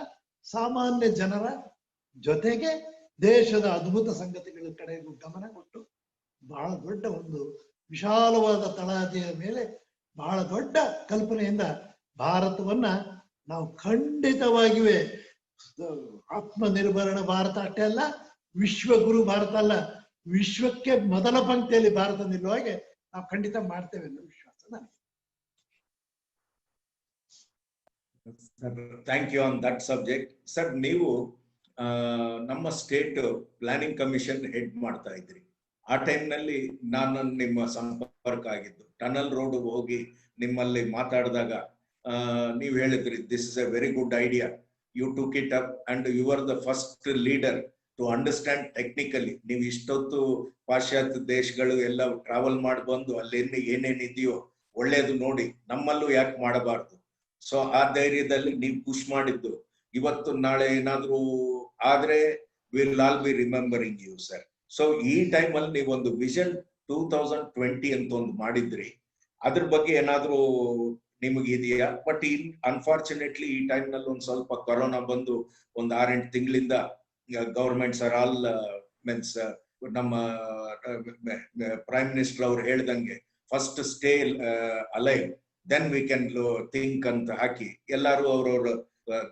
ಸಾಮಾನ್ಯ ಜನರ ಜೊತೆಗೆ ದೇಶದ ಅದ್ಭುತ ಸಂಗತಿಗಳ ಕಡೆಗೂ ಗಮನ ಕೊಟ್ಟು ಬಹಳ ದೊಡ್ಡ ಒಂದು ವಿಶಾಲವಾದ ತಳಹದಿಯ ಮೇಲೆ ಬಹಳ ದೊಡ್ಡ ಕಲ್ಪನೆಯಿಂದ ಭಾರತವನ್ನ ನಾವು ಖಂಡಿತವಾಗಿಯೇ ಆತ್ಮನಿರ್ಭರ ಭಾರತ ಅಷ್ಟೇ ಅಲ್ಲ, ವಿಶ್ವಗುರು ಭಾರತ ಅಲ್ಲ, ವಿಶ್ವಕ್ಕೆ ಮೊದಲ ಪಂಕ್ತಿಯಲ್ಲಿ ಭಾರತ ನಿಲ್ಲುವ ಹಾಗೆ ನಾವು ಖಂಡಿತ ಮಾಡ್ತೇವೆ ಅನ್ನೋ ವಿಶ್ವಾಸ ನನಗೆ. Thank you on that subject. Sir, ನೀವು ನಮ್ಮ ಸ್ಟೇಟ್ ಪ್ಲಾನಿಂಗ್ ಕಮಿಷನ್ ಹೆಡ್ ಮಾಡ್ತಾ ಇದ್ರಿ. ಆ ಟೈಮ್ನಲ್ಲಿ ನಾನು ನಿಮ್ಮ ಸಂಪರ್ಕ ಆಗಿದ್ದು, ಟನಲ್ ರೋಡ್ ಹೋಗಿ ನಿಮ್ಮಲ್ಲಿ ಮಾತಾಡಿದಾಗ ನೀವು ಹೇಳಿದ್ರಿ, this is a very good idea, you took it up and you are the first leader to understand technically. ನೀವು ಇಷ್ಟೊತ್ತು ಪಾಶ್ಚಾತ್ಯ ದೇಶಗಳು ಎಲ್ಲ ಟ್ರಾವೆಲ್ ಮಾಡಿ ಬಂದು ಅಲ್ಲಿ ಏನೇನಿದೆಯೋ ಒಳ್ಳೇದು ನೋಡಿ ನಮ್ಮಲ್ಲೂ ಯಾಕೆ ಮಾಡಬಾರ್ದು. ಸೊ ಆ ಧೈರ್ಯದಲ್ಲಿ ನೀವು ಪುಷ್ ಮಾಡಿದ್ದು ಇವತ್ತು ನಾಳೆ ಏನಾದ್ರೂ ಆದ್ರೆ will all be remembering you sir. So ಈ ಟೈಮಲ್ಲಿ ನೀವೊಂದು ವಿಷನ್ 2020 ಅಂತ ಒಂದು ಮಾಡಿದ್ರಿ, ಅದ್ರ ಬಗ್ಗೆ ಏನಾದ್ರೂ ನಿಮಗೆ ಇದೆಯಾ? ಬಟ್ ಅನ್ಫಾರ್ಚುನೇಟ್ಲಿ ಈ ಟೈಮ್ ನಲ್ಲಿ ಒಂದ್ ಸ್ವಲ್ಪ ಕೊರೋನಾ ಬಂದು ಒಂದು 6-8 ತಿಂಗಳಿಂದ ಗವರ್ಮೆಂಟ್ಸ್ ಆರ್ ಆಲ್ ಮೀನ್ಸ್ ನಮ್ಮ ಪ್ರೈಮ್ ಮಿನಿಸ್ಟರ್ ಅವ್ರು ಹೇಳ್ದಂಗೆ first stay alive then we can think ಅಂತ ಹಾಕಿ ಎಲ್ಲರೂ ಅವ್ರವ್ರ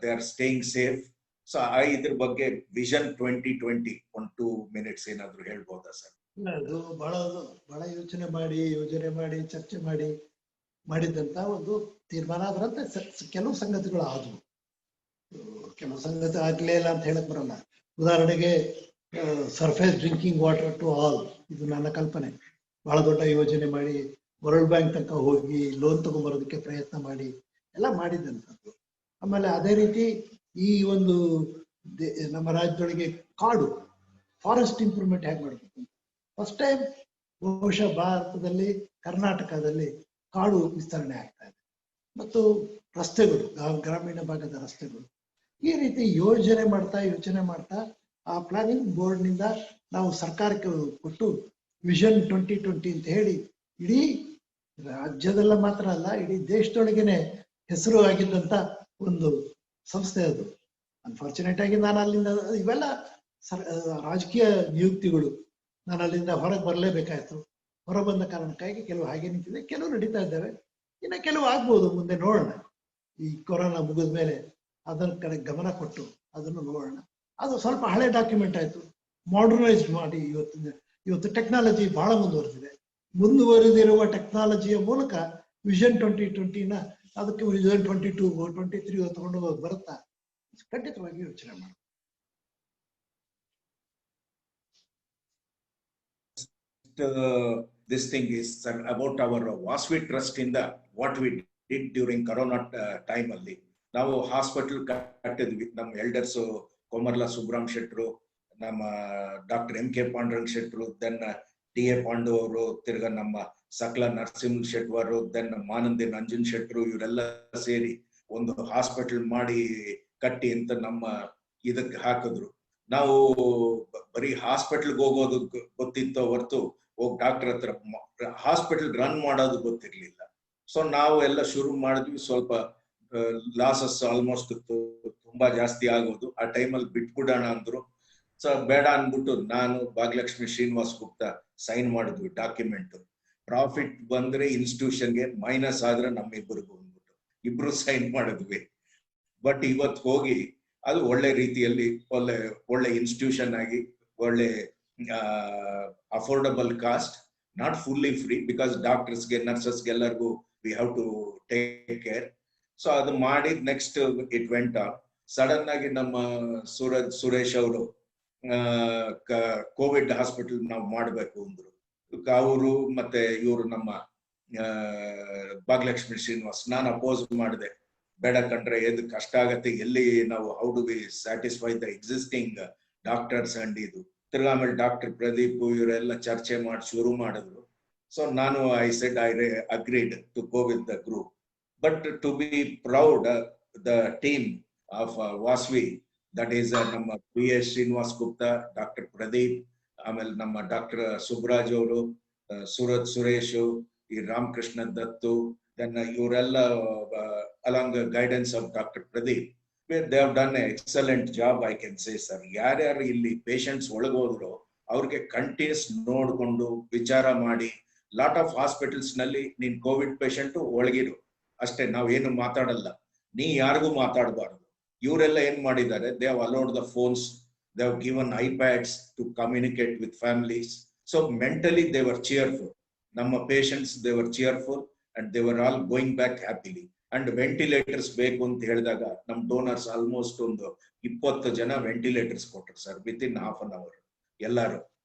they are staying safe. So ಇದ್ರ ಬಗ್ಗೆ ವಿಷನ್ 2020 1-2 minutes ಏನಾದ್ರು ಹೇಳ್ಬೋದಾ ಸರ್? ಅದು ಬಹಳ ಯೋಜನೆ ಮಾಡಿ ಚರ್ಚೆ ಮಾಡಿದಂತ ಒಂದು ತೀರ್ಮಾನ. ಅದರಂತೆ ಕೆಲವು ಸಂಗತಿಗಳು ಆದವು, ಕೆಲವು ಸಂಗತಿ ಆಗ್ಲೇ ಇಲ್ಲ ಅಂತ ಹೇಳಕ್ ಬರಲ್ಲ. ಉದಾಹರಣೆಗೆ surface drinking water to all, ಇದು ನನ್ನ ಕಲ್ಪನೆ. ಬಹಳ ದೊಡ್ಡ ಯೋಜನೆ ಮಾಡಿ ವರ್ಲ್ಡ್ ಬ್ಯಾಂಕ್ ತನಕ ಹೋಗಿ ಲೋನ್ ತಗೊಂಡ್ಬರೋದಕ್ಕೆ ಪ್ರಯತ್ನ ಮಾಡಿ ಎಲ್ಲ ಮಾಡಿದಂಥದ್ದು. ಆಮೇಲೆ ಅದೇ ರೀತಿ ಈ ಒಂದು ನಮ್ಮ ರಾಜ್ಯದೊಳಗೆ ಕಾಡು ಫಾರೆಸ್ಟ್ ಇಂಪ್ರೂವ್ಮೆಂಟ್ ಹೇಗೆ ಮಾಡಬೇಕು, ಫಸ್ಟ್ ಟೈಮ್ ಬಹುಶಃ ಭಾರತದಲ್ಲಿ ಕರ್ನಾಟಕದಲ್ಲಿ ಕಾಡು ವಿಸ್ತರಣೆ ಆಗ್ತಾ ಇದೆ. ಮತ್ತು ರಸ್ತೆಗಳು, ಗ್ರಾಮೀಣ ಭಾಗದ ರಸ್ತೆಗಳು, ಈ ರೀತಿ ಯೋಚನೆ ಮಾಡ್ತಾ ಆ ಪ್ಲಾನಿಂಗ್ ಬೋರ್ಡ್ ನಿಂದ ನಾವು ಸರ್ಕಾರಕ್ಕೆ ಕೊಟ್ಟು ವಿಷನ್ 2020 ಅಂತ ಹೇಳಿ ಇಡೀ ರಾಜ್ಯದಲ್ಲ ಮಾತ್ರ ಅಲ್ಲ, ಇಡೀ ದೇಶದೊಳಗೇನೆ ಹೆಸರು ಆಗಿದ್ದಂತ ಒಂದು ಸಂಸ್ಥೆ ಅದು. ಅನ್ಫಾರ್ಚುನೇಟ್ ಆಗಿ ನಾನು ಅಲ್ಲಿಂದ ಇವೆಲ್ಲ ರಾಜಕೀಯ ನಿಯುಕ್ತಿಗಳು, ನಾನು ಅಲ್ಲಿಂದ ಹೊರಗೆ ಬರಲೇಬೇಕಾಯ್ತು. ಹೊರ ಬಂದ ಕಾರಣಕ್ಕಾಗಿ ಕೆಲವು ಹಾಗೆ ನಿಂತಿದೆ, ಕೆಲವು ನಡೀತಾ ಇದ್ದಾವೆ, ಇನ್ನು ಕೆಲವು ಆಗ್ಬೋದು, ಮುಂದೆ ನೋಡೋಣ. ಈ ಕೊರೋನಾ ಮುಗಿದ ಮೇಲೆ ಅದರ ಕಡೆ ಗಮನ ಕೊಟ್ಟು ಅದನ್ನು ನೋಡೋಣ. ಅದು ಸ್ವಲ್ಪ ಹಳೆ ಡಾಕ್ಯುಮೆಂಟ್ ಆಯ್ತು, ಮಾಡರ್ನೈಸ್ ಮಾಡಿ ಇವತ್ತು ಟೆಕ್ನಾಲಜಿ ಬಹಳ ಮುಂದುವರೆದಿರುವ ಟೆಕ್ನಾಲಜಿಯ ಮೂಲಕ ವಿಷನ್ 2020ನ ಅದಕ್ಕೆ ವಿಷನ್ 22 23 ತಗೊಂಡು ಹೋಗಿ ಬರುತ್ತಾ ಖಂಡಿತವಾಗಿ ಯೋಚನೆ ಮಾಡಿ. This thing is sir, about our Vasvi Trust in the what we did during Corona time ಅಲ್ಲಿ ನಾವು ಹಾಸ್ಪಿಟಲ್ ಕಟ್ಟಿದ್ವಿ. ನಮ್ಮ ಎಲ್ಡರ್ಸ್ ಕೋಮರ್ಲಾ ಸುಬ್ರಾಮ್ ಶೆಟ್ರು, ನಮ್ಮ ಡಾಕ್ಟರ್ MK ಪಾಂಡುರಂಗ್ ಶೆಟ್ರು, ದೆನ್ DA ಪಾಂಡು ಅವರು, ತಿರ್ಗಾ ನಮ್ಮ ಸಕಲ ನರಸಿಂಹ ಶೆಟ್ವರು, ದೆನ್ ಮಾನಂದಿ ನಂಜನ್ ಶೆಟ್ರು, ಇವರೆಲ್ಲ ಸೇರಿ ಒಂದು ಹಾಸ್ಪಿಟಲ್ ಮಾಡಿ ಕಟ್ಟಿ ಅಂತ ನಮ್ಮ ಇದಕ್ಕೆ ಹಾಕಿದ್ರು. ನಾವು ಬರೀ ಹಾಸ್ಪಿಟಲ್ಗೆ ಹೋಗೋದು ಗೊತ್ತಿತ್ತೋ ಹೊರತು ಹೋಗಿ ಡಾಕ್ಟರ್ ಹತ್ರ ಹಾಸ್ಪಿಟಲ್ ರನ್ ಮಾಡೋದು ಗೊತ್ತಿರ್ಲಿಲ್ಲ. ಸೊ ನಾವು ಎಲ್ಲ ಶುರು ಮಾಡಿದ್ವಿ. ಸ್ವಲ್ಪ ಲಾಸಸ್ ಆಲ್ಮೋಸ್ಟ್ ತುಂಬಾ ಜಾಸ್ತಿ ಆಗೋದು. ಆ ಟೈಮಲ್ಲಿ ಬಿಟ್ಬಿಡೋಣ ಅಂದ್ರು. ಸೊ ಬೇಡ ಅನ್ಬಿಟ್ಟು ನಾನು ಭಾಗ್ಯಲಕ್ಷ್ಮಿ ಶ್ರೀನಿವಾಸ್ ಗುಪ್ತಾ ಸೈನ್ ಮಾಡಿದ್ವಿ ಡಾಕ್ಯುಮೆಂಟ್. ಪ್ರಾಫಿಟ್ ಬಂದ್ರೆ ಇನ್ಸ್ಟಿಟ್ಯೂಷನ್ಗೆ, ಮೈನಸ್ ಆದ್ರೆ ನಮ್ಮಿಬ್ಬರಿಗೂ ಅಂದ್ಬಿಟ್ಟು ಇಬ್ರು ಸೈನ್ ಮಾಡಿದ್ವಿ. ಬಟ್ ಇವತ್ತು ಹೋಗಿ ಅದು ಒಳ್ಳೆ ರೀತಿಯಲ್ಲಿ ಒಳ್ಳೆ ಇನ್ಸ್ಟಿಟ್ಯೂಷನ್ ಆಗಿ, ಒಳ್ಳೆ affordable cost, not fully free, because ಡಾಕ್ಟರ್ಸ್ಗೆ ನರ್ಸಸ್ಗೆ ಎಲ್ಲರಿಗೂ we have to take care. So ಅದು ಮಾಡಿ next it went on. Sudden ಆಗಿ ನಮ್ಮ ಸುರೇಶ್ ಅವರು ಕೋವಿಡ್ ಹಾಸ್ಪಿಟಲ್ ನಾವು ಮಾಡಬೇಕು ಅಂದ್ರು. ಅವರು ಮತ್ತೆ ಇವರು ನಮ್ಮ ಭಾಗ್ಯಲಕ್ಷ್ಮಿ ಶ್ರೀನಿವಾಸ್, ನಾನು ಅಪೋಸ್ ಮಾಡಿದೆ, ಬೇಡ ಕಂಡ್ರೆ ಎದು ಕಷ್ಟ ಆಗತ್ತೆ, ಎಲ್ಲಿ ನಾವು how do we satisfy the existing doctors and ಇದು. ತಿರ್ಗಾ ಆಮೇಲೆ ಡಾಕ್ಟರ್ ಪ್ರದೀಪ್ ಇವರೆಲ್ಲ ಚರ್ಚೆ ಮಾಡಿ ಶುರು ಮಾಡಿದ್ರು. ಸೊ ನಾನು I said I agreed to go with the group. But to be proud the team of Vasvi, that is ನಮ್ಮ PS ಶ್ರೀನಿವಾಸ್ ಗುಪ್ತಾ, ಡಾಕ್ಟರ್ ಪ್ರದೀಪ್, ಆಮೇಲೆ ನಮ್ಮ ಡಾಕ್ಟರ್ ಸುಬ್ರಾಜ್ ಅವರು, ಸುರೇಶ್, ಈ ರಾಮಕೃಷ್ಣ ದತ್ತು, ದೆನ್ ಇವರೆಲ್ಲ along guidance of doctor Pradeep, they have done A excellent job, I can say sir. ಯಾರ್ಯಾರು ಇಲ್ಲಿ patients ಒಳಗೋದ್ರು ಅವ್ರಿಗೆ ಕಂಟಿನ್ಯೂಸ್ ನೋಡ್ಕೊಂಡು ವಿಚಾರ ಮಾಡಿ, ಲಾಟ್ ಆಫ್ ಹಾಸ್ಪಿಟಲ್ಸ್ ನಲ್ಲಿ ನೀನ್ ಕೋವಿಡ್ ಪೇಷಂಟ್ ಒಳಗಿರು ಅಷ್ಟೇ, ನಾವ್ ಏನು ಮಾತಾಡಲ್ಲ, ನೀ ಯಾರಿಗೂ ಮಾತಾಡಬಾರ್ದು. ಇವರೆಲ್ಲ ಏನ್ ಮಾಡಿದ್ದಾರೆ, they have allowed the phones, they have given iPads to communicate with families. So mentally they were cheerful. ನಮ್ಮ patients they were cheerful and they were all going back happily. And ventilators ಬೇಕು ಅಂತ ಹೇಳಿದಾಗ ನಮ್ donors almost ಒಂದು 20 ಜನ ventilators ಕೊಟ್ಟರು sir, with in half an hour ಎಲ್ಲಾರು.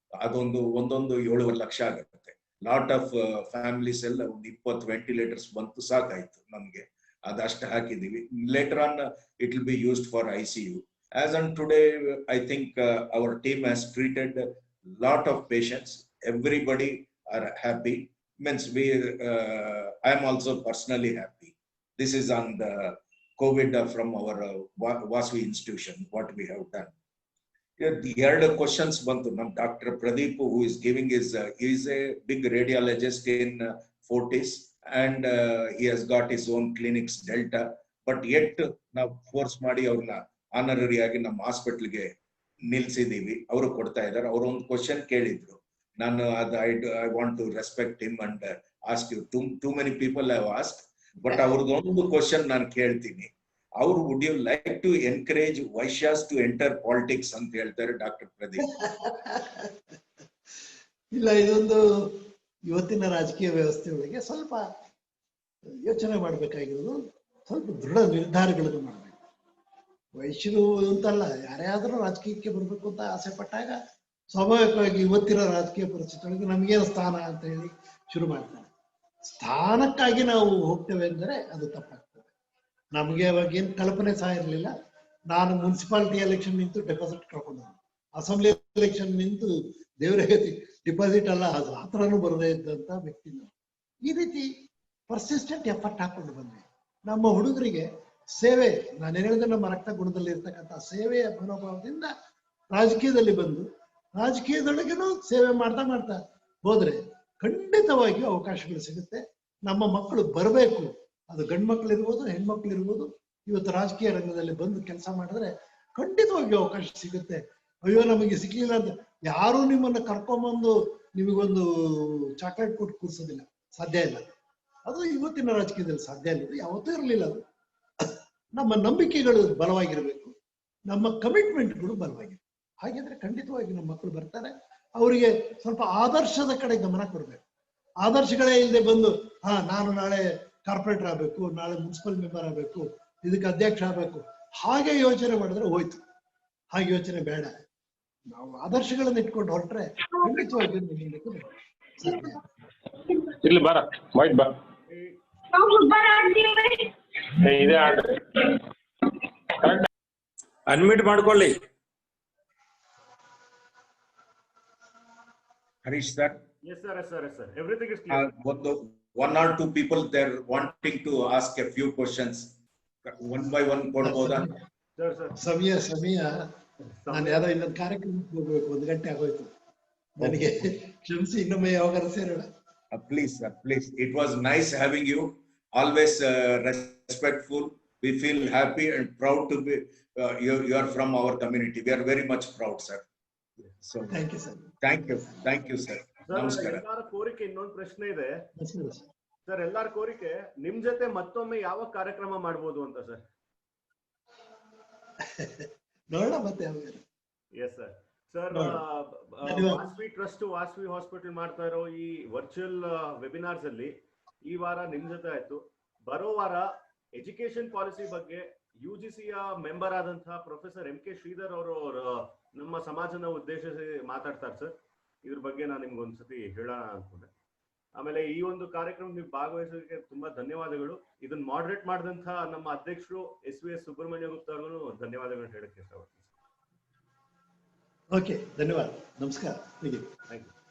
ಅದೊಂದು ಒಂದೊಂದು 7 ಲಕ್ಷ ಆಗುತ್ತೆ. ಲಾಟ್ ಆಫ್ ಫ್ಯಾಮಿಲೀಸ್ ಎಲ್ಲ ಒಂದು 20 ವೆಂಟಿಲೇಟರ್ಸ್ ಬಂತು, ಸಾಕಾಯ್ತು ನಮ್ಗೆ. ಅದಷ್ಟು ಹಾಕಿದೀವಿ. Later on it will be used for ICU. As on today, I think our team has treated lot of patients. Everybody are happy. Means I am also personally happy. This is on the COVID from our Vasvi institution, what we have done. The other questions bantu. Nam Dr. Pradeep, who is giving his, he is a big radiologist in Fortis, and he has got his own clinics, Delta. But yet, now force ಮಾಡಿ ಅವ್ರನ್ನ honorary ಆಗಿ ನಮ್ಮ ಹಾಸ್ಪಿಟಲ್ಗೆ ನಿಲ್ಸಿದೀವಿ. ಅವರು ಕೊಡ್ತಾ ಇದ್ದಾರೆ. ಅವರು ಒಂದು ಕ್ವಶನ್ ಕೇಳಿದ್ರು, ನಾನು ಅದು I want to respect him and ask you. Too many people have asked, but ಅವ್ರದ್ದೊಂದು ಕ್ವಶನ್ ನಾನು ಕೇಳ್ತೀನಿ. ಅವರು would you like to encourage Vaishyas to enter politics ಅಂತ ಹೇಳ್ತಾರೆ ಡಾಕ್ಟರ್ ಪ್ರದೀಪ್. ಇಲ್ಲ, ಇದೊಂದು ಇವತ್ತಿನ ರಾಜಕೀಯ ವ್ಯವಸ್ಥೆ ಒಳಗೆ ಸ್ವಲ್ಪ ಯೋಚನೆ ಮಾಡ್ಬೇಕಾಗಿರೋದು, ಸ್ವಲ್ಪ ದೃಢ ನಿರ್ಧಾರಗಳನ್ನು ಮಾಡಬೇಕು. ವೈಶ್ಯರು ಅಂತಲ್ಲ, ಯಾರೇ ಆದ್ರೂ ರಾಜಕೀಯಕ್ಕೆ ಬರ್ಬೇಕು ಅಂತ ಆಸೆ ಪಟ್ಟಾಗ ಸ್ವಾಭಾವಿಕವಾಗಿ ಇವತ್ತಿನ ರಾಜಕೀಯ ಪರಿಸ್ಥಿತಿಯೊಳಗೆ ನಮಗೇನು ಸ್ಥಾನ ಅಂತ ಹೇಳಿ ಶುರು ಮಾಡ್ತಾರೆ. ಸ್ಥಾನಕ್ಕಾಗಿ ನಾವು ಹೋಗ್ತೇವೆ ಅಂದರೆ ಅದು ತಪ್ಪಾಗ್ತದೆ. ನಮಗೆ ಅವಾಗ ಏನು ಕಲ್ಪನೆ ಸಹ ಇರಲಿಲ್ಲ. ನಾನು ಮುನ್ಸಿಪಾಲಿಟಿ ಎಲೆಕ್ಷನ್ ನಿಂತು ಡೆಪಾಸಿಟ್ ಕಳ್ಕೊಂಡ, ಅಸೆಂಬ್ಲಿ ಎಲೆಕ್ಷನ್ ನಿಂತು ದೇವರ ಡಿಪಾಸಿಟ್ ಅಲ್ಲ, ಅದು ಆ ಥರನೂ ಬರದೇ ಇದ್ದಂಥ ವ್ಯಕ್ತಿ ನಾವು. ಈ ರೀತಿ ಪರ್ಸಿಸ್ಟೆಂಟ್ ಎಫರ್ಟ್ ಹಾಕೊಂಡು ಬಂದ್ವಿ. ನಮ್ಮ ಹುಡುಗರಿಗೆ ಸೇವೆ, ನಾನು ಹೇಳಿದ್ರೆ ನಮ್ಮ ರಕ್ತ ಗುಣದಲ್ಲಿ ಇರ್ತಕ್ಕಂಥ ಸೇವೆಯ ಮನೋಭಾವದಿಂದ ರಾಜಕೀಯದಲ್ಲಿ ಬಂದು ರಾಜಕೀಯದೊಳಗೇನೂ ಸೇವೆ ಮಾಡ್ತಾ ಮಾಡ್ತಾ ಹೋದ್ರೆ ಖಂಡಿತವಾಗಿಯೂ ಅವಕಾಶಗಳು ಸಿಗುತ್ತೆ. ನಮ್ಮ ಮಕ್ಕಳು ಬರಬೇಕು, ಅದು ಗಂಡು ಮಕ್ಕಳು ಇರ್ಬೋದು, ಹೆಣ್ಮಕ್ಳು ಇರ್ಬೋದು. ಇವತ್ತು ರಾಜಕೀಯ ರಂಗದಲ್ಲಿ ಬಂದು ಕೆಲಸ ಮಾಡಿದ್ರೆ ಖಂಡಿತವಾಗಿಯೂ ಅವಕಾಶ ಸಿಗುತ್ತೆ. ಅಯ್ಯೋ ನಮಗೆ ಸಿಗ್ಲಿಲ್ಲ ಅಂತ ಯಾರು ನಿಮ್ಮನ್ನ ಕರ್ಕೊಂಬಂದು ನಿಮಗೊಂದು ಚಾಕ್ಲೇಟ್ ಕೊಟ್ಟು ಕೂರ್ಸೋದಿಲ್ಲ, ಸಾಧ್ಯ ಇಲ್ಲ. ಅದು ಇವತ್ತಿನ ರಾಜಕೀಯದಲ್ಲಿ ಸಾಧ್ಯ ಇಲ್ಲ, ಯಾವತ್ತೂ ಇರಲಿಲ್ಲ. ಅದು ನಮ್ಮ ನಂಬಿಕೆಗಳು ಬಲವಾಗಿರಬೇಕು, ನಮ್ಮ ಕಮಿಟ್ಮೆಂಟ್ಗಳು ಬಲವಾಗಿರಬೇಕು. ಹಾಗಿದ್ರೆ ಖಂಡಿತವಾಗಿ ನಮ್ಮ ಮಕ್ಕಳು ಬರ್ತಾರೆ. ಅವರಿಗೆ ಸ್ವಲ್ಪ ಆದರ್ಶದ ಕಡೆ ಗಮನ ಕೊಡ್ಬೇಕು. ಆದರ್ಶಗಳೇ ಇಲ್ಲದೆ ಬಂದು ನಾನು ನಾಳೆ ಕಾರ್ಪೊರೇಟರ್ ಆಗ್ಬೇಕು, ನಾಳೆ ಮುನ್ಸಿಪಲ್ ಮೆಂಬರ್ ಆಗ್ಬೇಕು, ಇದಕ್ಕೆ ಅಧ್ಯಕ್ಷ ಆಗ್ಬೇಕು, ಹಾಗೆ ಯೋಚನೆ ಮಾಡಿದ್ರೆ ಹೋಯ್ತು. ಹಾಗೆ ಯೋಚನೆ ಬೇಡ. ನಾವು ಆದರ್ಶಗಳನ್ನ ಇಟ್ಕೊಂಡು ಹೊರಟ್ರೆ ಖಂಡಿತವಾಗಿ ಇಲ್ಲಿ ಬರ ವೈಟ್ ಬಾ ಅನ್ಮಿಟ್ ಮಾಡ್ಕೊಳ್ಳಿ. Harish sir. Yes sir, yes sir, yes sir. Everything is clear. One or two people they're wanting to ask a few questions. One by one ಕೊಡಬಹುದಾ? Sir, sir. ಸಮಯ ನಾನು ಯಾವ್ದೋ ಇನ್ನೊಂದು ಕಾರ್ಯಕ್ರಮಕ್ಕೆ ಹೋಗ್ಬೇಕು, 1 ಗಂಟೆ ಆಗೋಯ್ತು. ನನಗೆ ಕ್ಷಮಿಸಿ, ಇನ್ನೊಮ್ಮೆ ಯಾವಾಗಾರ ಸೇರೋಣ. Please sir, please. It was nice having you. Always respectful. We feel happy and proud to be you are from our community. We are very much proud sir. So thank you sir. thank you sir. ನಮಸ್ಕಾರ. ಎಲ್ಲರ ಕೋರಿಕೆ ಇನ್ನೊಂದು ಪ್ರಶ್ನೆ ಇದೆ ನಮಸ್ಕಾರ sir. ಎಲ್ಲರ ಕೋರಿಕೆ ನಿಮ್ ಜೊತೆ ಮತ್ತೊಮ್ಮೆ ಯಾವ ಕಾರ್ಯಕ್ರಮ ಮಾಡಬಹುದು ಅಂತ ಸರ್. ನೋಡೋಣ ಮತ್ತೆ ಯಾವಾಗ. Yes sir. Sir, Vasavi trust, Vasavi hospital ಮಾಡ್ತಾ ಇರೋ ಈ ವರ್ಚುವಲ್ ವೆಬಿನಾರ್ಸ್ ಅಲ್ಲಿ ಈ ವಾರ ನಿಮ್ ಜೊತೆ ಆಯ್ತು. ಬರೋ ವಾರ ಎಜುಕೇಶನ್ ಪಾಲಿಸಿ ಬಗ್ಗೆ UGCಯ ಮೆಂಬರ್ ಆದಂತಹ ಪ್ರೊಫೆಸರ್ MK ಶ್ರೀಧರ್ ಅವರು ನಮ್ಮ ಸಮಾಜನ ಉದ್ದೇಶಿಸಿ ಮಾತಾಡ್ತಾರೆ ಸರ್. ಇದ್ರ ಬಗ್ಗೆ ನಾನು ನಿಮ್ಗೆ ಒಂದ್ಸತಿ ಹೇಳೋಣ ಅನ್ಕೊಂಡೆ. ಆಮೇಲೆ ಈ ಒಂದು ಕಾರ್ಯಕ್ರಮ ನೀವು ಭಾಗವಹಿಸೋದಕ್ಕೆ ತುಂಬಾ ಧನ್ಯವಾದಗಳು. ಇದನ್ನ ಮಾಡರೇಟ್ ಮಾಡಿದಂತಹ ನಮ್ಮ ಅಧ್ಯಕ್ಷರು SVS ಸುಬ್ರಹ್ಮಣ್ಯ ಗುಪ್ತಾ ಅವ್ರಿಗೂ ಧನ್ಯವಾದಗಳು ಹೇಳಕ್ಕೆ ಇಷ್ಟಪಡ್ತೀನಿ. ಓಕೆ, ಧನ್ಯವಾದ, ನಮಸ್ಕಾರ. Thank you.